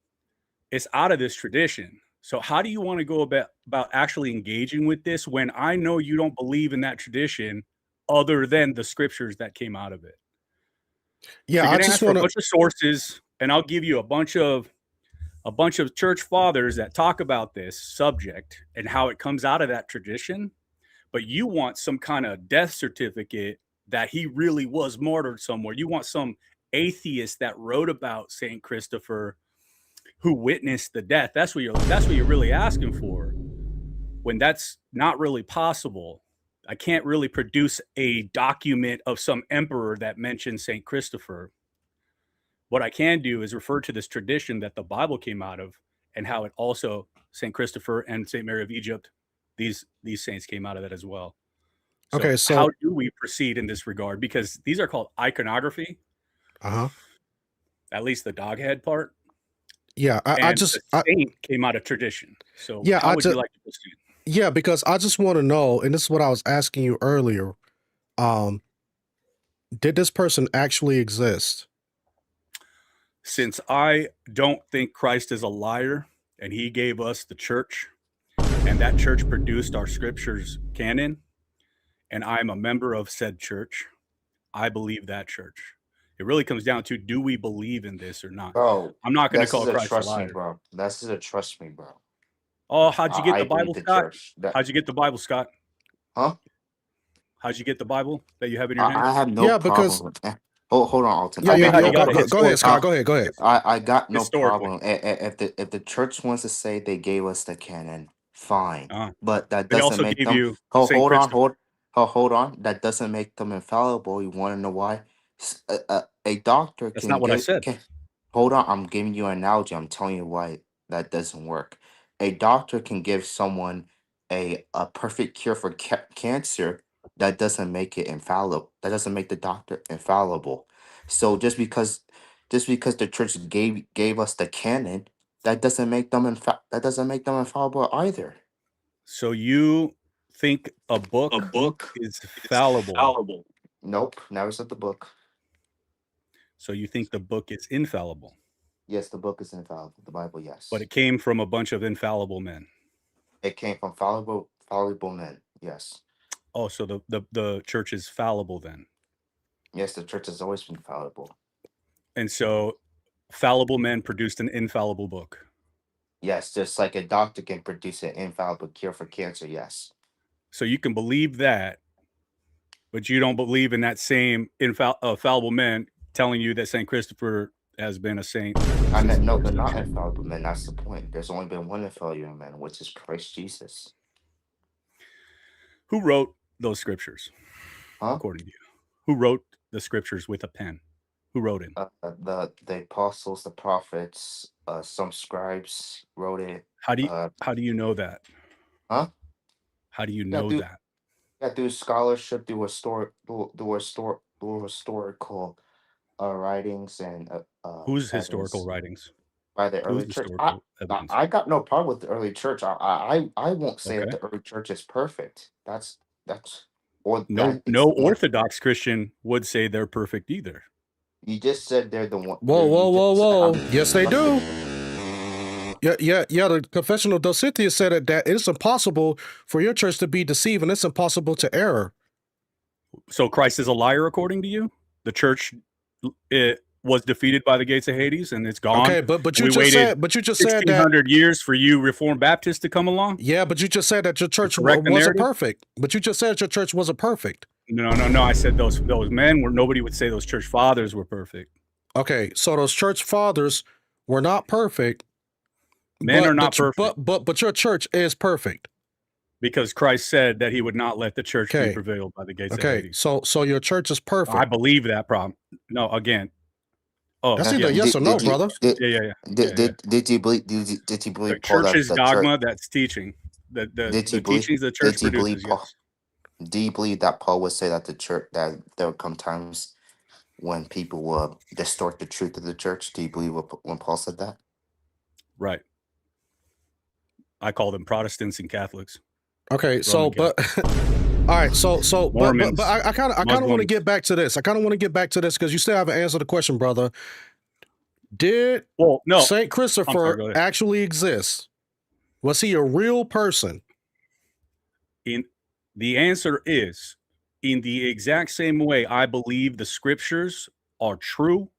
it's out of this tradition. So how do you want to go about actually engaging with this when I know you don't believe in that tradition other than the scriptures that came out of it? Yeah, so I just for want a to. bunch of sources, and I'll give you a bunch of church fathers that talk about this subject and how it comes out of that tradition. But you want some kind of death certificate that he really was martyred somewhere. You want some atheist that wrote about St. Christopher who witnessed the death. That's what you're really asking for, when that's not really possible. I can't really produce a document of some emperor that mentions St. Christopher. What I can do is refer to this tradition that the Bible came out of, and how it also, St. Christopher and St. Mary of Egypt, these saints came out of that as well. So Okay, so how do we proceed in this regard? Because these are called iconography, at least the dog head part. Yeah, And the saint came out of tradition. So Yeah, how would you like to proceed? Yeah, because I just want to know, and this is what I was asking you earlier. Did this person actually exist? Since I don't think Christ is a liar, and he gave us the church, and that church produced our scriptures canon, and I'm a member of said church, I believe that church. It really comes down to, do we believe in this or not? Bro, I'm not going to this is call a Christ a trust me, liar. bro. This is a trust me, bro. Oh, how'd you get I the believe Bible, the Scott? church. How'd you get the Bible, Scott? Huh? How'd you get the Bible that you have in your hand? I have no Yeah, because problem with that. Hold on, Alton. yeah, I yeah, got you no got it go ahead, Scott. Go ahead. I got no Historically. problem. If the church wants to say they gave us the canon, fine. Uh, But that They doesn't also make gave them. you Oh, St. hold on, Christopher. hold on. That doesn't make them infallible. You want to know why? A doctor That's can not what I give. said. Hold on, I'm giving you an analogy. I'm telling you why that doesn't work. A doctor can give someone a perfect cure for cancer. That doesn't make it infallible. That doesn't make the doctor infallible. So just because the church gave us the canon, that doesn't make them infallible either. So you think a book is fallible. Nope, never said the book. So you think the book is infallible. Yes, the book is infallible. The Bible, yes. But it came from a bunch of infallible men. It came from fallible men. Yes. Oh, so the church is fallible then. Yes, the church has always been fallible. And so fallible men produced an infallible book. Yes, just like a doctor can produce an infallible cure for cancer. Yes. So you can believe that, but you don't believe in that same fallible men telling you that St. Christopher has been a saint. I meant, no, they're not infallible men. That's the point. There's only been one infallible man, which is Christ Jesus. Who wrote those scriptures, Huh? according to you? Who wrote the scriptures with a pen? Who wrote it? The apostles, the prophets, some scribes wrote it. How do you know that? Huh? How do you know that? Yeah, do scholarship, do historical writings and whose historical writings? By the early church. Evidence? I got no problem with the early church. I won't say Okay. that the early church is perfect. No Orthodox Christian would say they're perfect either. You just said they're the one. Whoa. Yes, they do. Yeah. The Confessional Docitia said that it's impossible for your church to be deceived, and it's impossible to err. So Christ is a liar, according to you? The church was defeated by the gates of Hades, and it's gone. Okay, but you We just waited said, but you just said that. 1,600 years for you Reformed Baptists to come along. Yeah, but you just said that your church correct the wasn't narrative? perfect. But you just said your church wasn't perfect. No. I said those men were. Nobody would say those church fathers were perfect. Okay, so those church fathers were not perfect. Men are not perfect. But your church is perfect. Because Christ said that he would not let the church be Okay. prevailed by the gates of Okay, Hades. so your church is perfect. I believe that problem. No, again. Oh, That's yeah. either yes or no, brother. Yeah. Did you believe The Paul that church's the dogma that's teaching. The teachings the church did you believe produces, Paul? yes. Do you believe that Paul would say that the church that there would come times when people will distort the truth of the church? Do you believe when Paul said that? Right. I call them Protestants and Catholics. Okay, so Roman but all right, so Mormons, but I kind of want to Muslims. get back to this. I kind of want to get back to this because you still haven't answered the question, brother. Did Well, no. Saint I'm sorry, Christopher go ahead. actually exist? Was he a real person? The answer is, in the exact same way I believe the scriptures are true,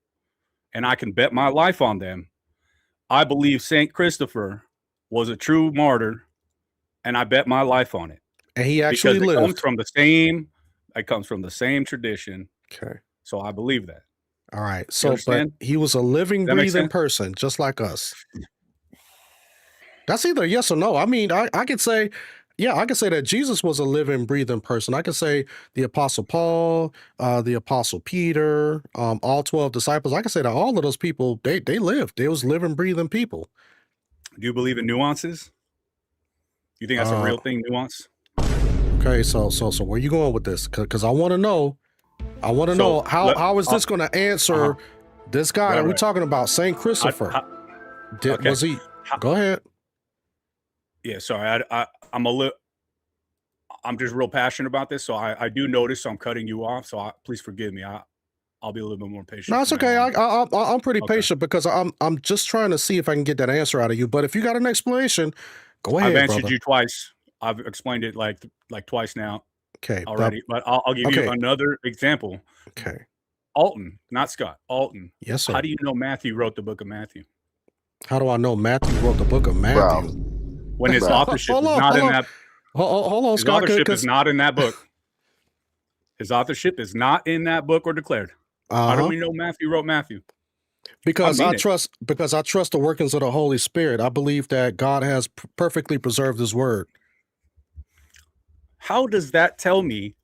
and I can bet my life on them, I believe Saint Christopher was a true martyr, and I bet my life on it. And he actually Because it lived. comes from the same tradition. Okay. So I believe that. All right. So, but understand? he was a living, That makes breathing sense? person, just like us. That's either yes or no. I mean, I could say, yeah, I could say that Jesus was a living, breathing person. I could say the Apostle Paul, the Apostle Peter, all 12 disciples. I could say that all of those people, they lived. They was living, breathing people. Do you believe in nuances? You think that's a real thing, nuance? Okay, so where you going with this? Because I want to know. I want to know how is this going to answer this guy that we're talking about, Saint Christopher? Okay. Was he? Go ahead. Yeah, sorry. I'm just real passionate about this, so I do notice. So I'm cutting you off. So please forgive me. I'll be a little bit more patient. No, it's from okay. now on. I'm pretty patient because I'm just trying to see if I can get that answer out of you. But if you got an explanation, go ahead, I've answered brother. you twice. I've explained it like twice now Okay. already. But I'll give you another example. Okay. Alton, not Scott. Alton. Yes, sir. How do you know Matthew wrote the book of Matthew? How do I know Matthew wrote the book of Matthew? When his authorship is not in that. Hold on, His Scott. authorship is not in that book. His authorship is not in that book or declared. How do we know Matthew wrote Matthew? Because I trust the workings of the Holy Spirit. I believe that God has perfectly preserved his word. How does that tell me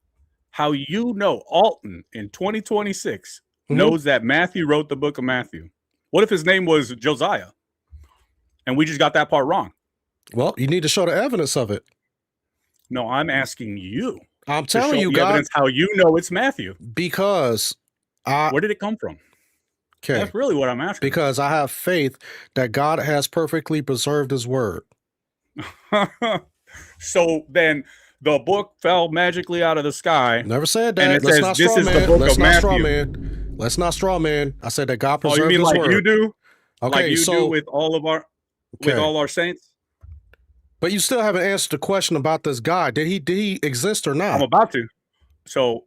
how you know Alton in 2026 knows that Matthew wrote the book of Matthew? What if his name was Josiah and we just got that part wrong? Well, you need to show the evidence of it. No, I'm asking you. I'm telling you, God, evidence how you know it's Matthew. Because where did it come from? Okay. That's really what I'm asking. Because I have faith that God has perfectly preserved his word. So then the book fell magically out of the sky. Never said that. And it Let's says not this straw is man. the book Let's of not straw Matthew. man. Let's not straw man. I said that God preserved you mean his like word. you do? Okay, like you so do with all of our with all our saints? But you still haven't answered the question about this guy. Did he exist or not? I'm about to. So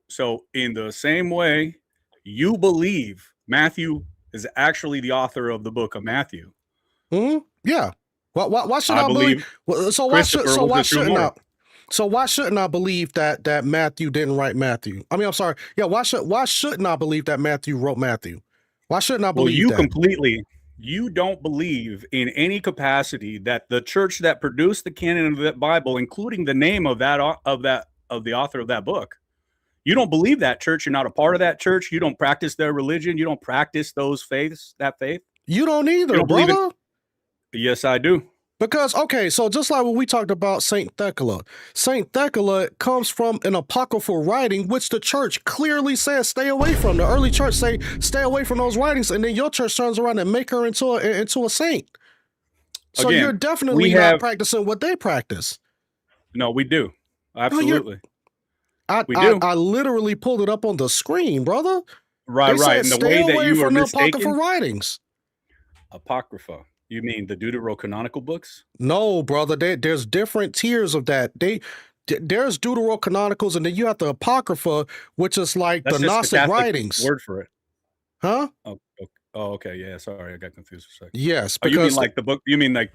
in the same way, you believe Matthew is actually the author of the book of Matthew. Yeah. Why should I believe? So why shouldn't I believe that Matthew didn't write Matthew? I mean, I'm sorry. Yeah. Why shouldn't I believe that Matthew wrote Matthew? Why shouldn't I believe that? You don't believe in any capacity that the church that produced the canon of that Bible, including the name of the author of that book, you don't believe that church. You're not a part of that church. You don't practice their religion. You don't practice those faiths. That faith. You don't either, brother. Yes, I do. Because, okay, so just like when we talked about Saint Thecla comes from an apocryphal writing, which the church clearly says stay away from. The early church say stay away from those writings, and then your church turns around and make her into a saint. So again, you're definitely not practicing what they practice. No, we do. Absolutely. I literally pulled it up on the screen, brother. Right. And the way that you are mistaken. Apocryphal writings. Apocrypha. You mean the Deuterocanonical books? No, brother. There's different tiers of that. There's Deuterocanonicals, and then you have the Apocrypha, which is like the Gnostic writings. Word for it. Huh? Oh, Oh, okay, yeah, sorry, I got confused for a second. Yes, Oh, you mean because like the book? You mean like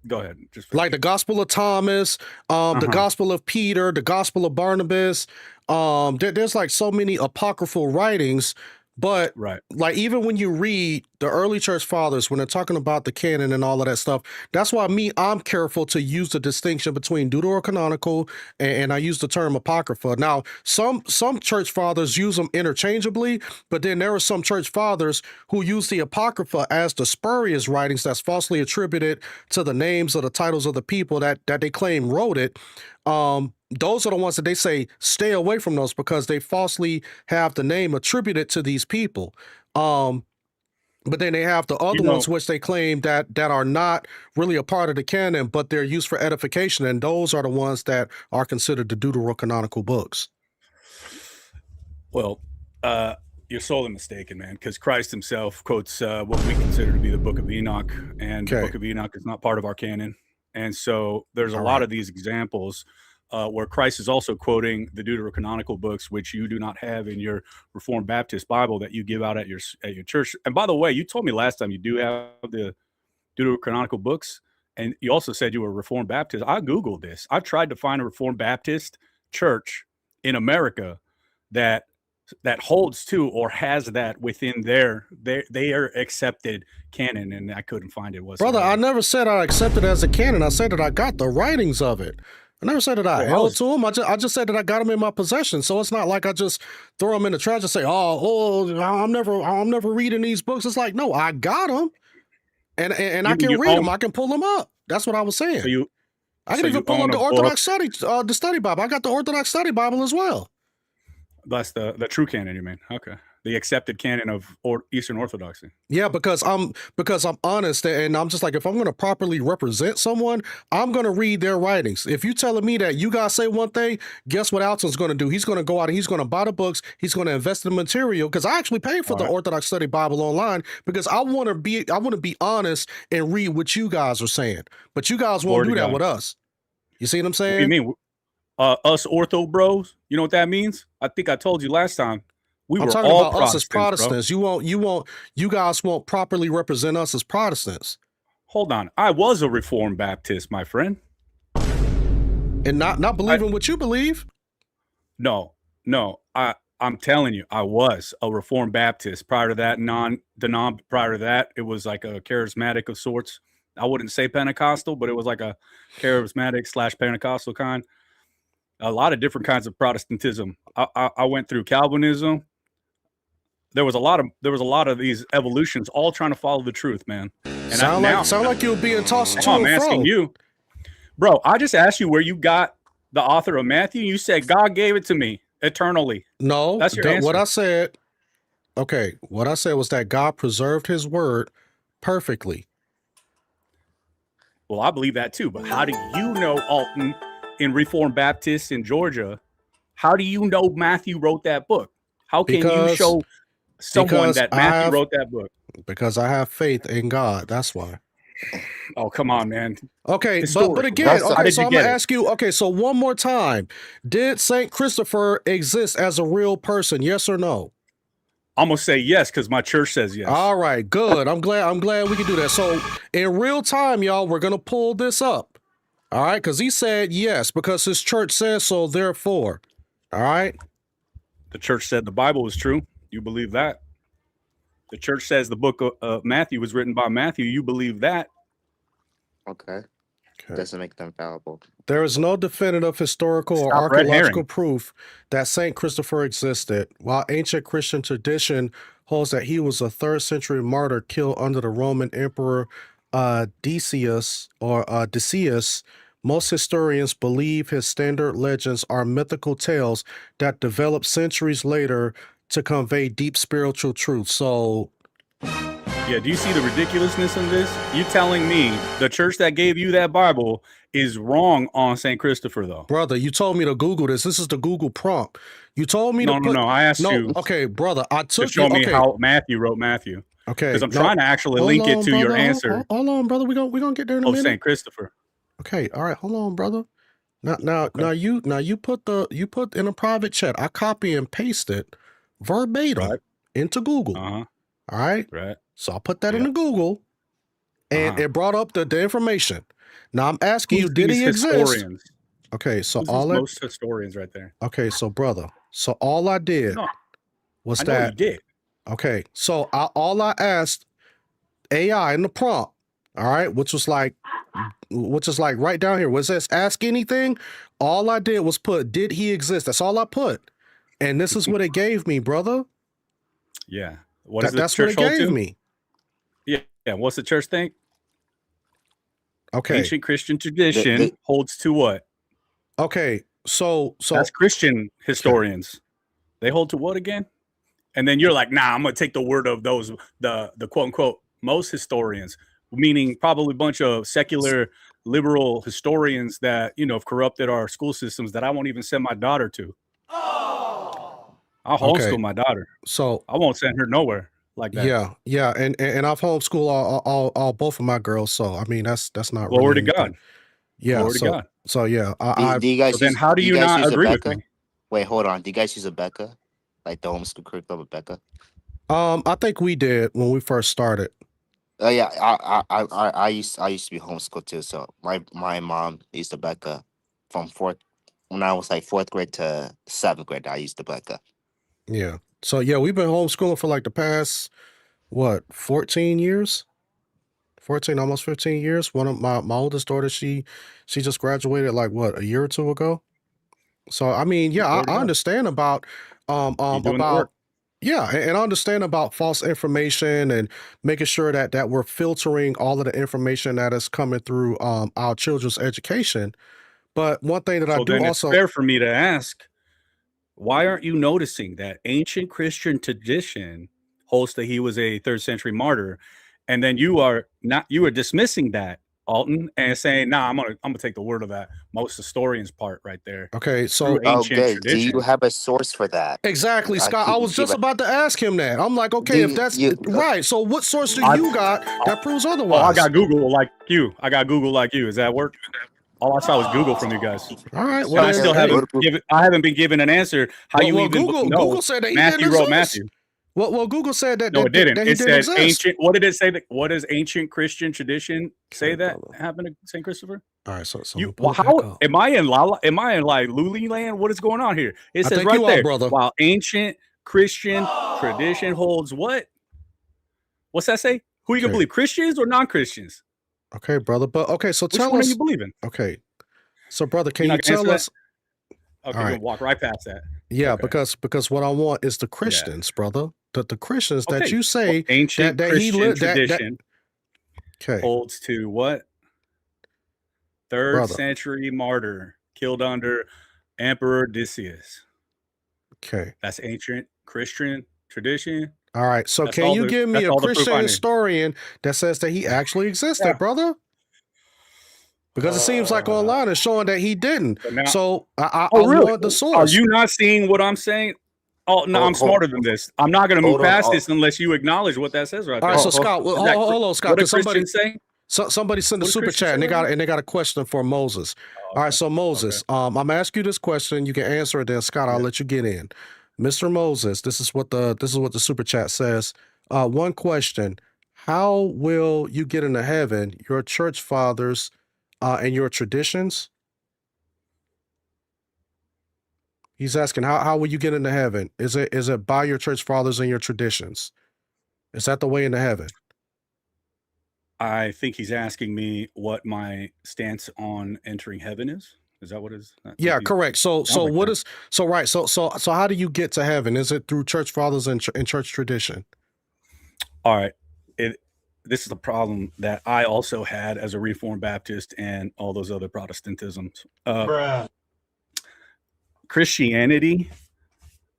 go ahead, just like the Gospel of Thomas, the Gospel of Peter, the Gospel of Barnabas. There's like so many apocryphal writings, but right. like even when you read the early church fathers, when they're talking about the canon and all of that stuff, that's why I'm careful to use the distinction between deuterocanonical and I use the term apocrypha. Now, some church fathers use them interchangeably, but then there are some church fathers who use the apocrypha as the spurious writings that's falsely attributed to the names or the titles of the people that they claim wrote it. Those are the ones that they say stay away from those because they falsely have the name attributed to these people. But then they have the other ones which they claim that are not really a part of the canon, but they're used for edification, and those are the ones that are considered the deuterocanonical books. Well, you're sorely mistaken, man, because Christ himself quotes what we consider to be the Book of Enoch, and the Book of Enoch is not part of our canon. And so there's a lot of these examples where Christ is also quoting the deuterocanonical books, which you do not have in your Reformed Baptist Bible that you give out at your church. And by the way, you told me last time you do have the deuterocanonical books, and you also said you were a Reformed Baptist. I Googled this. I've tried to find a Reformed Baptist church in America that holds to or has that within their accepted canon, and I couldn't find it. Brother, I never said I accepted it as a canon. I said that I got the writings of it. I never said that I held to them. I just said that I got them in my possession. So it's not like I just throw them in the trash and say, "Oh, I'm never reading these books." It's like, no, I got them, and I can read them. I can pull them up. That's what I was saying. I can even pull up the Orthodox the study Bible. I got the Orthodox study Bible as well. That's the true canon, you mean? Okay. The accepted canon of Eastern Orthodoxy. Yeah, because I'm honest, and I'm just like, if I'm going to properly represent someone, I'm going to read their writings. If you're telling me that you guys say one thing, guess what Alton's going to do? He's going to go out and he's going to buy the books. He's going to invest in the material, because I actually paid for the Orthodox Study Bible online because I want to be honest and read what you guys are saying. But you guys won't do that with us. You see what I'm saying? What do you mean? Us OrthroBros, you know what that means? I think I told you last time. I'm talking about us as Protestants. You guys won't properly represent us as Protestants. Hold on. I was a Reformed Baptist, my friend. And not believing what you believe? No. I'm telling you, I was a Reformed Baptist. Prior to that, prior to that, it was like a charismatic of sorts. I wouldn't say Pentecostal, but it was like a charismatic / Pentecostal kind. A lot of different kinds of Protestantism. I went through Calvinism. There was a lot of these evolutions, all trying to follow the truth, man. And sound like you were being tossed to and I'm asking you, bro. I just asked you where you got the author of Matthew. You said God gave it to me eternally. No, that's your answer. What I said. Okay, what I said was that God preserved His word perfectly. Well, I believe that too. But how do you know, Alton, in Reformed Baptists in Georgia? How do you know Matthew wrote that book? How can you show someone that Matthew wrote that book? Because I have faith in God. That's why. Oh, come on, man. Okay, but again, so I'm going to ask you, okay, so one more time. Did St. Christopher exist as a real person? Yes or no? I'm going to say yes because my church says yes. All right, good. I'm glad we can do that. So in real time, y'all, we're going to pull this up. All right, because he said yes, because his church says so, therefore. All right? The church said the Bible was true. You believe that? The church says the book of Matthew was written by Matthew. You believe that? Okay. Doesn't make them fallible. There is no definitive historical or archaeological proof that St. Christopher existed, while ancient Christian tradition holds that he was a 3rd century martyr killed under the Roman Emperor Decius. Most historians believe his standard legends are mythical tales that developed centuries later to convey deep spiritual truth. So, yeah, do you see the ridiculousness in this? You telling me the church that gave you that Bible is wrong on St. Christopher, though? Brother, you told me to Google this. This is the Google prompt. You told me No, I asked you. Okay, brother, I took to show me how Matthew wrote Matthew. Okay. Because I'm trying to actually link it to your answer. Hold on, brother. We're gonna get there in a minute. St. Christopher. Okay, all right, hold on, brother. Now you put in a private chat. I copy and pasted verbatim into Google. All right. Right. So I put that Yep. into Google, and Uh-huh. it brought up the information. Now I'm asking you, Who's did these he exist? historians? Okay, so Who's all these that. most historians right there? Okay, so brother, so all I did No, was I know you that. did. Okay, so all I asked AI in the prompt, all right, which is like right down here, where it says ask anything. All I did was put, did he exist? That's all I put, and this is what it gave me, brother. Yeah. What does the That's what church it hold gave to? me. Yeah. What's the church think? Okay. Ancient Christian tradition holds to what? Okay. So that's Christian historians. Okay. They hold to what again? And then you're like, nah, I'm gonna take the word of those the quote unquote most historians, meaning probably a bunch of secular liberal historians that have corrupted our school systems that I won't even send my daughter to. I'll homeschool my daughter, so I won't send her nowhere like that. Yeah, and I've homeschooled all both of my girls, so I mean that's not Glory really to God. Yeah, Glory to God. So yeah, do you guys then how do you not agree with me? Wait, hold on. Do you guys use a Becca? Like the homeschool curriculum of Becca? I think we did when we first started. Yeah, I used to be homeschooled too. So my mom used the Becca from when I was like 4th grade to 7th grade. I used the Becca. Yeah. So yeah, we've been homeschooling for like the past 14 years, 14, almost 15 years. One of my oldest daughter, she just graduated like a year or two ago. So I mean, yeah, I understand about yeah, and I understand about false information and making sure that we're filtering all of the information that is coming through our children's education. But one thing that I do it's fair for me to ask, why aren't you noticing that ancient Christian tradition holds that he was a 3rd century martyr, and then you are dismissing that, Alton, and saying, nah, I'm gonna take the word of that most historians part right there. Okay, so do you have a source for that? Exactly, Scott. I was just about to ask him that. I'm like, okay, if that's right, so what source do you got that proves otherwise? Oh, I got Google like you. Does that work? All I saw was Google from you guys. All right. Well, I still haven't been given an answer. How you even know? Google said that he Matthew didn't wrote exist. Matthew. Well, Google said that. No, it didn't. That he it didn't said exist. ancient. What did it say? What does ancient Christian tradition say that happened to St. Christopher? All right. So how am I in like Luli land? What is going on here? It says right there, brother. While ancient Christian tradition holds what? What's that say? Who you gonna believe, Christians or non-Christians? Okay, brother. But okay, so tell us. Which one are you believing? Okay. So, brother, can you tell us? Okay, we'll walk right past that. Yeah, because what I want is the Christians, brother. The Christians that you say ancient that Christian he lived tradition okay holds to what? 3rd century martyr killed under Emperor Decius. Okay, that's ancient Christian tradition. All right, so can you give me a Christian historian that says that he actually existed, brother? Because it seems like online is showing that he didn't. So I want the source. Are you not seeing what I'm saying? Oh no, I'm smarter than this. I'm not going to move past this unless you acknowledge what that says right there. All right, so Scott, hold on, Scott. What did Christians say? Somebody sent a super chat and they got a question for Moses. All right, so Moses, I'm gonna ask you this question. You can answer it. Then Scott, I'll let you get in. Mr. Moses, this is what the super chat says. One question: how will you get into heaven? Your church fathers and your traditions? He's asking how will you get into heaven? Is it by your church fathers and your traditions? Is that the way into heaven? I think he's asking me what my stance on entering heaven is. Is that what it is? Yeah, correct. So how do you get to heaven? Is it through church fathers and church tradition? All right. This is the problem that I also had as a Reformed Baptist and all those other Protestantisms. Christianity,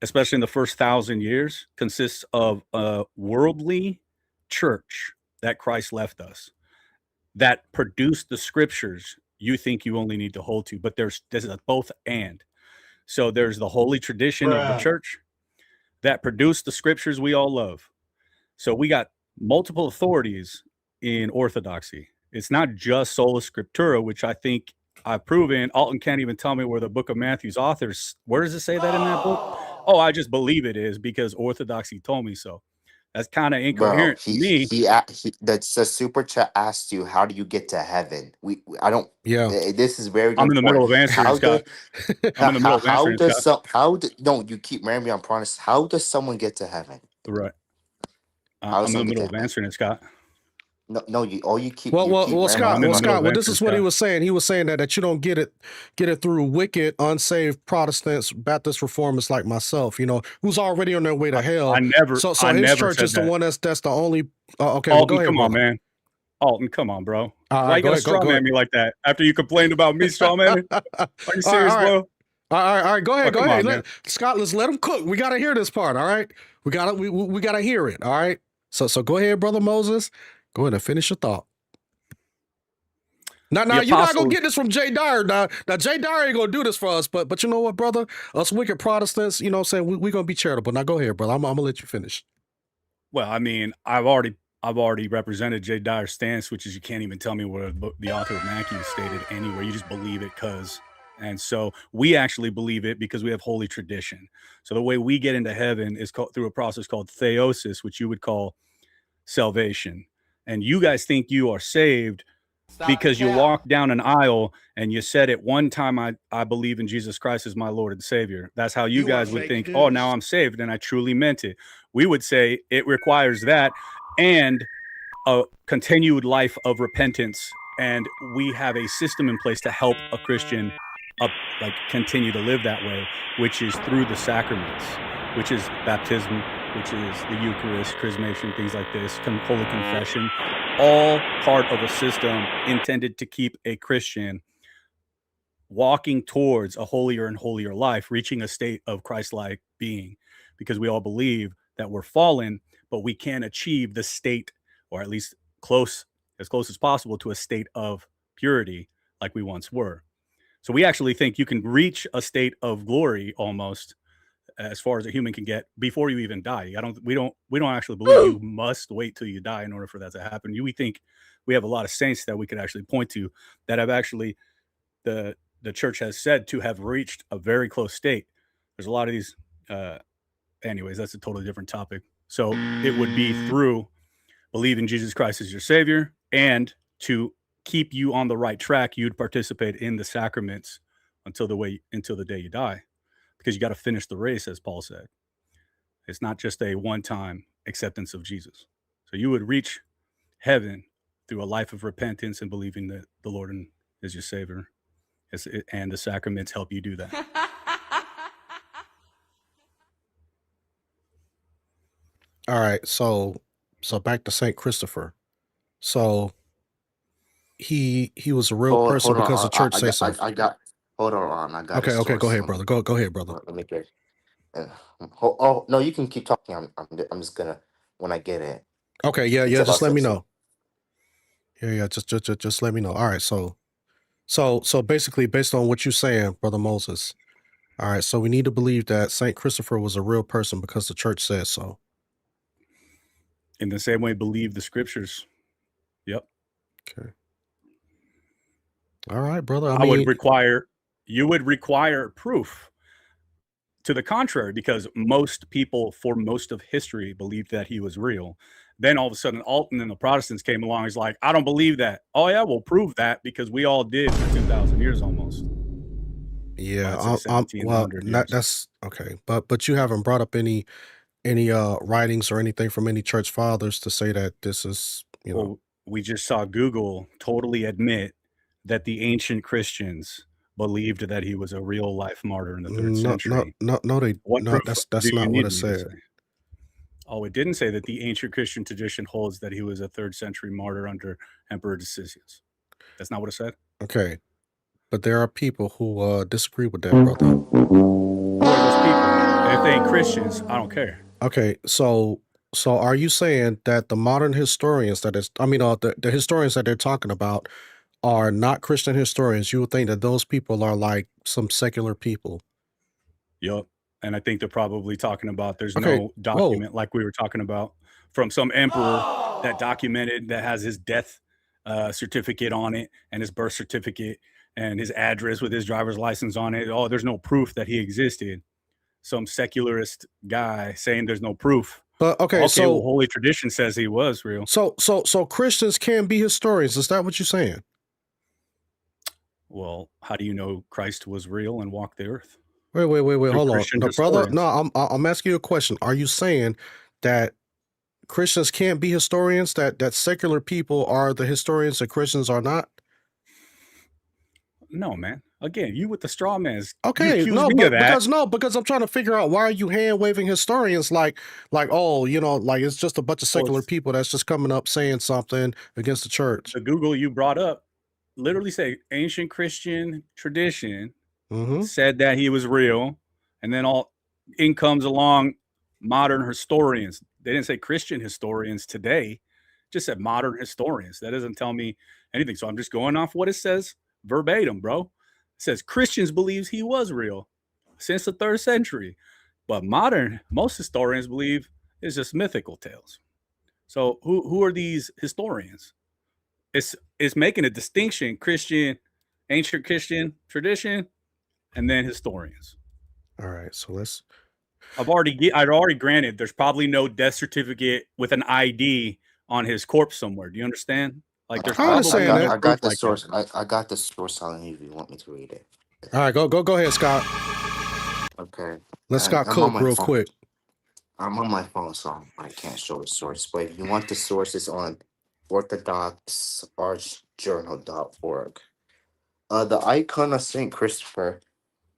especially in the first 1,000 years, consists of a worldly church that Christ left us that produced the scriptures you think you only need to hold to, but this is a both and. So there's the holy tradition of the church that produced the scriptures we all love. So we got multiple authorities in Orthodoxy. It's not just sola scriptura, which I think I've proven. Alton can't even tell me where the book of Matthew's authors, where does it say that in that book? Oh, I just believe it is because Orthodoxy told me so. That's kind of Bro, incoherent to me. that's the super chat asked you, how do you get to heaven? I don't. Yeah. This is very I'm in the middle important. of answering, How Scott. I'm in the middle of how answering, does Scott. no? You keep marrying me on promise. How does someone get to heaven? Right. How I'm does in the someone get middle to of heaven? answering it, Scott. No. You keep Well, marrying me Scott. I'm on in Well, the middle Scott. of Well, promise. this is answering, what he Scott. was saying. He was saying that you don't get it through wicked, unsaved Protestants, Baptist reformers like myself. Who's already on their way to hell. So I his never church said is the that. one that's the only. Okay. Well, go Alton, ahead, come on, brother. man. Alton, come on, bro. All Why right. you Go gotta ahead. Go straw man ahead. me like that after you complained about me straw manning? Are you All serious, right. bro? All right. Go Oh, ahead. Go come ahead. on, man. Scott, let's let him cook. We gotta hear this part. All right. We gotta hear it. All right. So go ahead, brother Moses. Go ahead and finish your thought. Now, The you're not gonna apostles, get this from Jay Dyer. Now, Jay Dyer ain't gonna do this for us. But you know what, brother? Us wicked Protestants, what I'm saying, we're gonna be charitable. Now, go ahead, brother. I'm gonna let you finish. well, I mean, I've already represented Jay Dyer's stance, which is you can't even tell me what the author of Mackie stated anywhere. You just believe it because. And so we actually believe it because we have holy tradition. So the way we get into heaven is through a process called theosis, which you would call salvation. And you guys think you are saved because you walk down an aisle and you said it one time, I believe in Jesus Christ as my Lord and Savior. That's how you guys would think, oh, now I'm saved and I truly meant it. We would say it requires that and a continued life of repentance. And we have a system in place to help a Christian continue to live that way, which is through the sacraments, which is baptism, which is the Eucharist, chrismation, things like this, holy confession, all part of a system intended to keep a Christian walking towards a holier and holier life, reaching a state of Christ-like being, because we all believe that we're fallen, but we can achieve the state, or at least as close as possible to a state of purity like we once were. So we actually think you can reach a state of glory almost as far as a human can get before you even die. We don't actually believe you must wait till you die in order for that to happen. We think we have a lot of saints that we could actually point to that have actually the church has said to have reached a very close state. There's a lot of these anyways, that's a totally different topic. So it would be through believing Jesus Christ as your Savior, and to keep you on the right track, you'd participate in the sacraments until the day you die, because you got to finish the race, as Paul said. It's not just a one-time acceptance of Jesus. So you would reach heaven through a life of repentance and believing that the Lord is your Savior, and the sacraments help you do that. All right. So back to Saint Christopher. So he was a real person Hold on. because the church say so. Hold on. I got Okay. a source. Go ahead, brother. Go ahead, brother. Let me get. Oh no, you can keep talking. I'm just gonna when I get it. Okay. Yeah. It's Just about let me 6. know. Yeah. Just let me know. All right. So basically, based on what you're saying, brother Moses. All right. So we need to believe that Saint Christopher was a real person because the church says so. In the same way, believe the scriptures. Yep. Okay. All right, brother. You would require proof to the contrary, because most people for most of history believed that he was real. Then all of a sudden, Alton and the Protestants came along. He's like, I don't believe that. Oh yeah, we'll prove that, because we all did for 2,000 years almost. Yeah, well, that's okay, but you haven't brought up any writings or anything from any church fathers to say that this is, Well, we just saw Google totally admit that the ancient Christians believed that he was a real life martyr in the 3rd century. That's not what it said. Oh, it didn't say that the ancient Christian tradition holds that he was a 3rd century martyr under Emperor Decius. That's not what it said? Okay. But there are people who disagree with that, brother. Who are those people? If they ain't Christians, I don't care. Okay, so are you saying that the modern historians the historians that they're talking about are not Christian historians? You would think that those people are like some secular people. Yup. And I think they're probably talking about there's no document like we were talking about from some emperor that documented, that has his death certificate on it and his birth certificate and his address with his driver's license on it. Oh, there's no proof that he existed. Some secularist guy saying there's no proof But okay, well, so Holy Tradition says he was real. so Christians can be historians. Is that what you're saying? Well, how do you know Christ was real and walked the earth? Wait, Through hold on. Christian No, brother, historians. no, I'm asking you a question. Are you saying that Christians can't be historians, that secular people are the historians and Christians are not? No, man. Again, you with the straw mans. You Okay, accuse no, me of that. because I'm trying to figure out, why are you hand waving historians like, oh, you know, like it's just a bunch of secular people that's just coming up saying something against the church. The Google you brought up literally say ancient Christian tradition said that he was real, and then in comes along modern historians. They didn't say Christian historians today, just said modern historians. That doesn't tell me anything. So I'm just going off what it says verbatim, bro. It says Christians believes he was real since the 3rd century, but most historians believe it's just mythical tales. So who are these historians? It's making a distinction: Christian, ancient Christian tradition, and then historians. All right, so let's. I'd already granted there's probably no death certificate with an ID on his corpse somewhere. Do you understand? Like there's probably I got the source. I got the source on you if you want me to read it. All right, go ahead, Scott. Okay. Let's Scott cook real quick. I'm on my phone, so I can't show the source. But if you want the source, it's on orthodoxarchjournal.org. The icon of Saint Christopher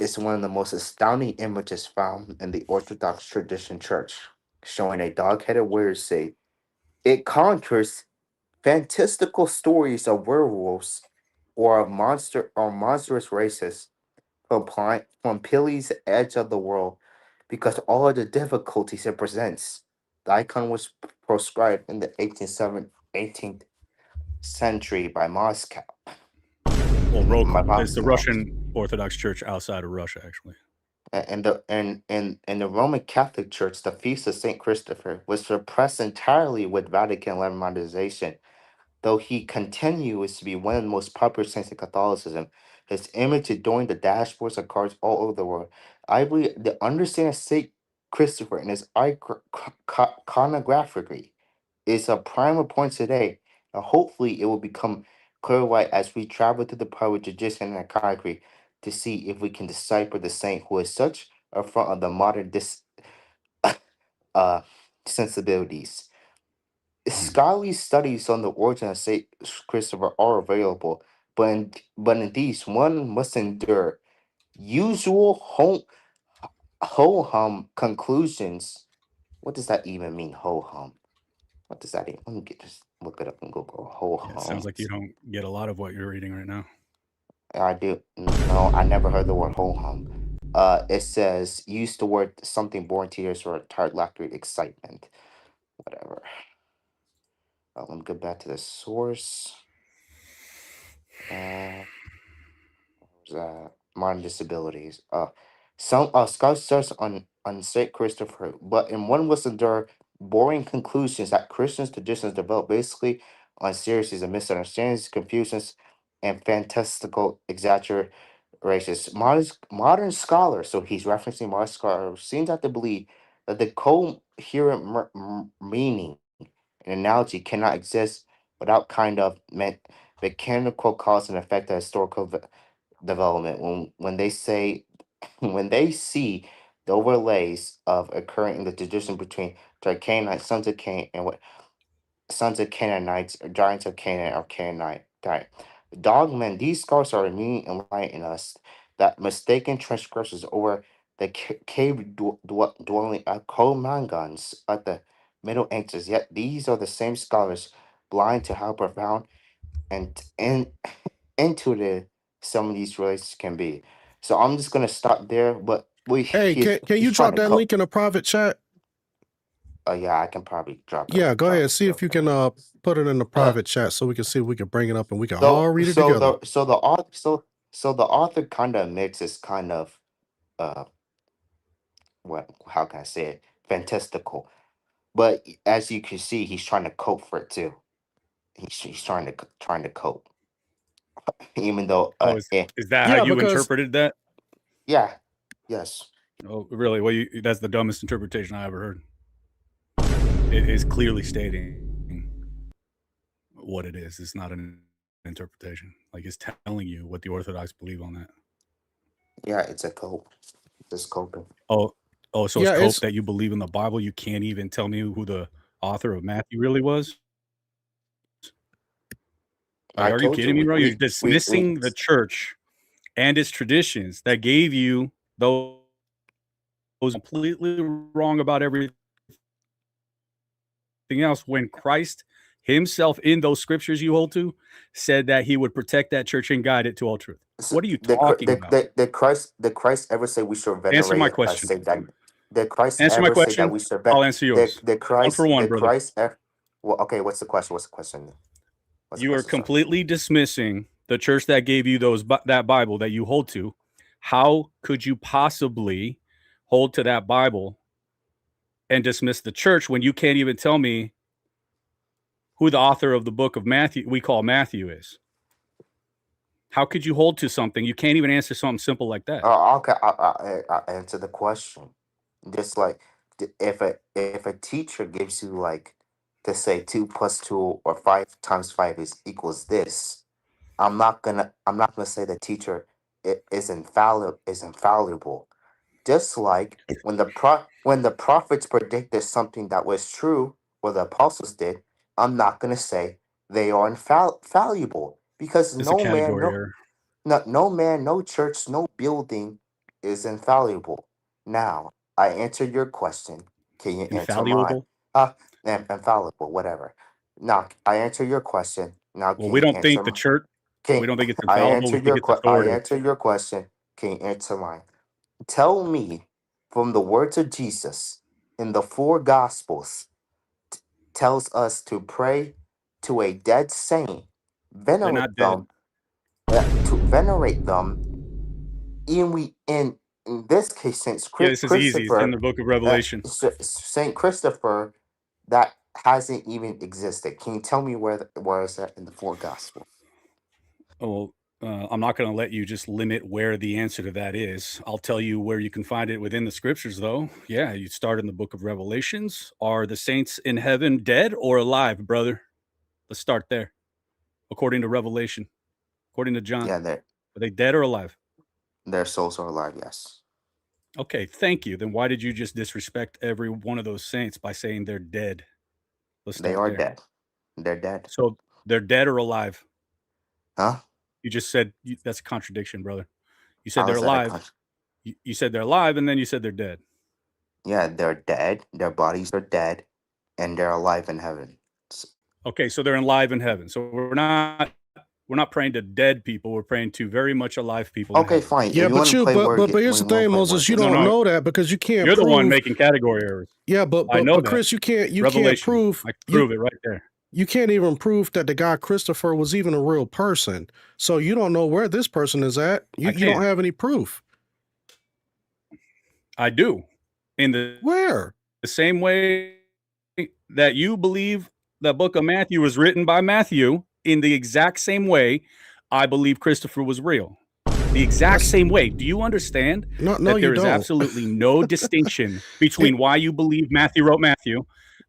is one of the most astounding images found in the Orthodox tradition church, showing a dog-headed warrior saint. It conjures fantastical stories of werewolves or of monstrous races from Pele's edge of the world, because all of the difficulties it presents. The icon was proscribed in the 18th century by Moscow. Well, it's the Russian Orthodox Church outside of Russia, actually. And the Roman Catholic Church, the feast of Saint Christopher was suppressed entirely with Vatican XI modernization. Though he continues to be one of the most popular saints in Catholicism, his image adorned the dashboards of cars all over the world. I believe the understanding of Saint Christopher and his iconography is a primer point today, and hopefully it will become clear white as we travel through the power of tradition and iconography to see if we can decipher the saint who is such a front of the modern sensibilities. Scholarly studies on the origin of Saint Christopher are available, but in these one must endure usual ho hum conclusions. What does that even mean, ho hum? What does that even? Let me just look it up and Google ho hum. It sounds like you don't get a lot of what you're reading right now. I do. No, I never heard the word ho hum. It says use the word something born tears or tired laughter, excitement, whatever. Let me go back to the source. Modern disabilities. Some scholars starts on Saint Christopher, but in one was there boring conclusions that Christian traditions developed basically on series of misunderstandings, confusions, and fantastical exaggerations. Modern scholars, so he's referencing modern scholars, seems to believe that the coherent meaning and analogy cannot exist without kind of mechanical cause and effect of historical development. When they say when they see the overlays of occurring in the tradition between the Canaanites, sons of Cain, and what sons of Canaanites, or giants of Canaan, or Canaanite. Right. Dogmen, these scholars are immune enlightening us that mistaken transgressors over the cave dwelling Comangans at the Middle Ages. Yet these are the same scholars blind to how profound and intuitive some of these relations can be. So I'm just gonna stop there. But Hey, can you drop that link in a private chat? Yeah, I can probably drop it. Yeah, go ahead. See if you can put it in the private chat so we can see if we can bring it up and we can all read it together. So the author kind of mixes kind of how can I say it, fantastical, but as you can see, he's trying to cope for it too. He's trying to cope, even though is that how you interpreted that? Yeah. Yes. Oh, really? Well, that's the dumbest interpretation I ever heard. It is clearly stating what it is. It's not an interpretation. Like, it's telling you what the Orthodox believe on that. Yeah, it's a cope. Just coping. Oh, so Yeah, it's cope it's that you believe in the Bible. You can't even tell me who the author of Matthew really was. Like, I are you told you kidding me, bro? You're we dismissing the church and its traditions that gave you those completely wrong about everything else, when Christ himself, in those scriptures you hold to, said that he would protect that church and guide it to all truth. so What are you talking about? did Christ ever say we should Answer my venerate question. say that did Christ Answer my ever say that question. we should I'll answer yours. did One for one, did brother. Christ ever, well, okay, what's the question? What's the question? What's the You are question, sir? completely dismissing the church that gave you that Bible that you hold to. How could you possibly hold to that Bible and dismiss the church when you can't even tell me who the author of the book of Matthew we call Matthew is? How could you hold to something? You can't even answer something simple like that. Okay, I'll answer the question. Just like if a teacher gives you like to say 2 + 2 or 5 × 5 equals this, I'm not gonna say the teacher is infallible. Just like when the prophets predicted something that was true, or the apostles did, I'm not gonna say they are infallible, because It's a category error. no man, no church, no building is infallible. Now, I answer your question. Can you answer mine? Infallible? Infallible, whatever. Now, I answer your question. Now, Well, can we you don't answer think the mine? church, we Can don't think it's I infallible. answer We think it's I authoritative. answer your question? Can you answer mine? Tell me, from the words of Jesus in the 4 Gospels, tells us to pray to a dead saint, They're not venerate dead. them, to venerate them. In this case, Saint Yeah, this is easy. It's in the book of Revelation. Saint Christopher, that hasn't even existed. Can you tell me where is that in the 4 Gospels? Oh, I'm not going to let you just limit where the answer to that is. I'll tell you where you can find it within the scriptures, though. Yeah, you start in the book of Revelations. Are the saints in heaven dead or alive, brother? Let's start there. According to Revelation, according to John, Yeah, are they dead or alive? their souls are alive. Yes. Okay, thank you. Then why did you just disrespect every one of those saints by saying they're dead? Let's They start are there. dead. They're dead. So they're dead or alive? Huh? You just said that's a contradiction, brother. You said How they're is that a alive. You said they're alive, and then you said they're dead. Yeah, they're dead. Their bodies are dead, and they're alive in heaven. Okay, so they're alive in heaven. So we're not praying to dead people. We're praying to very much alive people. Okay, fine. Yeah, If you want to play word, but here's the thing, Moses. You don't know that because you can't. You're prove, the one making category errors. Yeah, but Chris, you can't prove. I can prove it right there. You can't even prove that the guy Christopher was even a real person. So you don't know where this person is at. You don't have any proof. I do. In where? The same way that you believe the book of Matthew was written by Matthew, in the exact same way, I believe Christopher was real. The exact same way. Do you understand that there is absolutely no distinction between why you believe Matthew wrote Matthew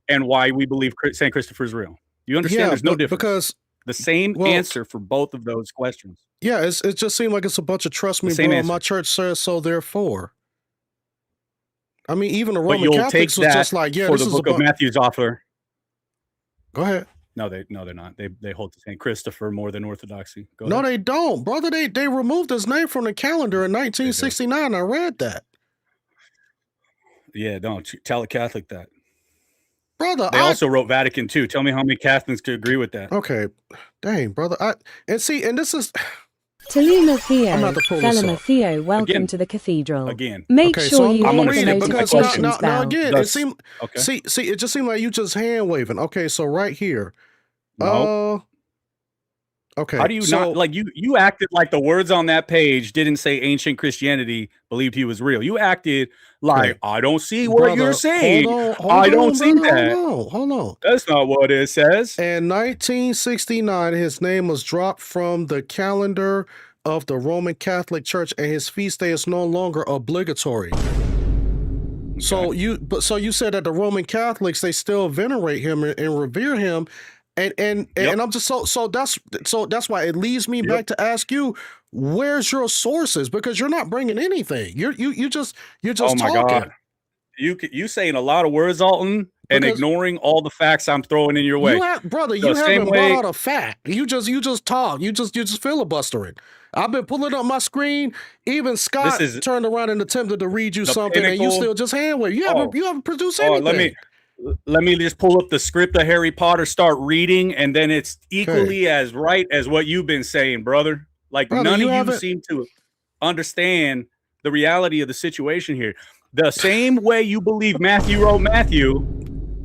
and why we believe St. Christopher is real? You understand there's no difference. Because the same answer for both of those questions. Yeah, it just seemed like it's a bunch of trust me, bro. My church says so, therefore. I mean, even the Roman Catholics was just like, yeah, for this the is book of Matthew's author. Go ahead. No, they're not. They hold to St. Christopher more than Orthodoxy. Go no, ahead. They don't, brother. They removed his name from the calendar in 1969. I read that. Yeah, don't tell a Catholic that. Brother, they also wrote Vatican II. Tell me how many Catholics could agree with that. Okay. Dang, brother. And this is Talima Theo, welcome to the cathedral. Make sure you hit the notifications bell. Again, it seemed see, it just seemed like you just hand waving. Okay, so right here. No. Okay. How do you not like you acted like the words on that page didn't say ancient Christianity believed he was real. You acted like I don't see what you're saying. I don't see that. Hold on. That's not what it says. In 1969, his name was dropped from the calendar of the Roman Catholic Church, and his feast day is no longer obligatory. So you said that the Roman Catholics, they still venerate him and revere him, and I'm just so that's why it leads me back to ask you, where's your sources? Because you're not bringing anything. You're just Oh my talking. God. You saying a lot of words, Alton, and ignoring all the facts I'm throwing in your way. You haven't brought out a fact. You just talk. You just filibustering. I've been pulling up my screen. Even Scott turned around and attempted to read you something, and you still just hand wave. You haven't produced anything. Let me just pull up the script of Harry Potter, start reading, and then it's equally as right as what you've been saying, brother. Like none of you seem to understand the reality of the situation here. The same way you believe Matthew wrote Matthew,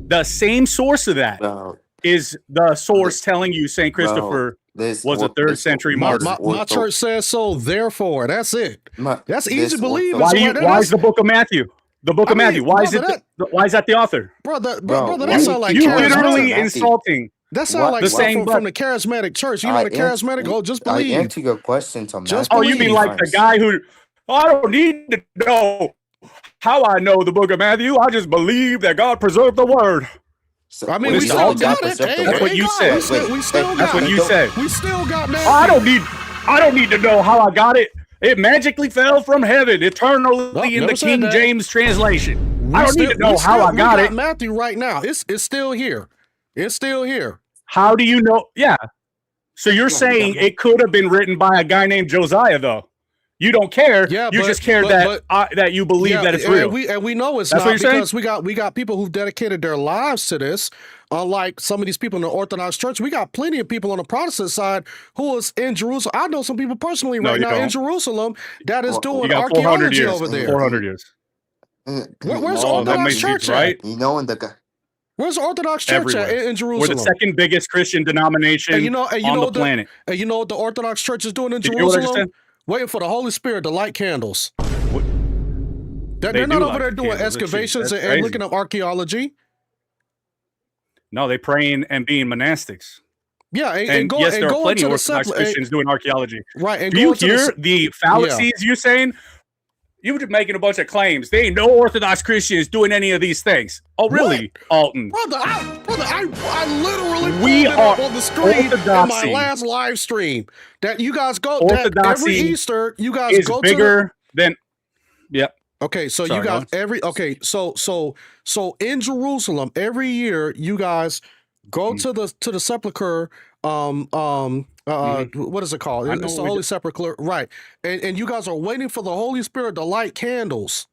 the same source of that is the source telling you St. Christopher was a 3rd century martyr. My church says so, therefore, that's it. That's easy to believe. Why is the book of Matthew? The book of Matthew. Why is that the author? Brother, that sounds like you literally insulting. That sounds like something from the charismatic church. You know, the charismatic, just believe. I answer your question to Matthew. Oh, you mean like the guy who, I don't need to know how I know the book of Matthew. I just believe that God preserved the word. So, I mean, we still got it. That's what you said. That's what you said. We still got Matthew. I don't need to know how I got it. It magically fell from heaven eternally in the King James translation. I don't need to know how I got it. Matthew right now. It's still here. It's still here. How do you know? Yeah. So you're saying it could have been written by a guy named Josiah, though. You don't care. You just care that you believe that it's real. And we know it's not, because we got people who've dedicated their lives to this. Unlike some of these people in the Orthodox Church, we got plenty of people on the Protestant side who is in Jerusalem. I know some people personally right now in Jerusalem that is doing archaeology over there. 400 years. Where's the Orthodox Church at? You know, in the where's the Orthodox Church at in Jerusalem? We're the second biggest Christian denomination on the planet. And you know what the Orthodox Church is doing in Jerusalem? Waiting for the Holy Spirit to light candles. They're not over there doing excavations and looking up archaeology. No, they praying and being monastics. Yeah, yes, there are plenty of Orthodox Christians doing archaeology. Right. And do you hear the fallacies you're saying? You were just making a bunch of claims. There ain't no Orthodox Christians doing any of these things. Oh, really, Alton? Brother, I literally pulled it up on the screen in my last live stream that you guys go every Easter. You guys go bigger than. Yep. Okay, so you guys so in Jerusalem every year you guys go to the sepulcher. What is it called? It's the Holy Sepulchre, right? And you guys are waiting for the Holy Spirit to light candles.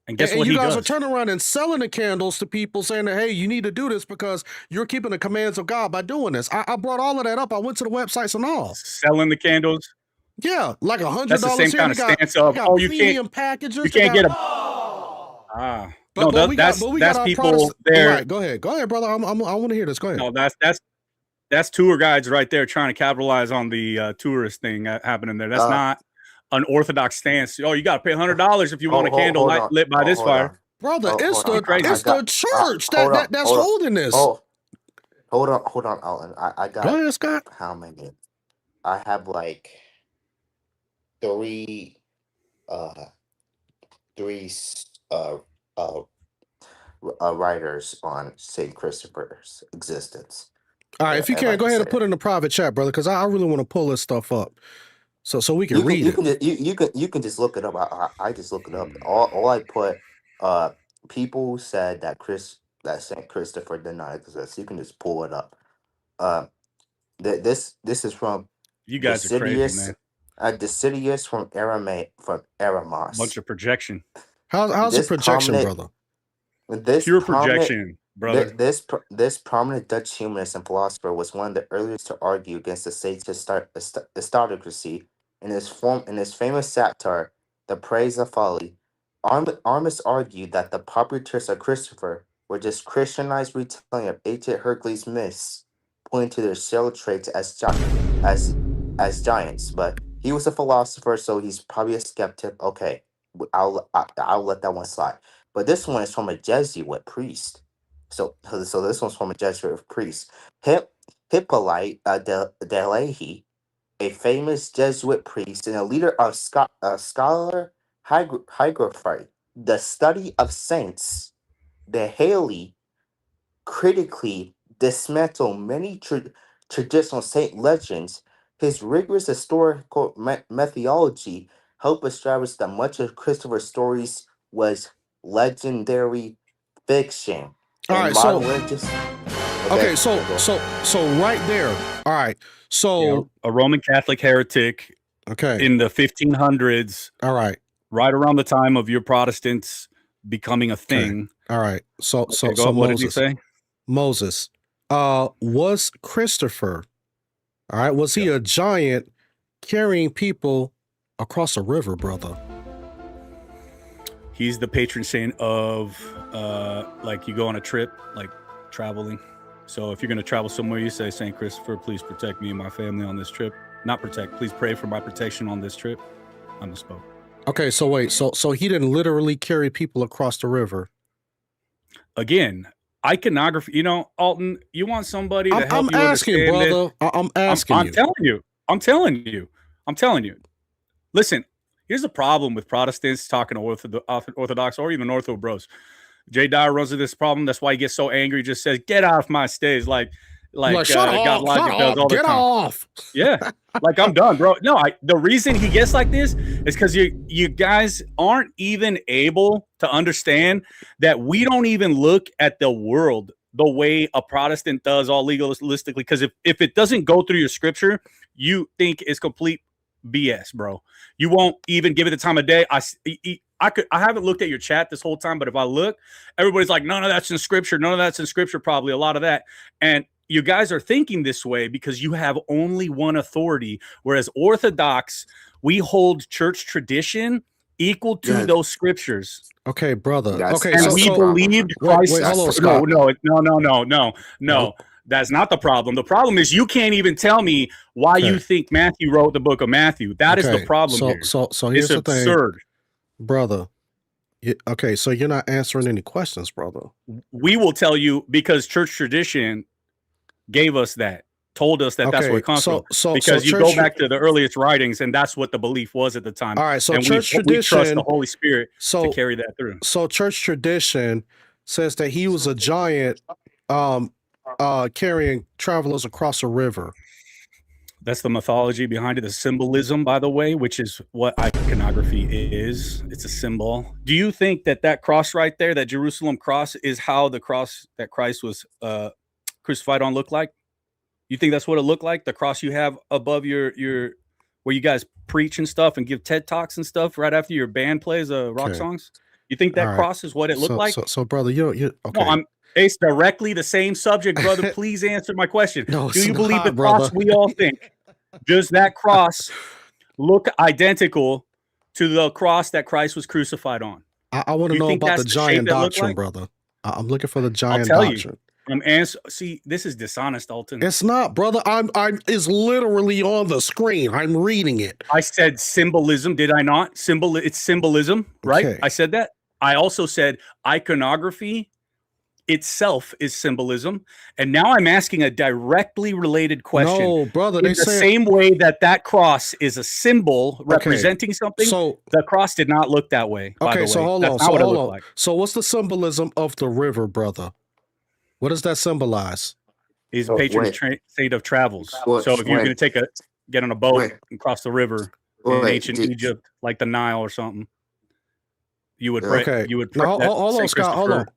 And guess what? You guys are turning around and selling the candles to people, saying that, hey, you need to do this because you're keeping the commands of God by doing this. I brought all of that up. I went to the websites and all. Selling the candles. Yeah, like $100. That's the same kind of stance of you can't packages. You can't get a. That's people there. Right, go ahead, brother. I want to hear this. Go ahead. No, that's tour guides right there trying to capitalize on the tourist thing happening there. That's not an Orthodox stance. Oh, you got to pay $100 if you want a candle lit by this fire, brother. It's the church that's holding this. Hold on, Alton. I got. Go ahead, Scott. How many? I have like three writers on St. Christopher's existence. All right, if you can, go ahead and put it in the private chat, brother, because I really want to pull this stuff up, so we can read it. You can just look it up. I just look it up. All I put, people said that St. Christopher did not exist. You can just pull it up. This is from you guys are crazy, man. Decidius from Eremos. Bunch of projection. How's the projection, brother? Pure projection, brother. This prominent Dutch humanist and philosopher was one of the earliest to argue against the state's aristocracy. In his famous satire, The Praise of Folly, Armis argued that the popular texts of Christopher were just Christianized retelling of ancient Hercules myths, pointing to their shell traits as giants. But he was a philosopher, so he's probably a skeptic. Okay, I'll let that one slide. But this one is from a Jesuit priest. So this one's from a Jesuit priest. Hippolyte Delahaye, a famous Jesuit priest and a leader of scholar hagiography, The study of saints, the Haley critically dismantle many traditional saint legends. His rigorous historical methodology helped establish that much of Christopher's stories was legendary fiction. All And right, so modern religious. okay, so right there. All right, Yeah, so a Roman Catholic heretic okay, in the 1500s, all right, right around the time of your Protestants becoming a okay, thing. all right. So Okay, go. What did he say? Moses, was Christopher, all right, was he a giant carrying people across a river, brother? He's the patron saint of like you go on a trip, like traveling. So if you're going to travel somewhere, you say, Saint Christopher, please protect me and my family on this trip. Not protect, please pray for my protection on this trip. I misspoke. Okay, so wait, so he didn't literally carry people across the river. Again, iconography. You know, Alton, you want somebody to help I'm you asking, understand brother. this? I'm asking I'm you. telling you. Listen, here's the problem with Protestants talking to Orthodox or even OrthroBros. Jay Dyer runs into this problem. That's why he gets so angry. He just says, "Get off my stage!" Like Shut God up, Logic does all the get time. off. Yeah, like I'm done, bro. No, the reason he gets like this is because you guys aren't even able to understand that we don't even look at the world the way a Protestant does, all legalistically. Because if it doesn't go through your scripture, you think it's complete BS, bro. You won't even give it the time of day. I haven't looked at your chat this whole time, but if I look, everybody's like, none of that's in scripture. None of that's in scripture, probably a lot of that. And you guys are thinking this way because you have only one authority, whereas Orthodox, we hold church tradition equal to those scriptures. Okay, brother. That's Okay, And so we believed Christ. wait, hold on, Scott. No. That's not the problem. The problem is you can't even tell me why you think Matthew wrote the book of Matthew. That is the problem here. So here's It's the absurd. thing, brother. Okay, so you're not answering any questions, brother. We will tell you because church tradition gave us that, told us that that's where it comes from. Because you go back to the earliest writings, and that's what the belief was at the time. All right, so and church we tradition, trust the Holy Spirit to carry that through. So church tradition says that he was a giant carrying travelers across a river. That's the mythology behind it, the symbolism, by the way, which is what iconography is. It's a symbol. Do you think that cross right there, that Jerusalem cross, is how the cross that Christ was crucified on looked like? You think that's what it looked like? The cross you have above your where you guys preach and stuff and give TED Talks and stuff right after your band plays rock songs? You think that cross is what it looked like? So brother, you okay. No, it's directly the same subject, brother. Please answer my question. No, do you believe the brother. cross we all think? Does that cross look identical to the cross that Christ was crucified on? I want to know about the giant doctrine, brother. I'm looking for the giant doctrine. See, this is dishonest, Alton. It's not, brother. It's literally on the screen. I'm reading it. I said symbolism, did I not? It's symbolism, right? Okay. I said that. I also said iconography itself is symbolism. And now I'm asking a directly related question. No, brother. In the same way that cross is a symbol representing something, so the cross did not look that way. Okay, by the way. so hold That's on. not So what it hold looked on. like. So what's the symbolism of the river, brother? What does that symbolize? He's a patron saint of travels. So if you're going to get on a boat and cross the river in ancient Egypt, like the Nile or something, you would pray. Okay. You would pray. Hold on, Scott. Hold on.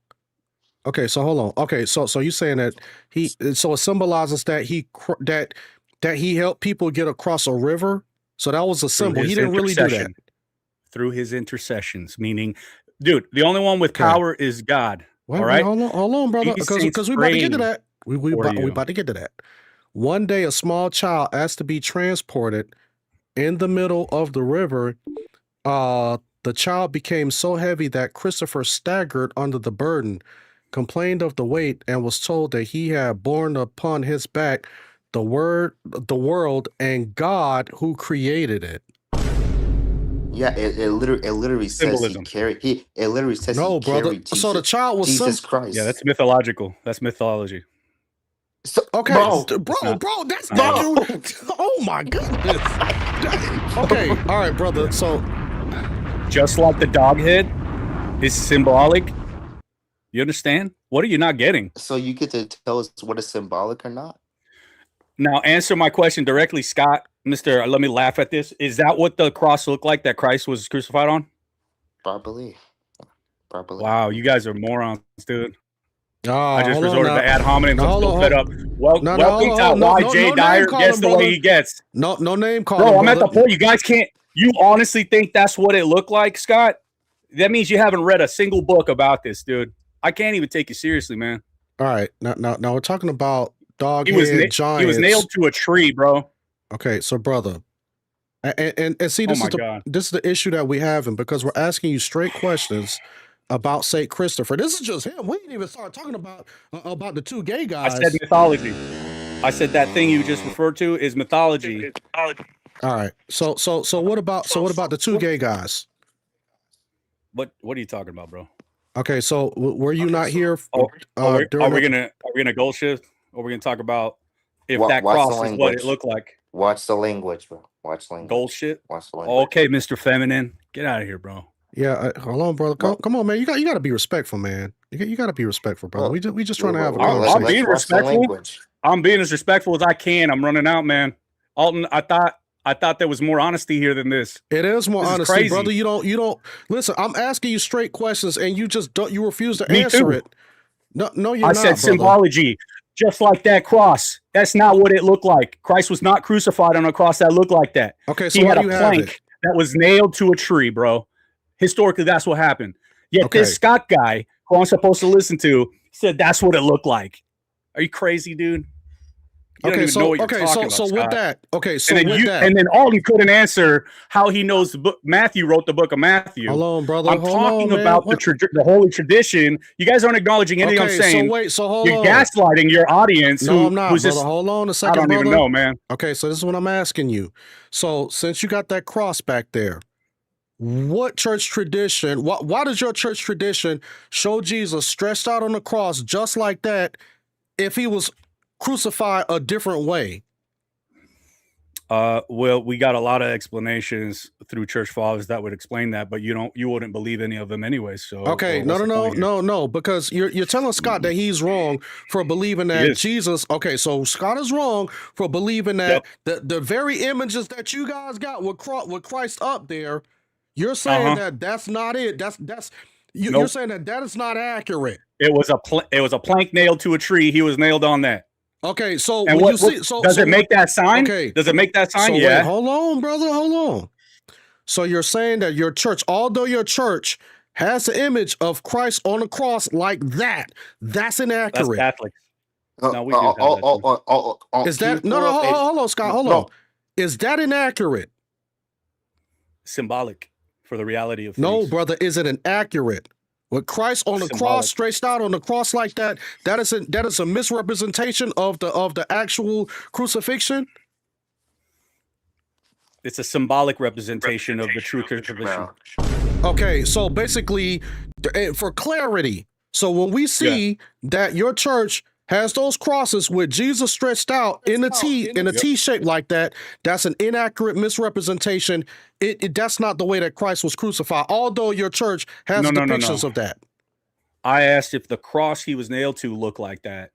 Okay, so hold on. Okay, so you're saying that it symbolizes that he helped people get across a river. So that was a symbol. He didn't really do that through his intercessions. Meaning, dude, the only one with power is God. Wait, all right, hold on, brother, because we about to get to that. We about to get to that. One day, a small child asked to be transported in the middle of the river. The child became so heavy that Christopher staggered under the burden, complained of the weight, and was told that he had borne upon his back the world, and God who created it. Yeah, it literally says symbolism. It literally says no, he brother. carried Jesus, so the child was Jesus Christ. Yeah, that's mythological. That's mythology. So, okay, bro, that's not. Oh my goodness. Okay, all right, brother. So just like the dog head, is symbolic. You understand? What are you not getting? So you get to tell us what is symbolic or not? Now answer my question directly, Scott. Mr. Let me laugh at this. Is that what the cross looked like that Christ was crucified on? Probably. Wow, you guys are morons, dude. Oh, I just resorted to ad hominem. I'm so fed up. hold Welcome to why Jay Dyer gets the way he gets. No name calling, bro. I'm at the point. You guys can't. You honestly think that's what it looked like, Scott? That means you haven't read a single book about this, dude. I can't even take you seriously, man. All right, now we're talking about dog He head giants. He was nailed to a tree, bro. Okay, so brother, and see, this is the issue that we have, and because we're asking you straight questions about Saint Christopher. This is just him. We didn't even start talking about the two gay guys. I said mythology. I said that thing you just referred to is mythology. All right. So what about the two gay guys? What are you talking about, bro? Okay, so were you not here? Are we gonna goal shift? Or we're gonna talk about if that cross is what it looked like? Watch the language, bro. Watch language. Goal shit. Watch the language. Okay, Mr. Feminine, get out of here, bro. Yeah, hold on, brother. Come on, man. You got to be respectful, man. You got to be respectful, brother. We just trying to have a conversation. I'm being respectful. I'm being as respectful as I can. I'm running out, man. Alton, I thought there was more honesty here than this. It is more honesty, brother. You don't listen. I'm asking you straight questions, and you just don't. You refuse to answer it. No, you're not. I said symbology, just like that cross. That's not what it looked like. Christ was not crucified on a cross that looked like that. Okay, so he had a plank that was nailed to a tree, bro. Historically, that's what happened. Yet this Scott guy, who I'm supposed to listen to, said that's what it looked like. Are you crazy, dude? You don't even know what you're talking about, so with that, and then Alton couldn't answer how he knows the book. Matthew wrote the book of Matthew. Hold on, brother. I'm talking about the holy tradition. You guys aren't acknowledging anything I'm saying. Hold you're gaslighting your audience. No, I'm not, brother. Hold on a second, I don't even know, man. Okay, so this is what I'm asking you. So since you got that cross back there, what church tradition, why does your church tradition show Jesus stretched out on the cross just like that if he was crucified a different way? Well, we got a lot of explanations through church fathers that would explain that, but you wouldn't believe any of them anyway. So okay, no, because you're telling Scott that he's wrong for believing that Jesus. Okay, so Scott is wrong for believing that the very images that you guys got with Christ up there. You're saying that that's not it. You're saying that is not accurate. It was a plank nailed to a tree. He was nailed on that. Okay, so and does it make that sign? Okay, does it make that sign? So yeah. Wait, hold on, brother. Hold on. So you're saying that your church, although your church has the image of Christ on the cross like that, that's inaccurate. That's Catholics. No, we do. Is that hold on, Scott. Hold on. Is that inaccurate? Symbolic for the reality of things. No, brother, is it inaccurate? With Christ on the cross, stretched out on the cross like that, that is a misrepresentation of the actual crucifixion. It's a symbolic representation of the true crucifixion. Okay, so basically, for clarity, so when we see that your church has those crosses with Jesus stretched out in a T shape like that, that's an inaccurate misrepresentation. That's not the way that Christ was crucified, although your church has depictions of that. I asked if the cross he was nailed to looked like that.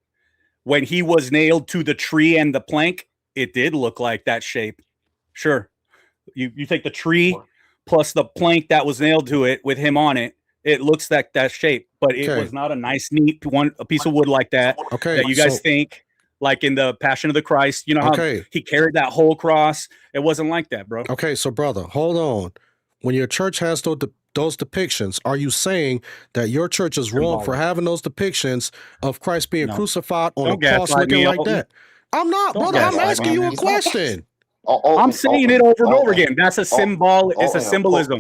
When he was nailed to the tree and the plank, it did look like that shape. Sure. You take the tree plus the plank that was nailed to it with him on it, it looks like that shape, but it was not a nice, neat a piece of wood like that. Okay, that you guys think, like in the Passion of the Christ, you know how he carried that whole cross. It wasn't like that, bro. Okay, so brother, hold on. When your church has those depictions, are you saying that your church is wrong for having those depictions of Christ being crucified on a cross looking like that? I'm not, brother. I'm asking you a question. I'm saying it over and over again. That's a symbol. It's a symbolism.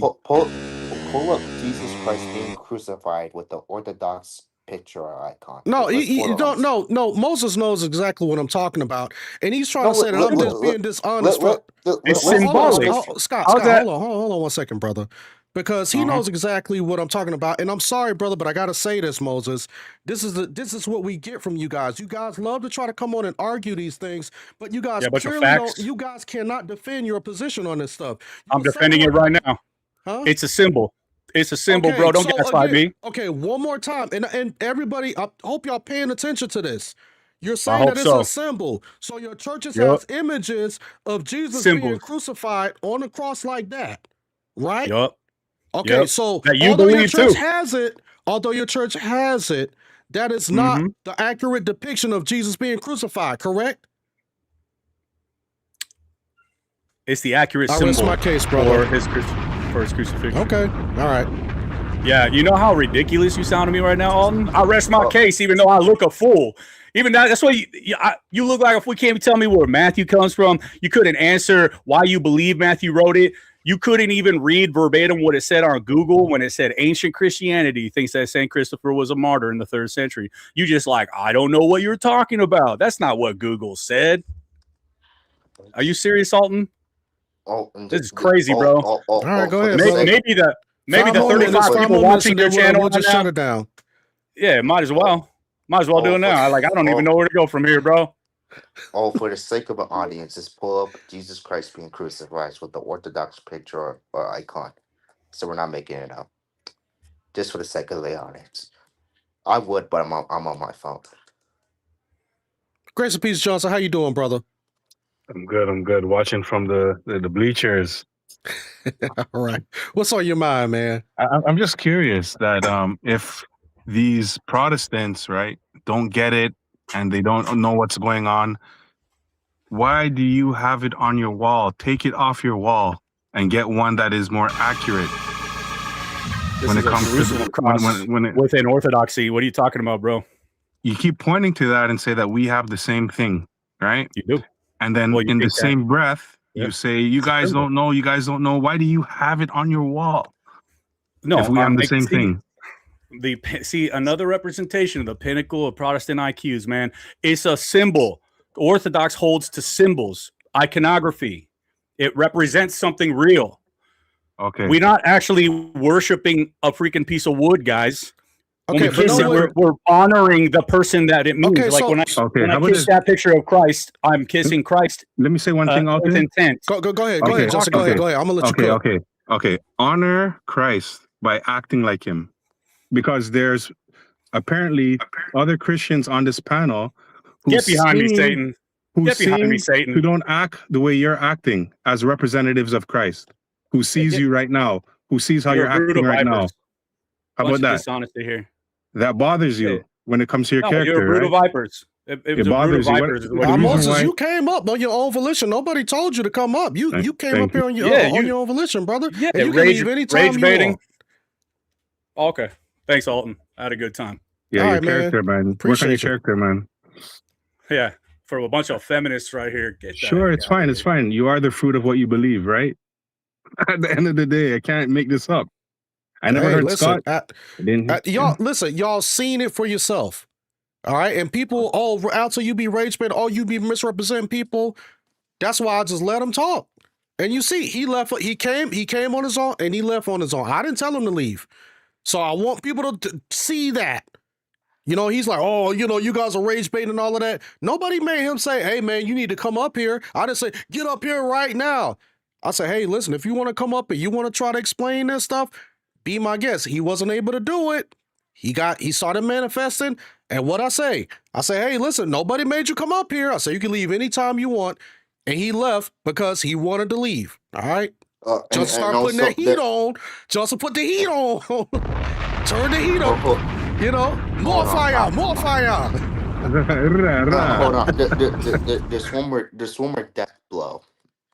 Pull up Jesus Christ being crucified with the Orthodox picture or icon. No, you don't. No. Moses knows exactly what I'm talking about, and he's trying to say that I'm just being dishonest. It's symbolic. Scott, hold on 1 second, brother, because he knows exactly what I'm talking about. And I'm sorry, brother, but I gotta say this, Moses. This is what we get from you guys. You guys love to try to come on and argue these things, but you guys clearly don't. You guys cannot defend your position on this stuff. I'm defending it right now. It's a symbol. It's a symbol, Okay, bro. Don't so gaslight again, me. okay, one more time, and everybody, I hope y'all paying attention to this. You're I saying hope that it's a so. symbol, so your churches Yep. has images of Jesus being Symbols. crucified on the cross like that, right? Yup. Okay, Yep. so That you although your believe church too. has it, that is not Mhm. the accurate depiction of Jesus being crucified, correct? It's the accurate I rest symbol my case, brother. for his crucifixion. Okay, all right. Yeah, you know how ridiculous you sound to me right now, Alton? I rest my Oh. case, even though I look a fool. Even that's why you look like if we can't tell me where Matthew comes from. You couldn't answer why you believe Matthew wrote it. You couldn't even read verbatim what it said on Google when it said ancient Christianity thinks that St. Christopher was a martyr in the 3rd century. You just like, I don't know what you're talking about. That's not what Google said. Are you serious, Alton? Oh, This is crazy, bro. All right, go for ahead, the brother. Maybe the 35 5 people more minutes, watching and your then channel we'll right just now. shut it down. Yeah, might as well. Might as well do it now. I don't even know where to go from here, bro. For the sake of an audience, just pull up Jesus Christ being crucified with the Orthodox picture or icon. So we're not making it up. Just for the sake of the audience. I would, but I'm on my phone. Grace and peace, Johnson. How you doing, brother? I'm good. I'm good. Watching from the bleachers. All right. What's on your mind, man? I'm just curious that if these Protestants, right, don't get it and they don't know what's going on, why do you have it on your wall? Take it off your wall and get one that is more accurate. When it comes to within Orthodoxy, what are you talking about, bro? You keep pointing to that and say that we have the same thing, right? You do. And then in the same breath, you say, you guys don't know, you guys don't know. Why do you have it on your wall? No, if we have the same thing. See, another representation of the pinnacle of Protestant IQs, man. It's a symbol. Orthodox holds to symbols, iconography. It represents something real. Okay. We're not actually worshiping a freaking piece of wood, guys. When Okay, we kiss it, we're honoring the person that it means. Okay, like so- when I kiss that picture of Christ, I'm kissing Christ. Let me say one thing out with there. intent. Go ahead. Go ahead, Justin. Go ahead. I'm gonna let you cook. Okay. Honor Christ by acting like him, because there's apparently other Christians on this panel who Get behind me, Satan. Who Get behind me, Satan. Who don't act the way you're acting as representatives of Christ, who sees you right now, who sees how you're acting right now. How about that? Dishonesty here. That bothers you when it comes to your character. You're a brood of vipers. It bothers you. Moses, you came up on your own volition. Nobody told you to come up. You came up here on your own volition, brother. Yeah, and you can leave anytime you want. Okay. Thanks, Alton. I had a good time. Yeah, your character, man. Work on your character, man. Yeah. For a bunch of feminists right here. Sure, it's fine. It's fine. You are the fruit of what you believe, right? At the end of the day, I can't make this up. I never heard Scott. Y'all, listen, y'all seen it for yourself. All right. And people out till you be rage bait, you be misrepresenting people. That's why I just let him talk. And you see, he left, he came on his own and he left on his own. I didn't tell him to leave. So I want people to see that. You know, he's like, oh, you guys are rage baiting and all of that. Nobody made him say, hey, man, you need to come up here. I didn't say, get up here right now. I said, hey, listen, if you want to come up and you want to try to explain this stuff, be my guest. He wasn't able to do it. He started manifesting. And what I say, hey, listen, nobody made you come up here. I say, you can leave anytime you want. And he left because he wanted to leave. All right. Just start putting that heat on. Just put the heat on. Turn the heat on. More fire. Hold on. There's one more death blow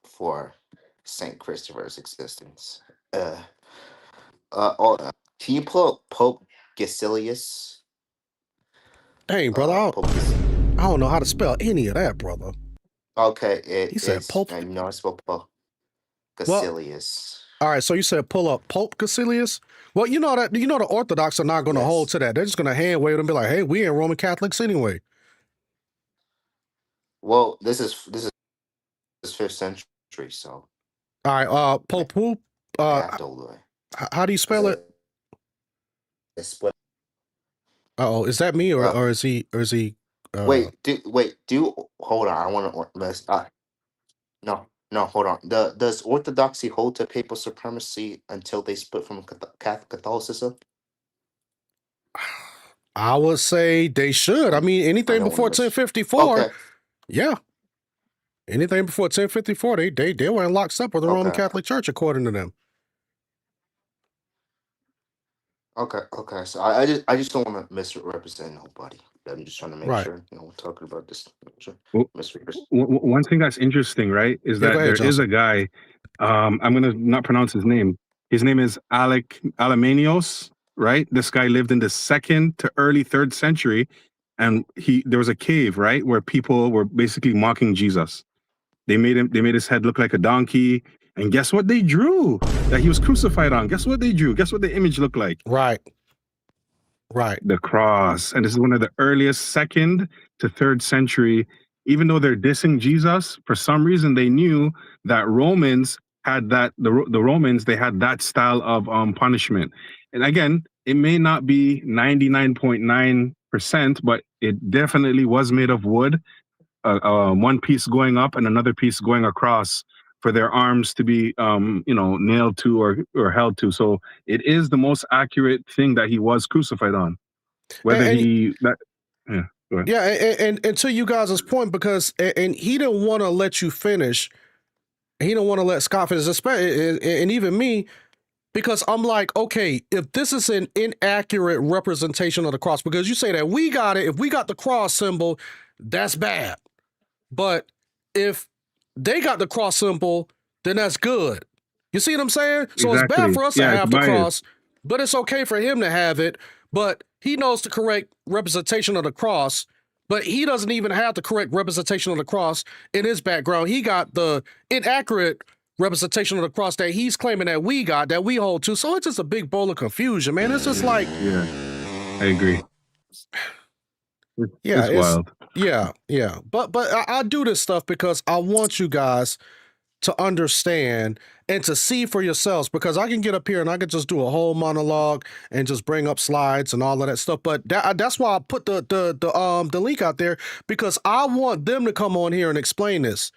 for Saint Christopher's existence. Can you pull up Pope Basilius? Dang, brother, I don't know how to spell any of that, brother. Okay, he said Pope. No, it's Pope Basilius. All right, so you said pull up Pope Basilius. Well, you know the Orthodox are not going to hold to that. They're just going to hand wave and be like, "Hey, we ain't Roman Catholics anyway." Well, this is 5th century, so. All right, Pope who? How do you spell it? Is that me or is he? Wait, hold on. I want to. No. No, hold on. Does Orthodoxy hold to papal supremacy until they split from Catholicism? I would say they should. I mean, I anything don't before want to miss. 1054, Okay. yeah. Anything before 1054, they were in lockstep with the Roman Okay. Catholic Church, according to them. Okay. So I just don't want to misrepresent nobody. I'm just trying to make Right. sure, we're talking about this. Well, Misrepresent. one thing that's interesting, right, is Yeah, go that ahead, there is a Johnson. guy. I'm gonna not pronounce his name. His name is Alamanios, right? This guy lived in the 2nd to early 3rd century, and there was a cave, right, where people were basically mocking Jesus. They made his head look like a donkey, and guess what they drew that he was crucified on? Guess what they drew? Guess what the image looked like? Right. The cross. And this is one of the earliest 2nd to 3rd century. Even though they're dissing Jesus, for some reason they knew that Romans had that, the Romans, they had that style of punishment. And again, it may not be 99.9%, but it definitely was made of wood, one piece going up and another piece going across for their arms to be nailed to or held to. So it is the most accurate thing that he was crucified on. Whether and to you guys' point, because and he didn't want to let you finish. He didn't want to let Scott finish, and even me, because I'm like, okay, if this is an inaccurate representation of the cross, because you say that we got it, if we got the cross symbol, that's bad. But if they got the cross symbol, then that's good. You see what I'm saying? So it's bad for us to have the cross, but it's okay for him to have it. But he knows the correct representation of the cross, but he doesn't even have the correct representation of the cross in his background. He got the inaccurate representation of the cross that he's claiming that we got, that we hold to. So it's just a big bowl of confusion, man. It's just like, yeah, I agree. Yeah, it's wild. Yeah. But I do this stuff because I want you guys to understand and to see for yourselves, because I can get up here and I can just do a whole monologue and just bring up slides and all of that stuff. But that's why I put the link out there, because I want them to come on here and explain this.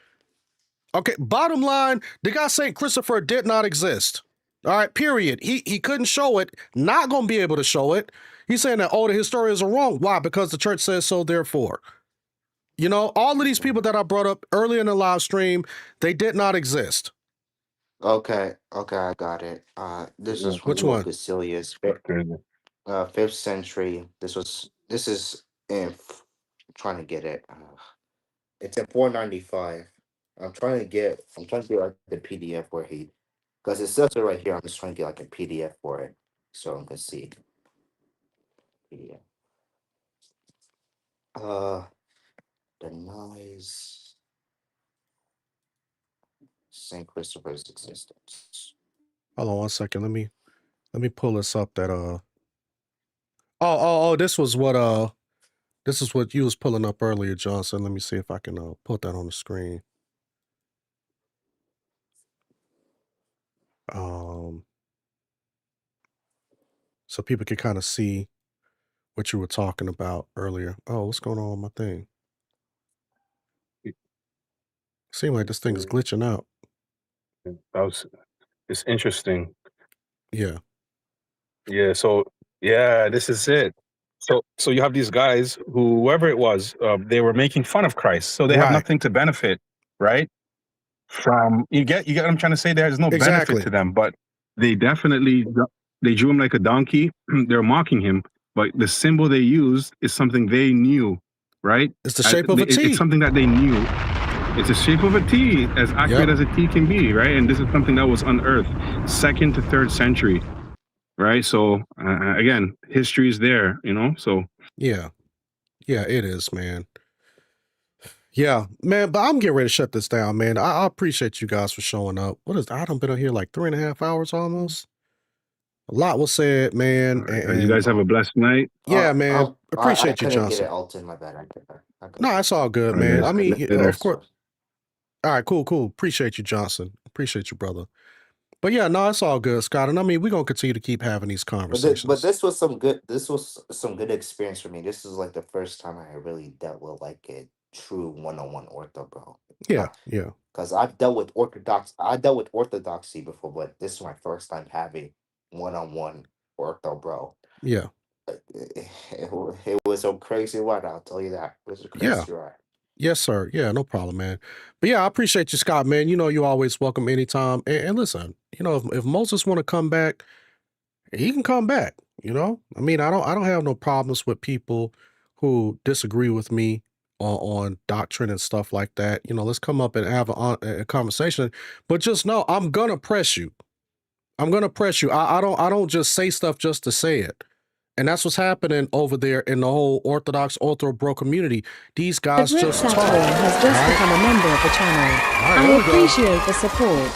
Okay, bottom line, the guy St. Christopher did not exist. All right, period. He couldn't show it, not going to be able to show it. He's saying that, the historians are wrong. Why? Because the church says so, therefore. All of these people that I brought up earlier in the live stream, they did not exist. Okay, I got it. This is from Which one? Basilius, 5th century. This is in. I'm trying to get it. It's in 495. I'm trying to get like the PDF where because it says it right here. I'm just trying to get like a PDF for it, so I'm gonna see. PDF. Denies Saint Christopher's existence. Hold on 1 second. Let me pull this up. That this was what you was pulling up earlier, Johnson. Let me see if I can put that on the screen. So people can kind of see what you were talking about earlier. Oh, what's going on with my thing? Seems like this thing is glitching out. It's interesting. Yeah. So this is it. So you have these guys, whoever it was, they were making fun of Christ, so they have nothing to benefit, right? From you get what I'm trying to say. There's no benefit to them, but they definitely drew him like a donkey. They're mocking him, but the symbol they used is something they knew, right? It's the shape of a T. It's something that they knew. It's the shape of a T, as accurate as a T can be, right? And this is something that was unearthed 2nd to 3rd century, right? So again, history is there, so yeah, it is, man. Yeah, man, but I'm getting ready to shut this down, man. I appreciate you guys for showing up. I done been on here like 3.5 hours almost. A lot was said, man. And you guys have a blessed night. Yeah, man. Appreciate you, Johnson. Get it, Alton, my bad. No, it's all good, man. I mean, of course. All right, cool. Appreciate you, Johnson. Appreciate you, brother. But yeah, no, it's all good, Scott. And I mean, we're gonna continue to keep having these conversations. But this was some good experience for me. This is like the first time I really dealt with like true one-on-one ortho, bro. Yeah, yeah, Because I dealt with orthodoxy before, but this is my first time having one-on-one ortho, bro. yeah, It was a crazy ride, I'll tell you that. It was a yeah. crazy ride. Yes, sir. Yeah, no problem, man. But yeah, I appreciate you, Scott, man. You know, you're always welcome anytime. And listen, you know, if Moses want to come back, he can come back. You know, I mean, I don't have no problems with people who disagree with me on doctrine and stuff like that. You know, let's come up and have a conversation. But just know, I'm gonna press you. I'm gonna press you. I don't just say stuff just to say it. And that's what's happening over there in the whole Orthodox OrthroBro community. These guys Red just talk. Saturn has just become a member of the channel. All right, I there we go. appreciate the support.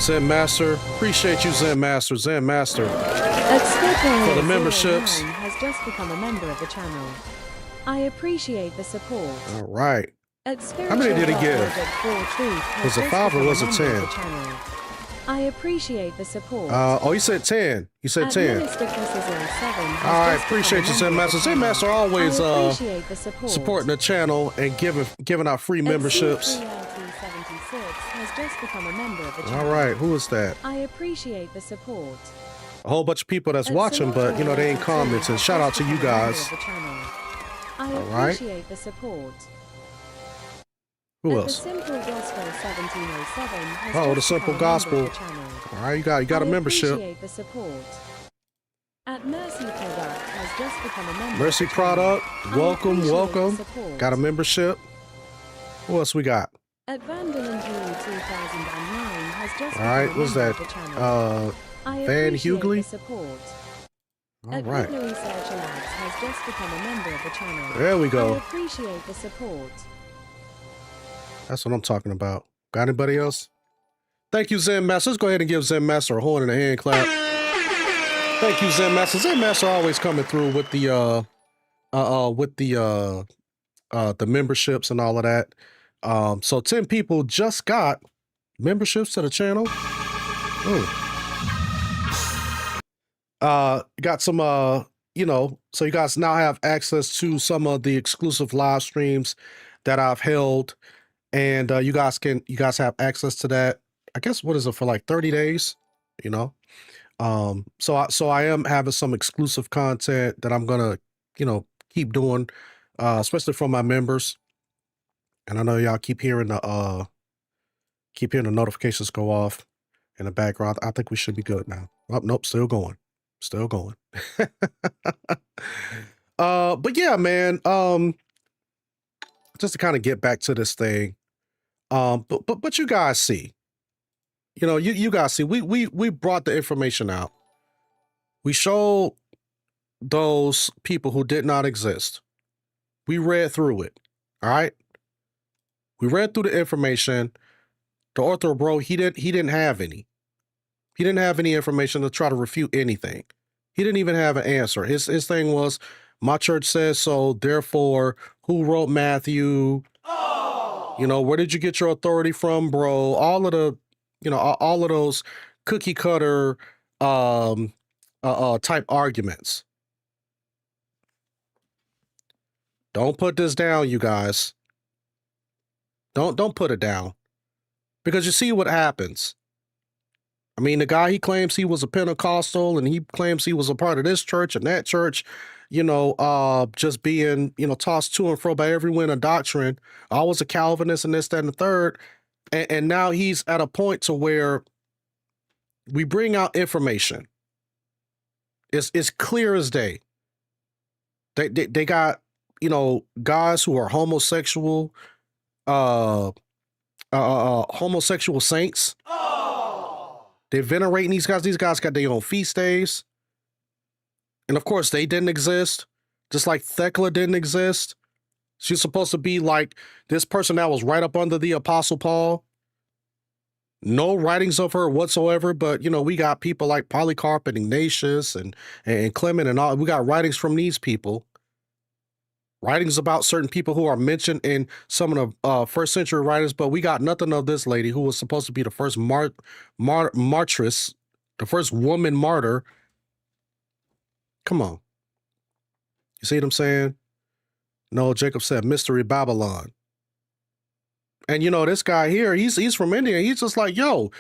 Zen Master, appreciate you, Zen Master. Zen Master. For the memberships. has just become a member of the channel. I appreciate the support. All right. How many did he give? Was it 5 or was it 10? I appreciate the support. Oh, you said 10. You said 10. All right, appreciate you, Zen Master. Zen Master always supporting the channel and giving out free memberships. Has just become a member of the channel. All right, who is that? I appreciate the support. A whole bunch of people that's watching, but you know they ain't commenting. Shout out to you guys. I All right. appreciate the support. Who else? The Simple Gospel 1707 has Oh, the just Simple become a member Gospel. of the channel. All right, you got a I membership. appreciate the support. At Mercy Product has just become a member. Mercy of the channel. Product, I welcome, appreciate welcome. the support. Got a membership. Who else we got? At Vandal and Huey 2009 has just All right, become a what's member that? of the channel. I Van appreciate Hughley? the support. All At right. Ridley Research Labs has just become a member of the channel. There we I go. appreciate the support. That's what I'm talking about. Got anybody else? Thank you, Zen Master. Let's go ahead and give Zen Master a horn and a hand clap. Thank you, Zen Master. Zen Master always coming through with the memberships and all of that. So 10 people just got memberships to the channel. Ooh. Got some you know, so you guys now have access to some of the exclusive live streams that I've held, and you guys have access to that. I guess what is it for, like 30 days, you know? So I am having some exclusive content that I'm gonna, you know, keep doing, especially for my members. And I know y'all keep hearing the notifications go off in the background. I think we should be good now. Oh, nope, still going. Still going. But yeah, man, just to kind of get back to this thing. But you guys see, you know, you guys see, we brought the information out. We showed those people who did not exist. We read through it. All right. We read through the information. The OrthroBro, he didn't have any. He didn't have any information to try to refute anything. He didn't even have an answer. His thing was, my church says so, therefore, who wrote Matthew? Oh. You know, where did you get your authority from, bro? All of the, you know, all of those cookie cutter type arguments. Don't put this down, you guys. Don't put it down. Because you see what happens. I mean, the guy, he claims he was a Pentecostal and he claims he was a part of this church and that church, you know, just being, you know, tossed to and fro by every wind of doctrine. I was a Calvinist and this, that, and the third. And now he's at a point to where we bring out information. It's clear as day. They got, you know, guys who are homosexual, homosexual saints. They're venerating these guys. These guys got their own feast days. And of course, they didn't exist. Just like Thecla didn't exist. She's supposed to be like this person that was right up under the Apostle Paul. No writings of her whatsoever. But, you know, we got people like Polycarp and Ignatius and Clement and all. We got writings from these people. Writings about certain people who are mentioned in some of the first century writings, but we got nothing of this lady who was supposed to be the first martyrs, the first woman martyr. Come on. You see what I'm saying? No, Jacob said, Mystery Babylon. And you know, this guy here, he's from India. He's just like, yo,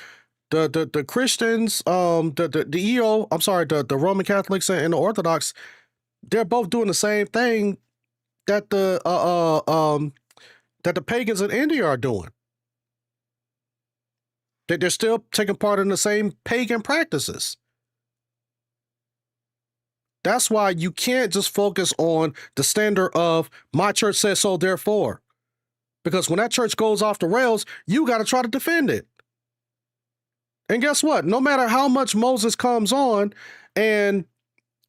the Christians, the EO, I'm sorry, the Roman Catholics and the Orthodox, they're both doing the same thing that the pagans in India are doing. They're still taking part in the same pagan practices. That's why you can't just focus on the standard of my church says so, therefore. Because when that church goes off the rails, you got to try to defend it. And guess what? No matter how much Moses comes on and,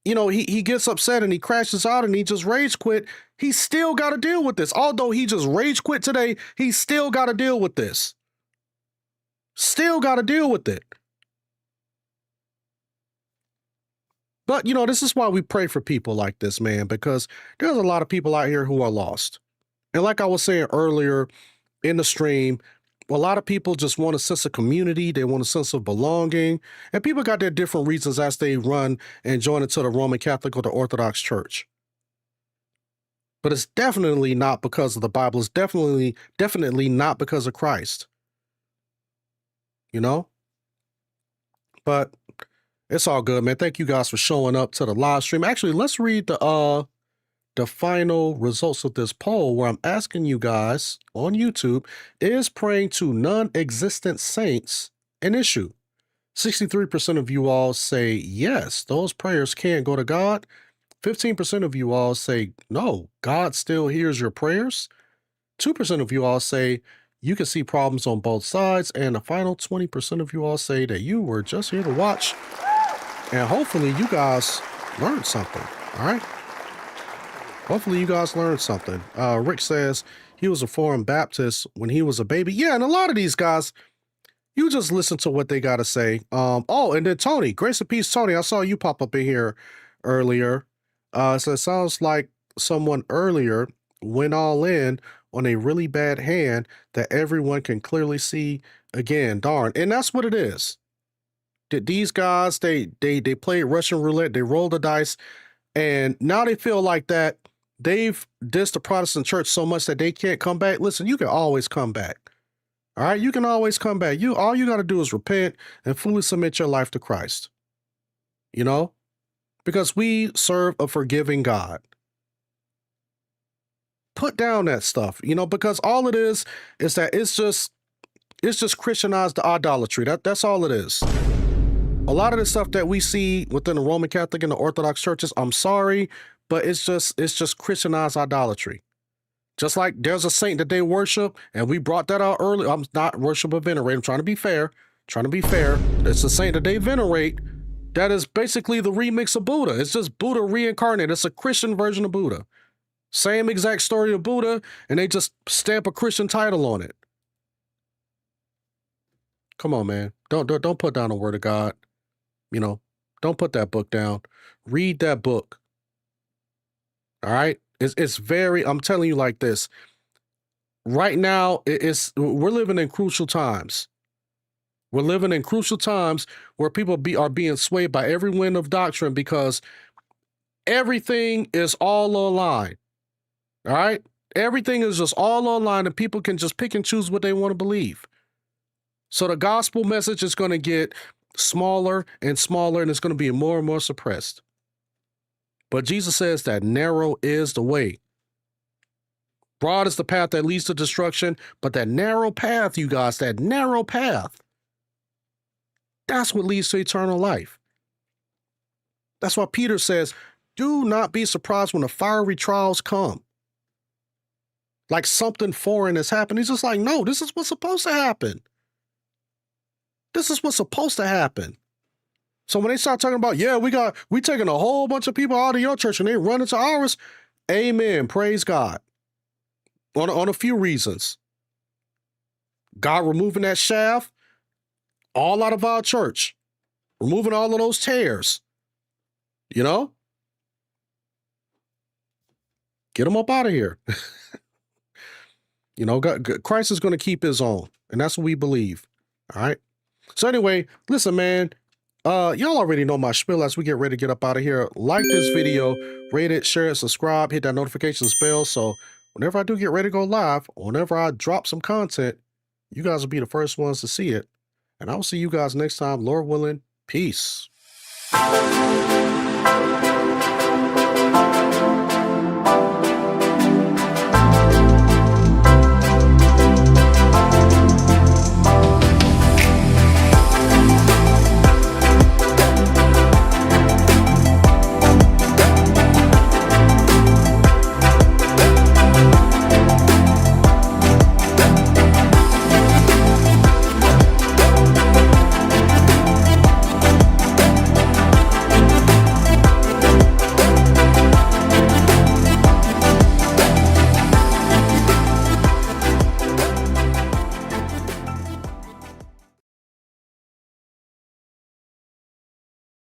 you know, he gets upset and he crashes out and he just rage quit, he still got to deal with this. Although he just rage quit today, he still got to deal with this. Still got to deal with it. But, you know, this is why we pray for people like this, man, because there's a lot of people out here who are lost. And like I was saying earlier in the stream, a lot of people just want a sense of community. They want a sense of belonging. And people got their different reasons as they run and join into the Roman Catholic or the Orthodox Church. But it's definitely not because of the Bible. It's definitely not because of Christ. You know? But it's all good, man. Thank you guys for showing up to the live stream. Actually, let's read the final results of this poll where I'm asking you guys on YouTube, is praying to non-existent saints an issue? 63% of you all say yes, those prayers can go to God. 15% of you all say no, God still hears your prayers. 2% of you all say you can see problems on both sides. And the final 20% of you all say that you were just here to watch. And hopefully you guys learned something, all right? Hopefully you guys learned something. Rick says he was a Foreign Baptist when he was a baby. Yeah, and a lot of these guys, you just listen to what they got to say. Oh, and then Tony, grace and peace, Tony. I saw you pop up in here earlier. So it sounds like someone earlier went all in on a really bad hand that everyone can clearly see again. Darn. And that's what it is. These guys, they played Russian roulette, they rolled the dice, and now they feel like that they've dissed the Protestant church so much that they can't come back. Listen, you can always come back. All right, you can always come back. All you got to do is repent and fully submit your life to Christ. You know? Because we serve a forgiving God. Put down that stuff, you know, because all it is that it's just Christianized idolatry. That's all it is. A lot of the stuff that we see within the Roman Catholic and the Orthodox churches, I'm sorry, but it's just Christianized idolatry. Just like there's a saint that they worship, and we brought that out earlier. I'm not worship or venerate. I'm trying to be fair. It's a saint that they venerate that is basically the remix of Buddha. It's just Buddha reincarnated. It's a Christian version of Buddha. Same exact story of Buddha, and they just stamp a Christian title on it. Come on, man. Don't put down the word of God. You know, don't put that book down. Read that book. All right? It's very, I'm telling you like this. Right now, we're living in crucial times. We're living in crucial times where people are being swayed by every wind of doctrine because everything is all online. All right? Everything is just all online and people can just pick and choose what they want to believe. So the gospel message is going to get smaller and smaller, and it's going to be more and more suppressed. But Jesus says that narrow is the way. Broad is the path that leads to destruction, but that narrow path, you guys, that narrow path, that's what leads to eternal life. That's why Peter says, do not be surprised when the fiery trials come. Like something foreign has happened. He's just like, no, this is what's supposed to happen. This is what's supposed to happen. So when they start talking about, yeah, we taking a whole bunch of people out of your church and they run into ours, amen, praise God. On a few reasons. God removing that shaft all out of our church. Removing all of those tares. You know? Get them up out of here. You know, Christ is going to keep his own. And that's what we believe. All right? So anyway, listen, man. Y'all already know my spiel as we get ready to get up out of here. Like this video, rate it, share it, subscribe, hit that notifications bell so whenever I do get ready to go live, or whenever I drop some content, you guys will be the first ones to see it. And I will see you guys next time, Lord willing. Peace.